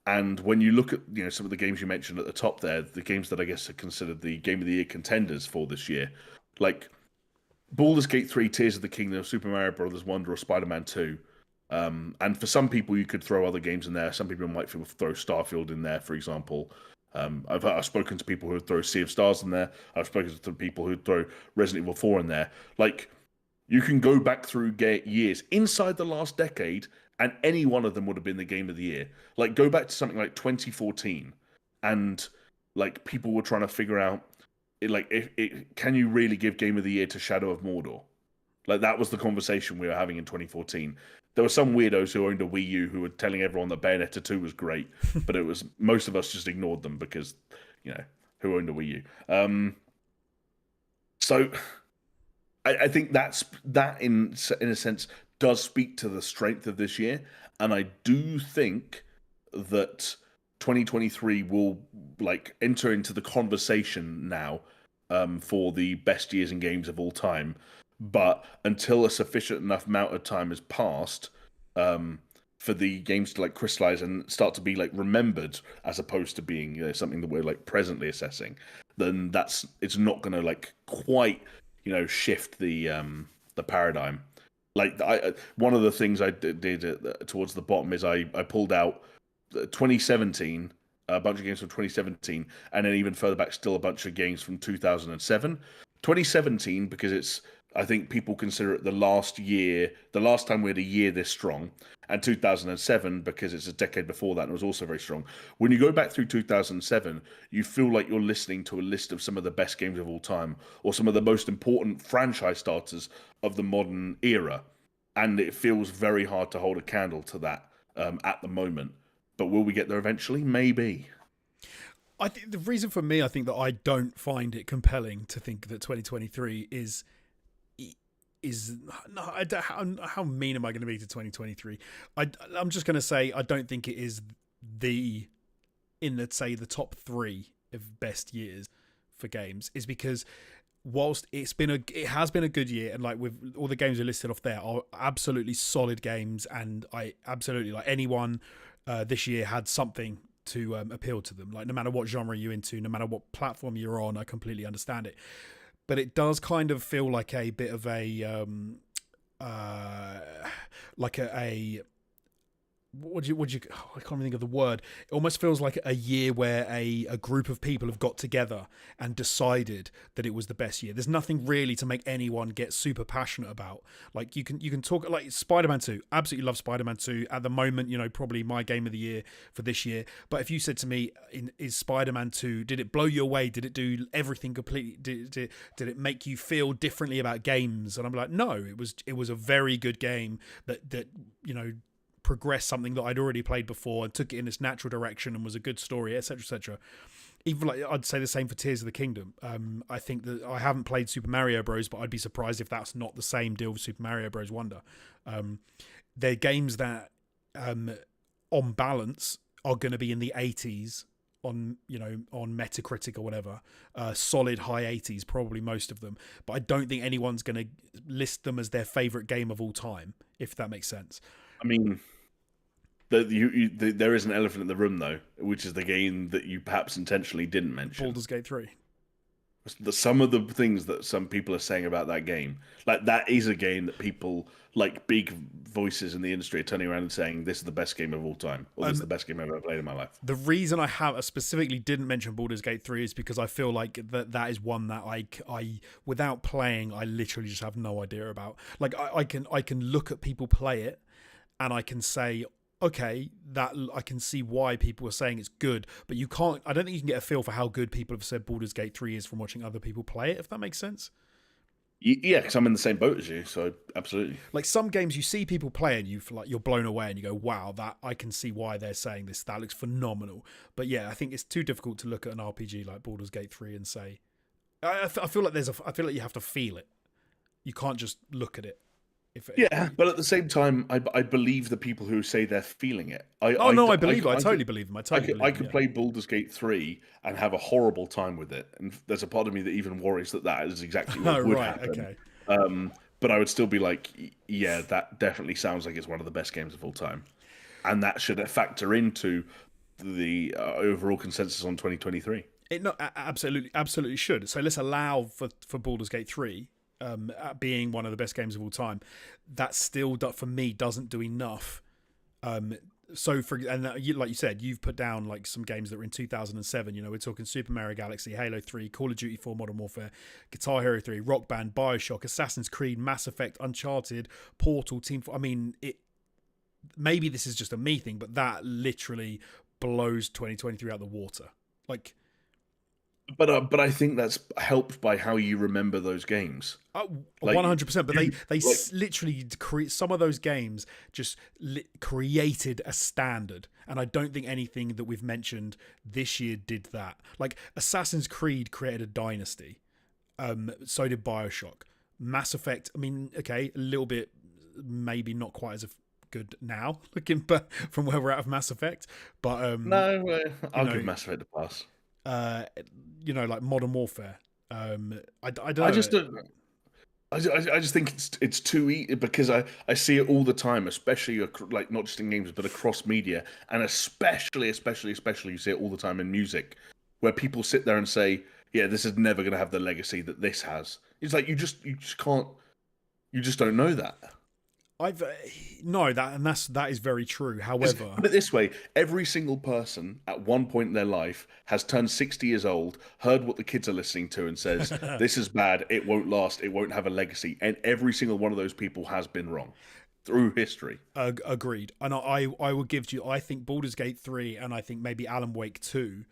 B: And when you look at some of the games you mentioned at the top there, the games that I guess are considered the Game of the Year contenders for this year, like Baldur's Gate 3, Tears of the Kingdom, Super Mario Brothers Wonder, or Spider-Man 2. And for some people, you could throw other games in there. Some people might throw Starfield in there, for example. I've spoken to people who would throw Sea of Stars in there. I've spoken to people who would throw Resident Evil 4 in there. Like, you can go back through years inside the last decade, and any one of them would have been the Game of the Year. Like, go back to something like 2014, and like people were trying to figure out, can you really give Game of the Year to Shadow of Mordor? Like, that was the conversation we were having in 2014. There were some weirdos who owned a Wii U who were telling everyone that Bayonetta 2 was great, but it was most of us just ignored them because, who owned a Wii U? So I think that in a sense does speak to the strength of this year, and I do think that 2023 will enter into the conversation now for the best years in games of all time. But until a sufficient enough amount of time has passed for the games to crystallize and start to be remembered, as opposed to being something that we're presently assessing, then it's not going to quite shift the paradigm. One of the things I did towards the bottom is I pulled out 2017, a bunch of games from 2017, and then even further back, still a bunch of games from 2007. 2017 because I think people consider it the last time we had a year this strong, and 2007 because it's a decade before that and it was also very strong. When you go back through 2007, you feel like you're listening to a list of some of the best games of all time, or some of the most important franchise starters of the modern era, and it feels very hard to hold a candle to that at the moment. But will we get there eventually? Maybe.
A: I think the reason for me, I think that I don't find it compelling to think that 2023 is no, how mean am I going to be to 2023? I'm just going to say I don't think it is let's say the top 3 of best years for games, is because whilst it has been a good year, and with all the games are listed off there are absolutely solid games, and I absolutely anyone this year had something to appeal to them. No matter what genre you're into, no matter what platform you're on, I completely understand it. But it does kind of feel like a bit of a I can't even think of the word. It almost feels like a year where a group of people have got together and decided that it was the best year. There's nothing really to make anyone get super passionate about. You can talk Spider-Man 2. Absolutely love Spider-Man 2 at the moment. Probably my game of the year for this year. But if you said to me, is Spider-Man 2, did it blow you away? Did it do everything completely? Did it make you feel differently about games? And I'm like, no. It was a very good game that progressed something that I'd already played before and took it in its natural direction and was a good story, etc., etc. Even I'd say the same for Tears of the Kingdom. I think that I haven't played Super Mario Bros, but I'd be surprised if that's not the same deal with Super Mario Bros. Wonder. They're games that, on balance, are going to be in the 80s on Metacritic or whatever, solid high 80s, probably most of them. But I don't think anyone's going to list them as their favorite game of all time, if that makes sense.
B: I mean, there is an elephant in the room, though, which is the game that you perhaps intentionally didn't mention.
A: Baldur's Gate 3.
B: Some of the things that some people are saying about that game, that is a game that people, big voices in the industry, are turning around and saying, this is the best game of all time, or this is the best game I've ever played in my life. The
A: reason I specifically didn't mention Baldur's Gate 3 is because I feel like that is one that I without playing, I literally just have no idea about. I can look at people play it, and I can say, okay, that I can see why people are saying it's good, but I don't think you can get a feel for how good people have said Baldur's Gate 3 is from watching other people play it, if that makes sense.
B: Yeah, because I'm in the same boat as you, so absolutely.
A: Some games you see people play and you're blown away and you go, wow, that I can see why they're saying this. That looks phenomenal. But yeah, I think it's too difficult to look at an RPG like Baldur's Gate 3 and say, I feel like you have to feel it. You can't just look at it. If
B: Yeah, but at the same time, I believe the people who say they're feeling it.
A: oh no, I believe it. I totally believe them. I totally
B: I
A: believe them.
B: could
A: Yeah.
B: play Baldur's Gate 3 and have a horrible time with it, and there's a part of me that even worries that that is exactly
A: Oh
B: what would
A: right.
B: happen.
A: Okay.
B: But I would still be like, yeah, that definitely sounds like it's one of the best games of all time, and that should factor into the overall consensus on 2023.
A: It no, absolutely should. So let's allow for Baldur's Gate 3 being one of the best games of all time. That still, for me, doesn't do enough. So like you said, you've put down like some games that were in 2007. You know, we're talking Super Mario Galaxy, Halo 3, Call of Duty 4, Modern Warfare, Guitar Hero 3, Rock Band, Bioshock, Assassin's Creed, Mass Effect, Uncharted, Portal, I mean, maybe this is just a me thing, but that literally blows 2023 out the water. Like,
B: but I think that's helped by how you remember those games.
A: 100%. But they
B: like,
A: literally create some of those games just created a standard, and I don't think anything that we've mentioned this year did that. Like Assassin's Creed created a dynasty. So did Bioshock. Mass Effect. I mean, okay, a little bit, maybe not quite as good now, looking but from where we're at of Mass Effect. But
B: no, I'll give Mass Effect a pass.
A: Like Modern Warfare. I don't know.
B: I just don't. I just think it's too easy because I see it all the time, especially like not just in games but across media, and especially you see it all the time in music, where people sit there and say, "Yeah, this is never going to have the legacy that this has." It's like you just can't, you just don't know that.
A: That is very true. However,
B: put it this way: every single person at one point in their life has turned 60 years old, heard what the kids are listening to, and says, "This is bad. It won't last. It won't have a legacy." And every single one of those people has been wrong through history.
A: Agreed. And I will give you. I think Baldur's Gate 3 and I think maybe Alan Wake 2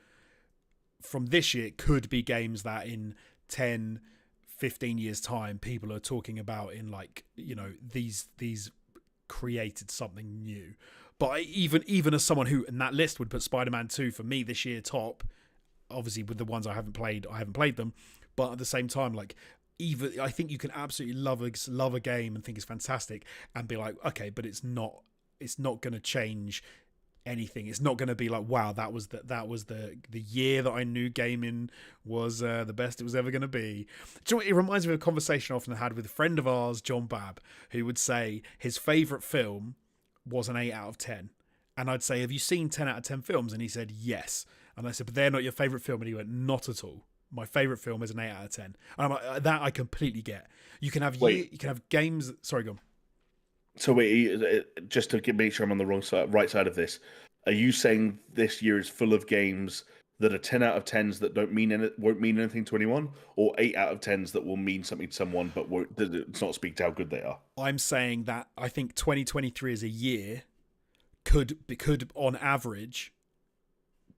A: from this year could be games that in 10, 15 years time people are talking about in like, you know, these created something new. But even as someone who in that list would put Spider-Man 2 for me this year top, obviously with the ones I haven't played them, but at the same time, like, even I think you can absolutely love a game and think it's fantastic and be like, okay, but it's not going to change anything. It's not going to be like, wow, that was the year that I knew gaming was the best it was ever going to be. Do you know what? It reminds me of a conversation I often had with a friend of ours, John Babb, who would say his favourite film was an 8 out of 10. And I'd say, have you seen 10 out of 10 films? And he said, yes. And I said, but they're not your favourite film. And he went, not at all. My favourite film is an 8 out of 10. And I'm like, that I completely get. You can have games. Sorry, go on.
B: So wait, just to make sure I'm on the right side of this, are you saying this year is full of games that are 10 out of 10s that won't mean anything to anyone, or 8 out of 10s that will mean something to someone but it's not speak to how good they are?
A: I'm saying that I think 2023 as a year could on average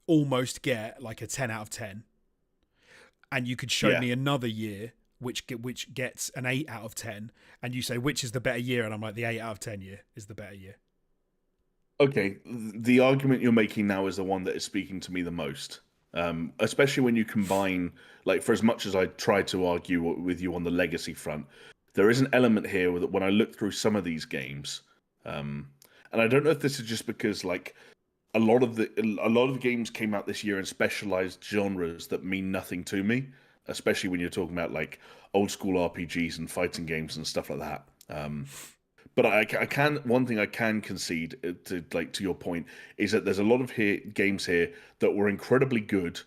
A: almost get like a 10 out of 10, and you could show me another year which gets an 8 out of 10, and you say which is the better year, and I'm like, the 8 out of 10 year is the better year.
B: Okay, the argument you're making now is the one that is speaking to me the most, especially when you combine, like, for as much as I try to argue with you on the legacy front, there is an element here that when I look through some of these games, and I don't know if this is just because like a lot of games came out this year in specialized genres that mean nothing to me, especially when you're talking about like old school RPGs and fighting games and stuff like that. But one thing I can concede to your point is that there's a lot of games here that were incredibly good,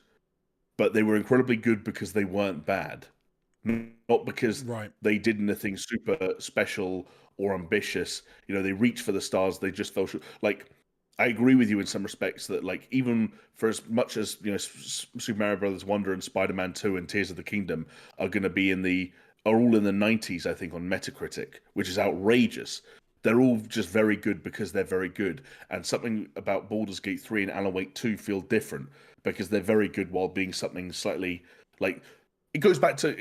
B: but they were incredibly good because they weren't bad, not because they did anything super special or ambitious. You know, they reached for the stars, they just fell short. Like, I agree with you in some respects that, like, even for as much as, you know, Super Mario Brothers Wonder and Spider-Man 2 and Tears of the Kingdom are going to be are all in the 90s, I think, on Metacritic, which is outrageous. They're all just very good because they're very good. And something about Baldur's Gate 3 and Alan Wake 2 feel different because they're very good while being something slightly like it goes back to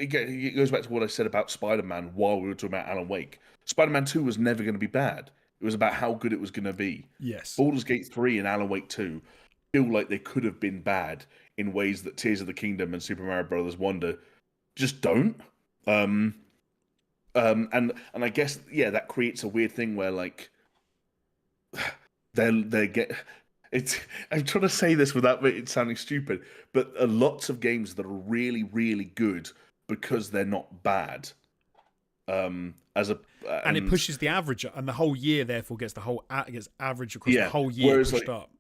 B: what I said about Spider-Man while we were talking about Alan Wake. Spider-Man 2 was never going to be bad. It was about how good it was going to be.
A: Yes.
B: Baldur's Gate 3 and Alan Wake 2 feel like they could have been bad in ways that Tears of the Kingdom and Super Mario Brothers Wonder just don't. And I guess that creates a weird thing where like they get it's. I'm trying to say this without it sounding stupid, but lots of games that are really really good because they're not bad. As a
A: And it
B: and
A: pushes the average up, and the whole year therefore gets average across the
B: Yeah,
A: whole year
B: whereas
A: pushed
B: like
A: up.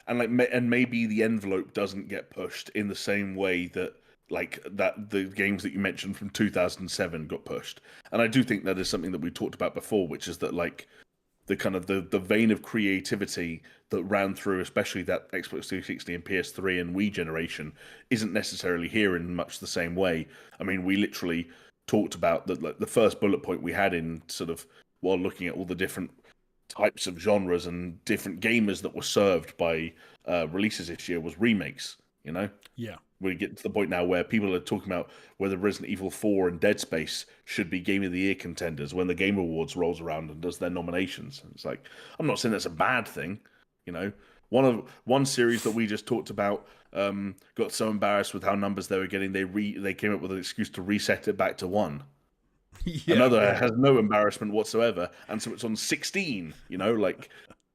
B: and maybe the envelope doesn't get pushed in the same way that like that the games that you mentioned from 2007 got pushed. And I do think that is something that we talked about before, which is that like the kind of the vein of creativity that ran through, especially that Xbox 360 and PS3 and Wii generation, isn't necessarily here in much the same way. I mean, we literally talked about that. Like, the first bullet point we had in sort of while looking at all the different types of genres and different gamers that were served by releases this year was remakes. You know,
A: Yeah.
B: we get to the point now where people are talking about whether Resident Evil 4 and Dead Space should be Game of the Year contenders when the Game Awards rolls around and does their nominations. It's like, I'm not saying that's a bad thing, you know. One series that we just talked about got so embarrassed with how numbers they were getting, they came up with an excuse to reset it back to 1.
A: Yeah,
B: Another
A: yeah.
B: has no embarrassment whatsoever, and so it's on 16. You know, like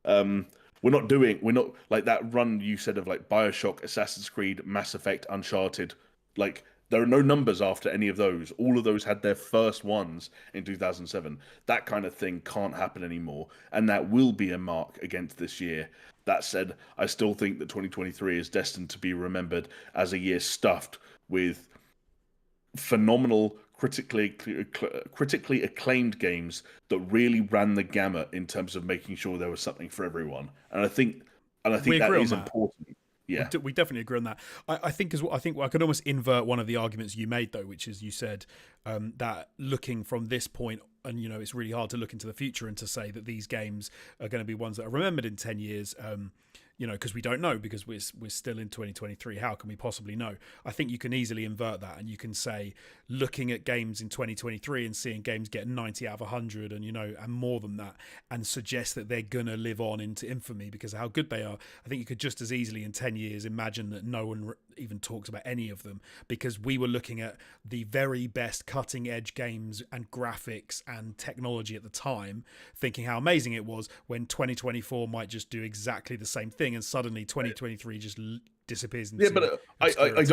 B: um, we're not like that run you said of like BioShock, Assassin's Creed, Mass Effect, Uncharted. Like there are no numbers after any of those. All of those had their first ones in 2007. That kind of thing can't happen anymore, and that will be a mark against this year. That said, I still think that 2023 is destined to be remembered as a year stuffed with phenomenal critically acclaimed games that really ran the gamut in terms of making sure there was something for everyone. And I think
A: We
B: that
A: agree on
B: is
A: that.
B: important. Yeah.
A: We definitely agree on that. I think as well. I think I could almost invert one of the arguments you made though, which is you said that looking from this point, and it's really hard to look into the future and to say that these games are going to be ones that are remembered in 10 years. Because we don't know, because we're still in 2023. How can we possibly know? I think you can easily invert that, and you can say, looking at games in 2023 and seeing games get 90 out of 100, and and more than that, and suggest that they're gonna live on into infamy because of how good they are. I think you could just as easily in 10 years imagine that no one even talks about any of them because we were looking at the very best cutting edge games and graphics and technology at the time, thinking how amazing it was, when 2024 might just do exactly the same thing, and suddenly 2023 just disappears into
B: But I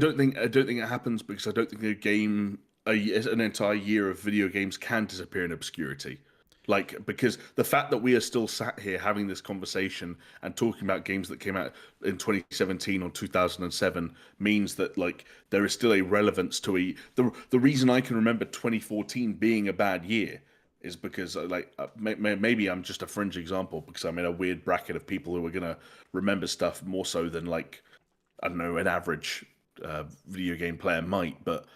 B: don't think it happens because I don't think an entire year of video games can disappear in obscurity. Like, because the fact that we are still sat here having this conversation and talking about games that came out in 2017 or 2007 means that like there is still a relevance to the reason I can remember 2014 being a bad year is because maybe I'm just a fringe example because I'm in a weird bracket of people who are gonna remember stuff more so than like, I don't know, an average video game player might, but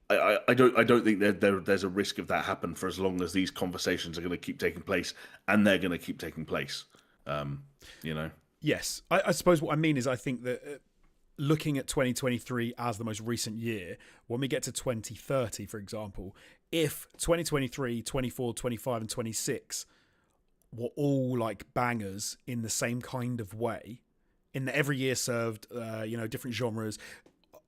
B: I don't think there's a risk of that happen for as long as these conversations are going to keep taking place, and they're going to keep taking place. Um, you know.
A: Yes, I suppose what I mean is I think that looking at 2023 as the most recent year, when we get to 2030, for example, if 2023, 24, 25, and 26 were all like bangers in the same kind of way, in that every year served, different genres.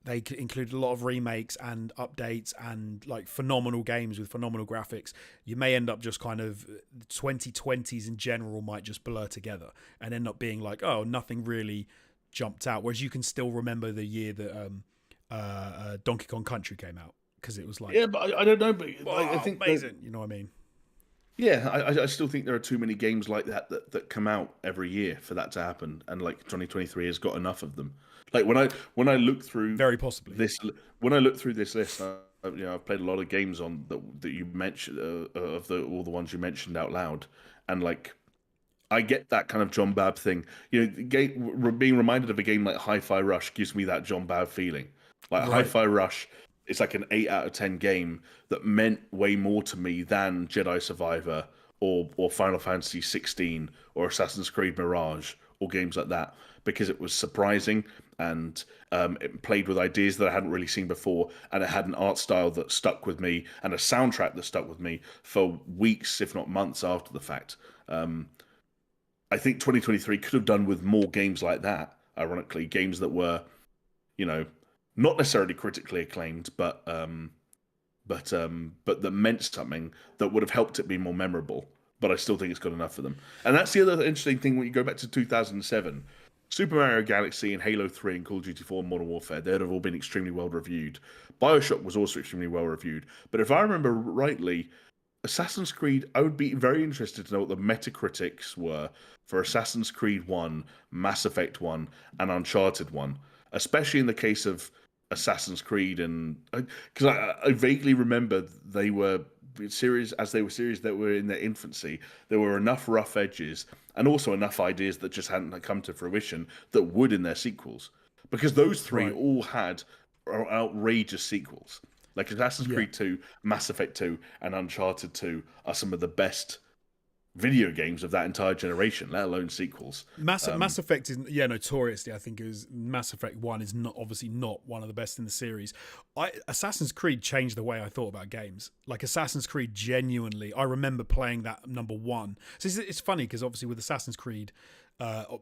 A: They included a lot of remakes and updates and like phenomenal games with phenomenal graphics. You may end up just kind of 2020s in general might just blur together and end up being like, oh, nothing really jumped out. Whereas you can still remember the year that Donkey Kong Country came out because it was like,
B: Yeah, but I don't know. But I
A: wow,
B: think that
A: amazing. You know what I mean?
B: yeah, I still think there are too many games like that come out every year for that to happen, and like 2023 has got enough of them. Like when I look through
A: Very possibly.
B: this when I look through this list, I've played a lot of games on that you mentioned of all the ones you mentioned out loud, and like I get that kind of John Bab thing. Being reminded of a game like Hi-Fi Rush gives me that John Bab feeling. Like
A: Right.
B: Hi-Fi Rush, it's like an 8 out of 10 game that meant way more to me than Jedi Survivor or Final Fantasy 16 or Assassin's Creed Mirage or games like that because it was surprising and it played with ideas that I hadn't really seen before, and it had an art style that stuck with me and a soundtrack that stuck with me for weeks, if not months after the fact. I think 2023 could have done with more games like that. Ironically, games that were, you know, not necessarily critically acclaimed, but but that meant something that would have helped it be more memorable. But I still think it's good enough for them. And that's the other interesting thing when you go back to 2007. Super Mario Galaxy and Halo 3 and Call of Duty 4 and Modern Warfare, they'd have all been extremely well reviewed. Bioshock was also extremely well reviewed. But if I remember rightly, Assassin's Creed, I would be very interested to know what the Metacritics were for Assassin's Creed 1, Mass Effect 1, and Uncharted 1, especially in the case of Assassin's Creed. And because I vaguely remember they were series that were in their infancy, there were enough rough edges and also enough ideas that just hadn't come to fruition that would in their sequels. Because those three all had outrageous sequels. Like Assassin's Creed 2, Mass Effect 2, and Uncharted 2 are some of the best video games of that entire generation, let alone sequels.
A: Mass Effect is notoriously, I think it was Mass Effect 1 is obviously not one of the best in the series. Assassin's Creed changed the way I thought about games. Like Assassin's Creed, genuinely, I remember playing that number 1. So it's funny because obviously with Assassin's Creed,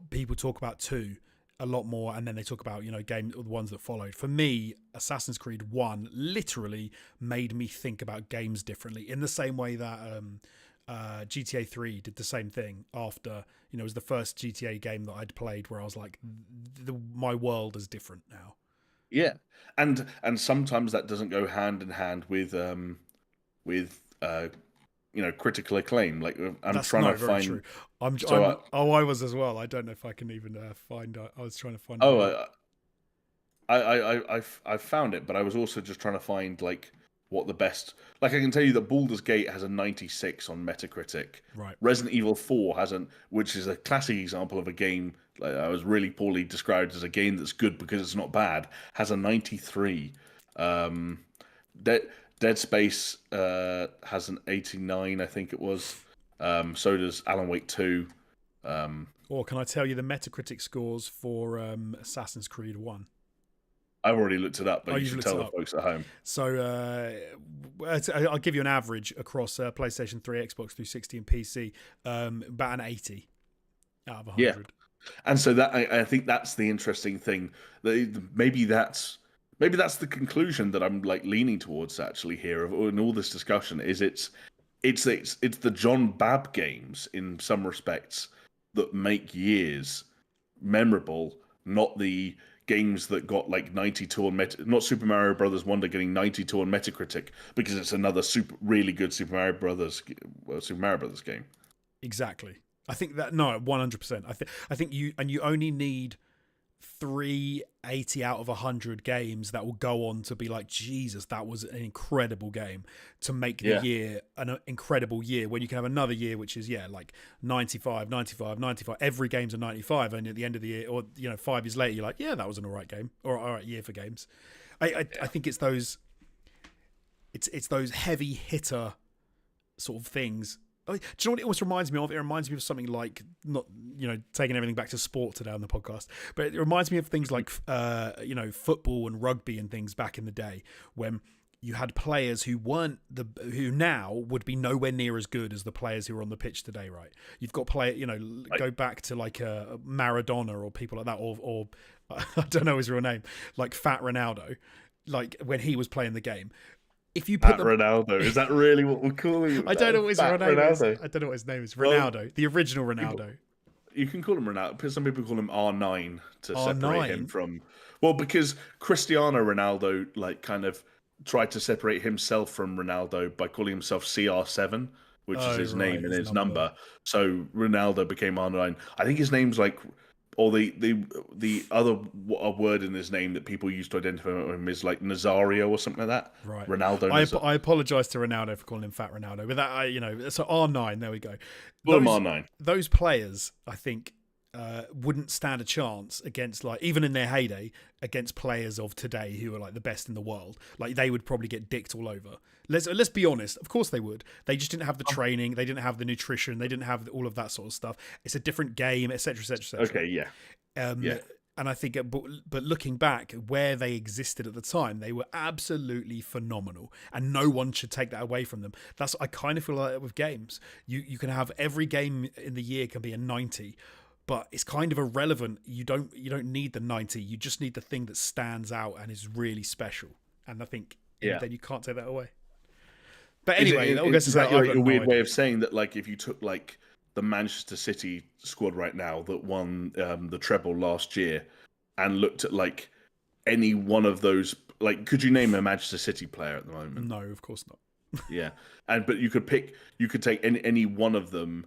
A: people talk about 2 a lot more, and then they talk about the ones that followed. For me, Assassin's Creed 1 literally made me think about games differently, in the same way that GTA 3 did the same thing. After it was the first GTA game that I'd played where I was like, my world is different now.
B: Yeah, and sometimes that doesn't go hand in hand with critical acclaim. Like
A: That's
B: trying
A: not
B: to
A: very
B: find.
A: true. I was as well. I don't know if I can even find. I was trying to find.
B: I found it, but I was also just trying to find like what the best. Like I can tell you that Baldur's Gate has a 96 on Metacritic.
A: Right.
B: Resident Evil 4 which is a classic example of a game I was really poorly described as a game that's good because it's not bad, has a 93. Dead Space has an 89, I think it was. So does Alan Wake 2.
A: Or can I tell you the Metacritic scores for Assassin's Creed 1?
B: I've already looked it up, but you should tell the folks at home.
A: So I'll give you an average across PlayStation 3, Xbox 360, and PC, about an 80 out of 100.
B: Yeah. And so that I think that's the interesting thing. Maybe that's the conclusion that I'm like leaning towards actually here in all this discussion. Is it's the John Babb games in some respects that make years memorable, not the games that got like 92 on not Super Mario Brothers Wonder getting 92 on Metacritic because it's another really good Super Mario Brothers game.
A: Exactly. I think that 100%. I think you only need 380 out of 100 games that will go on to be like, Jesus, that was an incredible game, to make the year an incredible year, when you can have another year which is like 95. Every game's a 95, and at the end of the year, or 5 years later, you're like, yeah, that was an alright game, or alright year for games. I think it's those heavy hitter sort of things. Do you know what it almost reminds me of? It reminds me of something like, not taking everything back to sport today on the podcast, but it reminds me of things like football and rugby and things back in the day, when you had players who now would be nowhere near as good as the players who are on the pitch today, right? You've got go back to like Maradona or people like that, or I don't know his real name, like Fat Ronaldo, like when he was playing the game. If you put
B: Ronaldo, is that really what we're calling him?
A: I don't know what his real name is. I don't know what his name is. Ronaldo, the original Ronaldo.
B: You can call him Ronaldo, because some people call him R9 to separate him from. Well, because Cristiano Ronaldo kind of tried to separate himself from Ronaldo by calling himself CR7, which is his name and his number. So Ronaldo became R9. I think his name's or the other word in his name that people used to identify him is like Nazario or something like that.
A: Right.
B: Ronaldo.
A: I apologise to Ronaldo for calling him Fat Ronaldo. But that, so R9, there we go.
B: R9.
A: Those players, I think, wouldn't stand a chance against, even in their heyday, against players of today who are like the best in the world. Like, they would probably get dicked all over. Let's be honest. Of course they would. They just didn't have the training. They didn't have the nutrition. They didn't have all of that sort of stuff. It's a different game, etc., etc., etc.
B: Okay, yeah.
A: And I think, but looking back, where they existed at the time, they were absolutely phenomenal, and no one should take that away from them. I kind of feel like that with games. You can have every game in the year can be a 90, but it's kind of irrelevant. You don't need the 90. You just need the thing that stands out and is really special. And I think then you can't take that away. But anyway, that all goes to
B: Is
A: say
B: that
A: I've
B: like
A: got
B: a
A: no
B: weird
A: idea.
B: way of saying that? Like, if you took like the Manchester City squad right now that won the treble last year, and looked at like any one of those, like, could you name a Manchester City player at the moment?
A: No, of course not.
B: Yeah, but you could take any one of them,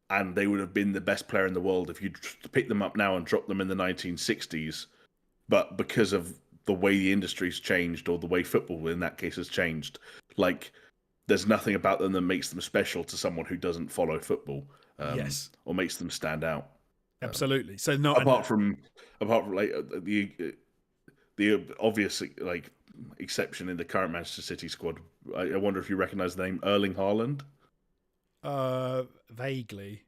B: and they would have been the best player in the world if you pick them up now and drop them in the 1960s. But because of the way the industry's changed, or the way football in that case has changed, like, there's nothing about them that makes them special to someone who doesn't follow football,
A: Yes,
B: or makes them stand out. Um,
A: absolutely. So no,
B: apart from like the obvious like exception in the current Manchester City squad, I wonder if you recognise the name Erling Haaland.
A: Vaguely.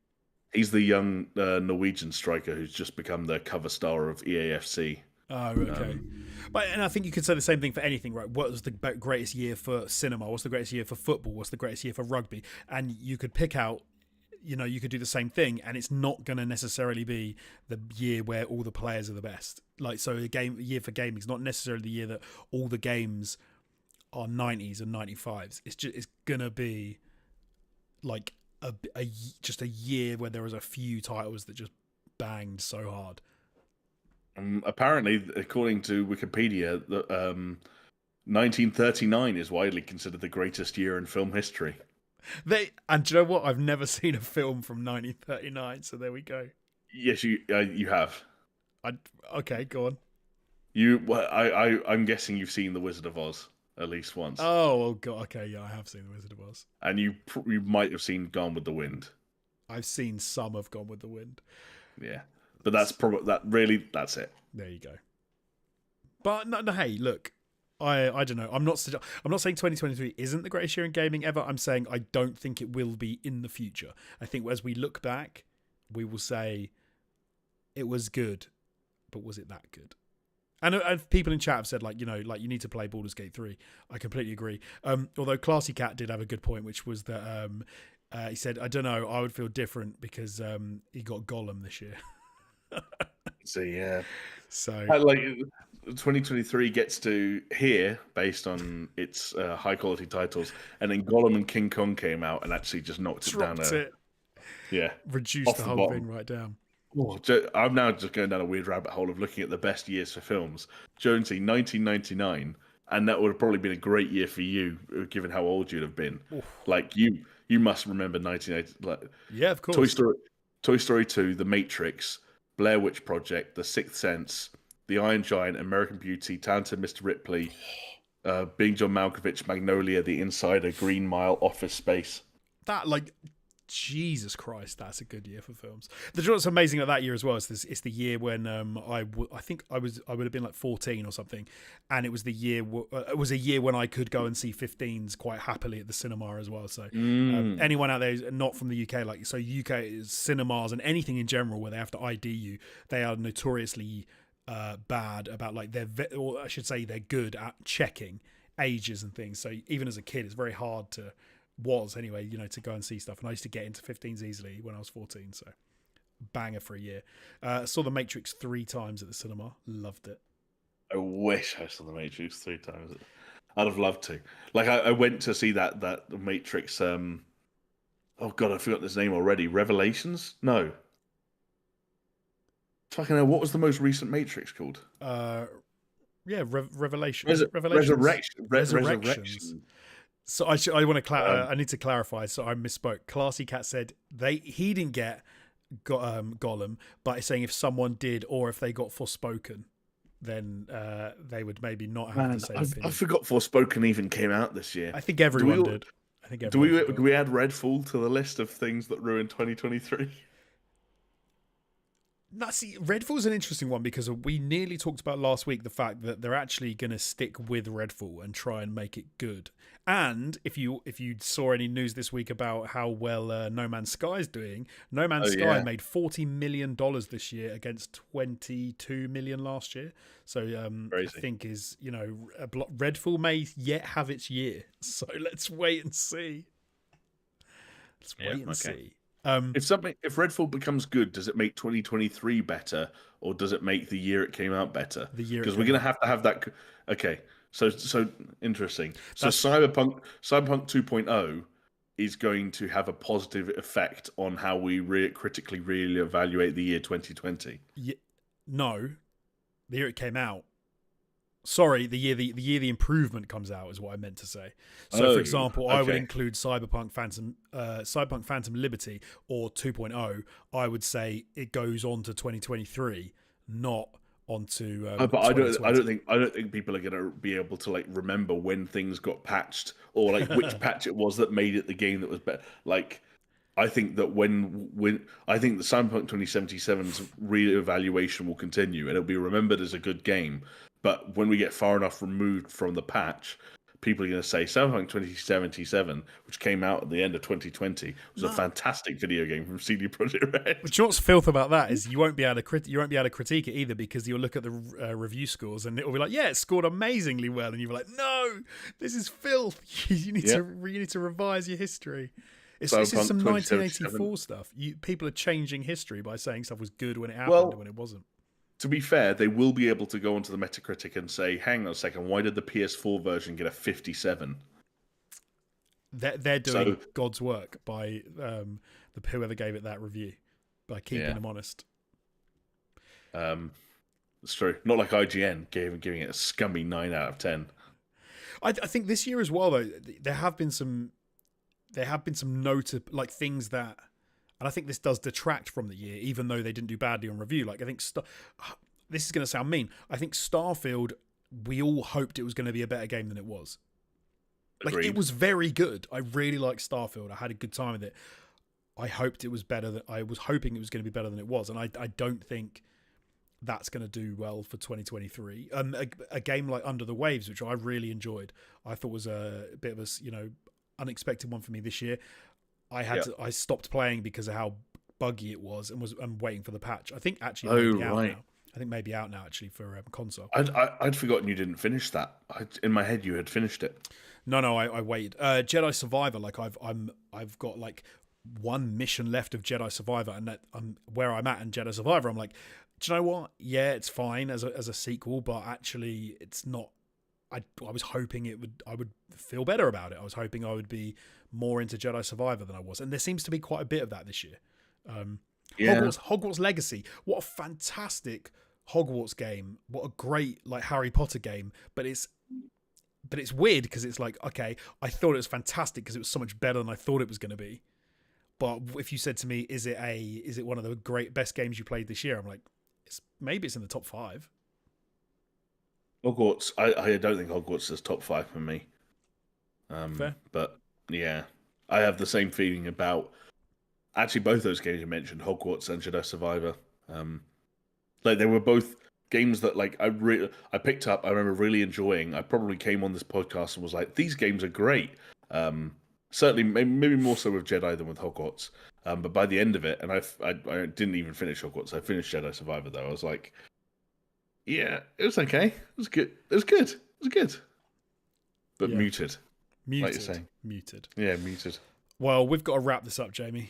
B: He's the young Norwegian striker who's just become the cover star of EAFC.
A: Oh, okay. But and I think you could say the same thing for anything, right? What was the greatest year for cinema? What's the greatest year for football? What's the greatest year for rugby? And you could pick out, you could do the same thing, and it's not going to necessarily be the year where all the players are the best. Like, so a year for gaming is not necessarily the year that all the games are 90s and 95s. It's going to be like just a year where there was a few titles that just banged so hard.
B: Apparently, according to Wikipedia, 1939 is widely considered the greatest year in film history.
A: And do you know what? I've never seen a film from 1939, so there we go.
B: Yes, you have.
A: Okay, go on.
B: I'm guessing you've seen The Wizard of Oz at least once.
A: Oh god, okay, yeah, I have seen The Wizard of Oz.
B: And you might have seen Gone with the Wind.
A: I've seen some of Gone with the Wind.
B: Yeah, but that's probably that's it.
A: There you go. But no, hey, look, I don't know. I'm not saying 2023 isn't the greatest year in gaming ever. I'm saying I don't think it will be in the future. I think as we look back, we will say it was good, but was it that good? And people in chat have said, like, you need to play Baldur's Gate 3. I completely agree. Although Classy Cat did have a good point, which was that he said, I don't know, I would feel different because he got Gollum this year.
B: So yeah,
A: so
B: like 2023 gets to here based on its high quality titles, and then Gollum and King Kong came out and actually just knocked it down. Yeah,
A: reduced the whole
B: bottom.
A: thing right down.
B: Oh, I'm now just going down a weird rabbit hole of looking at the best years for films. Jonesy, 1999, and that would have probably been a great year for you, given how old you'd have been.
A: Oof.
B: Like you must remember 1980. Like,
A: yeah, of course.
B: Toy Story 2, The Matrix, Blair Witch Project, The Sixth Sense, The Iron Giant, American Beauty, Talented Mr. Ripley, Being John Malkovich, Magnolia, The Insider, Green Mile, Office Space.
A: That, like, Jesus Christ, that's a good year for films. What's amazing about that year as well is it's the year when I think I would have been like 14 or something, and it was the year it was a year when I could go and see 15s quite happily at the cinema as well. So anyone out there who's not from the UK, like, so UK is cinemas and anything in general where they have to ID you, they are notoriously bad about, like, or I should say they're good at checking ages and things. So even as a kid, it's very hard to go and see stuff. And I used to get into 15s easily when I was 14, so banger for a year. Saw The Matrix 3 times at the cinema. Loved it.
B: I wish I saw The Matrix 3 times. I'd have loved to. Like, I went to see that Matrix. Oh god, I forgot his name already. Revelations? No. Fucking hell, what was the most recent Matrix called?
A: Revelations.
B: Resurrections.
A: So I want to I need to clarify. So I misspoke. Classy Cat said he didn't get Gollum, but it's saying if someone did, or if they got Forspoken, then they would maybe not have the same opinion.
B: I forgot Forspoken even came out this year.
A: I think everyone did. I think everyone
B: do we add Redfall to the list of things that ruined 2023?
A: Now, see, Redfall's an interesting one because we nearly talked about last week the fact that they're actually going to stick with Redfall and try and make it good. And if you saw any news this week about how well No Man's Sky is doing, No Man's Sky made $40 million this year against $22 million last year. So I think Redfall may yet have its year. So let's wait and see. See.
B: If Redfall becomes good, does it make 2023 better, or does it make the year it came out better?
A: The year it
B: Because we're
A: came
B: going
A: out.
B: to have that. Okay, so interesting. So
A: That's
B: Cyberpunk 2.0 is going to have a positive effect on how we critically really evaluate the year 2020.
A: No, the year it came out. Sorry, the year the improvement comes out is what I meant to say. So, for example, I would
B: okay.
A: include Cyberpunk Phantom Liberty or 2.0. I would say it goes on to 2023, not onto
B: But
A: 2020.
B: I don't think people are going to be able to like remember when things got patched or like which patch it was that made it the game that was better. Like, I think that when I think the Cyberpunk 2077's re-evaluation will continue and it'll be remembered as a good game. But when we get far enough removed from the patch, people are going to say Cyberpunk 2077, which came out at the end of 2020, was a fantastic video game from CD Projekt Red.
A: But you know what's filth about that is you won't be able to critique it either, because you'll look at the review scores and it'll be like, yeah, it scored amazingly well, and you're like, no, this is filth. You need to revise your history. This is some 1984 stuff. People are changing history by saying stuff was good when it happened and when it wasn't.
B: To be fair, they will be able to go onto the Metacritic and say, hang on a second, why did the PS4 version get a 57?
A: They're doing God's work by whoever gave it that review, by keeping them honest.
B: It's true. Not like IGN giving it a scummy 9 out of 10.
A: I think this year as well, though, there have been some notable things that, and I think this does detract from the year, even though they didn't do badly on review. Like, I think this is going to sound mean. I think Starfield, we all hoped it was going to be a better game than it was.
B: Agreed.
A: It was very good. I really liked Starfield. I had a good time with it. I hoped it was better. I was hoping it was going to be better than it was, and I don't think that's going to do well for 2023. A game like Under the Waves, which I really enjoyed, I thought was a bit of a unexpected one for me this year. I stopped playing because of how buggy it was, and I'm waiting for the patch. I think actually out now. I think maybe out now actually for console.
B: I'd forgotten you didn't finish that. In my head, you had finished it.
A: No, I waited. Jedi Survivor, I've got like one mission left of Jedi Survivor, and that where I'm at in Jedi Survivor, I'm like, do you know what? Yeah, it's fine as a sequel, but actually, it's not. I was hoping I would feel better about it. I was hoping I would be more into Jedi Survivor than I was, and there seems to be quite a bit of that this year. Hogwarts Legacy, what a fantastic Hogwarts game! What a great Harry Potter game, but it's weird because it's like, okay, I thought it was fantastic because it was so much better than I thought it was going to be. But if you said to me, is it one of the best games you played this year? I'm like, maybe it's in the top 5.
B: Hogwarts, I don't think Hogwarts is top 5 for me.
A: Fair.
B: But yeah, I have the same feeling about actually both those games you mentioned, Hogwarts and Jedi Survivor. They were both games that I picked up. I remember really enjoying. I probably came on this podcast and was like, these games are great. Certainly, maybe more so with Jedi than with Hogwarts. But by the end of it, and I didn't even finish Hogwarts. I finished Jedi Survivor though. I was like, yeah, it was okay. It was good. It was good. It was good. But muted. Like you're saying.
A: Muted.
B: Yeah, muted.
A: Well, we've got to wrap this up, Jamie.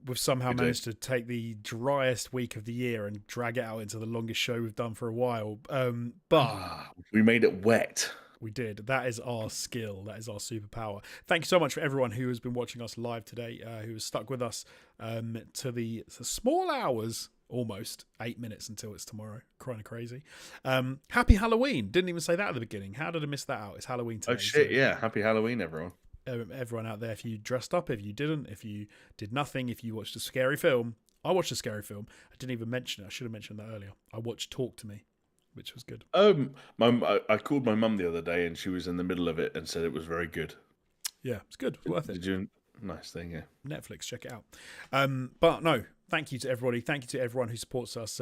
A: We've somehow managed to take the driest week of the year and drag it out into the longest show we've done for a while. But
B: we made it wet.
A: We did. That is our skill. That is our superpower. Thank you so much for everyone who has been watching us live today, who has stuck with us to the small hours, almost 8 minutes until it's tomorrow. Kind of crazy. Happy Halloween. Didn't even say that at the beginning. How did I miss that out? It's Halloween today.
B: Oh, shit, yeah. Happy Halloween, everyone.
A: Everyone out there, if you dressed up, if you didn't, if you did nothing, if you watched a scary film. I watched a scary film. I didn't even mention it. I should have mentioned that earlier. I watched Talk to Me, which was good.
B: I called my mum the other day and she was in the middle of it and said it was very good.
A: Yeah, it's good. It's worth it.
B: Did you? Nice thing, yeah.
A: Netflix, check it out. But no, thank you to everybody. Thank you to everyone who supports us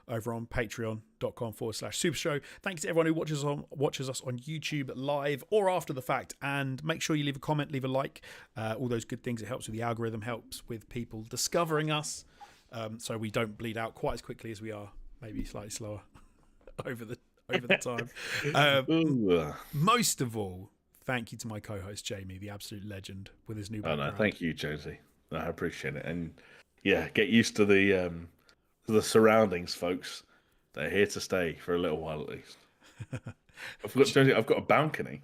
A: over on patreon.com/SuperShow. Thank you to everyone who watches us on YouTube live or after the fact. And make sure you leave a comment, leave a like, all those good things. It helps with the algorithm, helps with people discovering us, so we don't bleed out quite as quickly as we are, maybe slightly slower over the time. Most of all, thank you to my co-host Jamie, the absolute legend, with his new background.
B: Oh no, thank you, Josie. I appreciate it, and yeah, get used to the surroundings, folks. They're here to stay for a little while at least. I've got a balcony.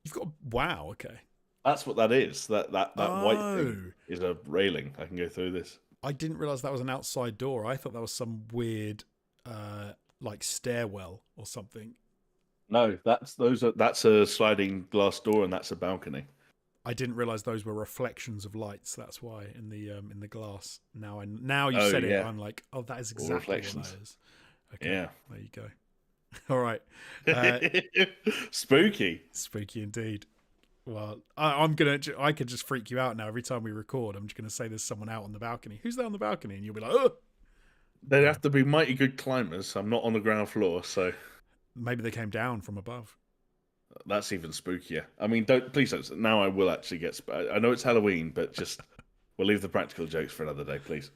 A: You've got wow. Okay.
B: That's what that is. That white
A: Oh,
B: thing is a railing. I can go through this.
A: I didn't realize that was an outside door. I thought that was some weird, like stairwell or something.
B: No, that's a sliding glass door, and that's a balcony.
A: I didn't realize those were reflections of lights. That's why in the glass. Now you
B: Oh,
A: said it,
B: yeah.
A: I'm like, oh, that is
B: All
A: exactly what
B: reflections.
A: that is. Okay,
B: Yeah.
A: there you go. All right,
B: Spooky.
A: spooky indeed. Well, I could just freak you out now every time we record. I'm just gonna say there's someone out on the balcony. Who's there on the balcony? And you'll be like, oh.
B: They'd have to be mighty good climbers. I'm not on the ground floor, so
A: Maybe they came down from above.
B: that's even spookier. I mean, please don't. Now I will actually get. I know it's Halloween, but just we'll leave the practical jokes for another day, please.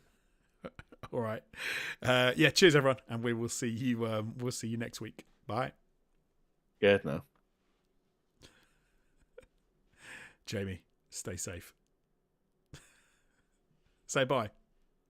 A: All right. Yeah. Cheers, everyone, and we will see you. We'll see you next week. Bye,
B: Yeah, no.
A: Jamie. Stay safe. Say bye.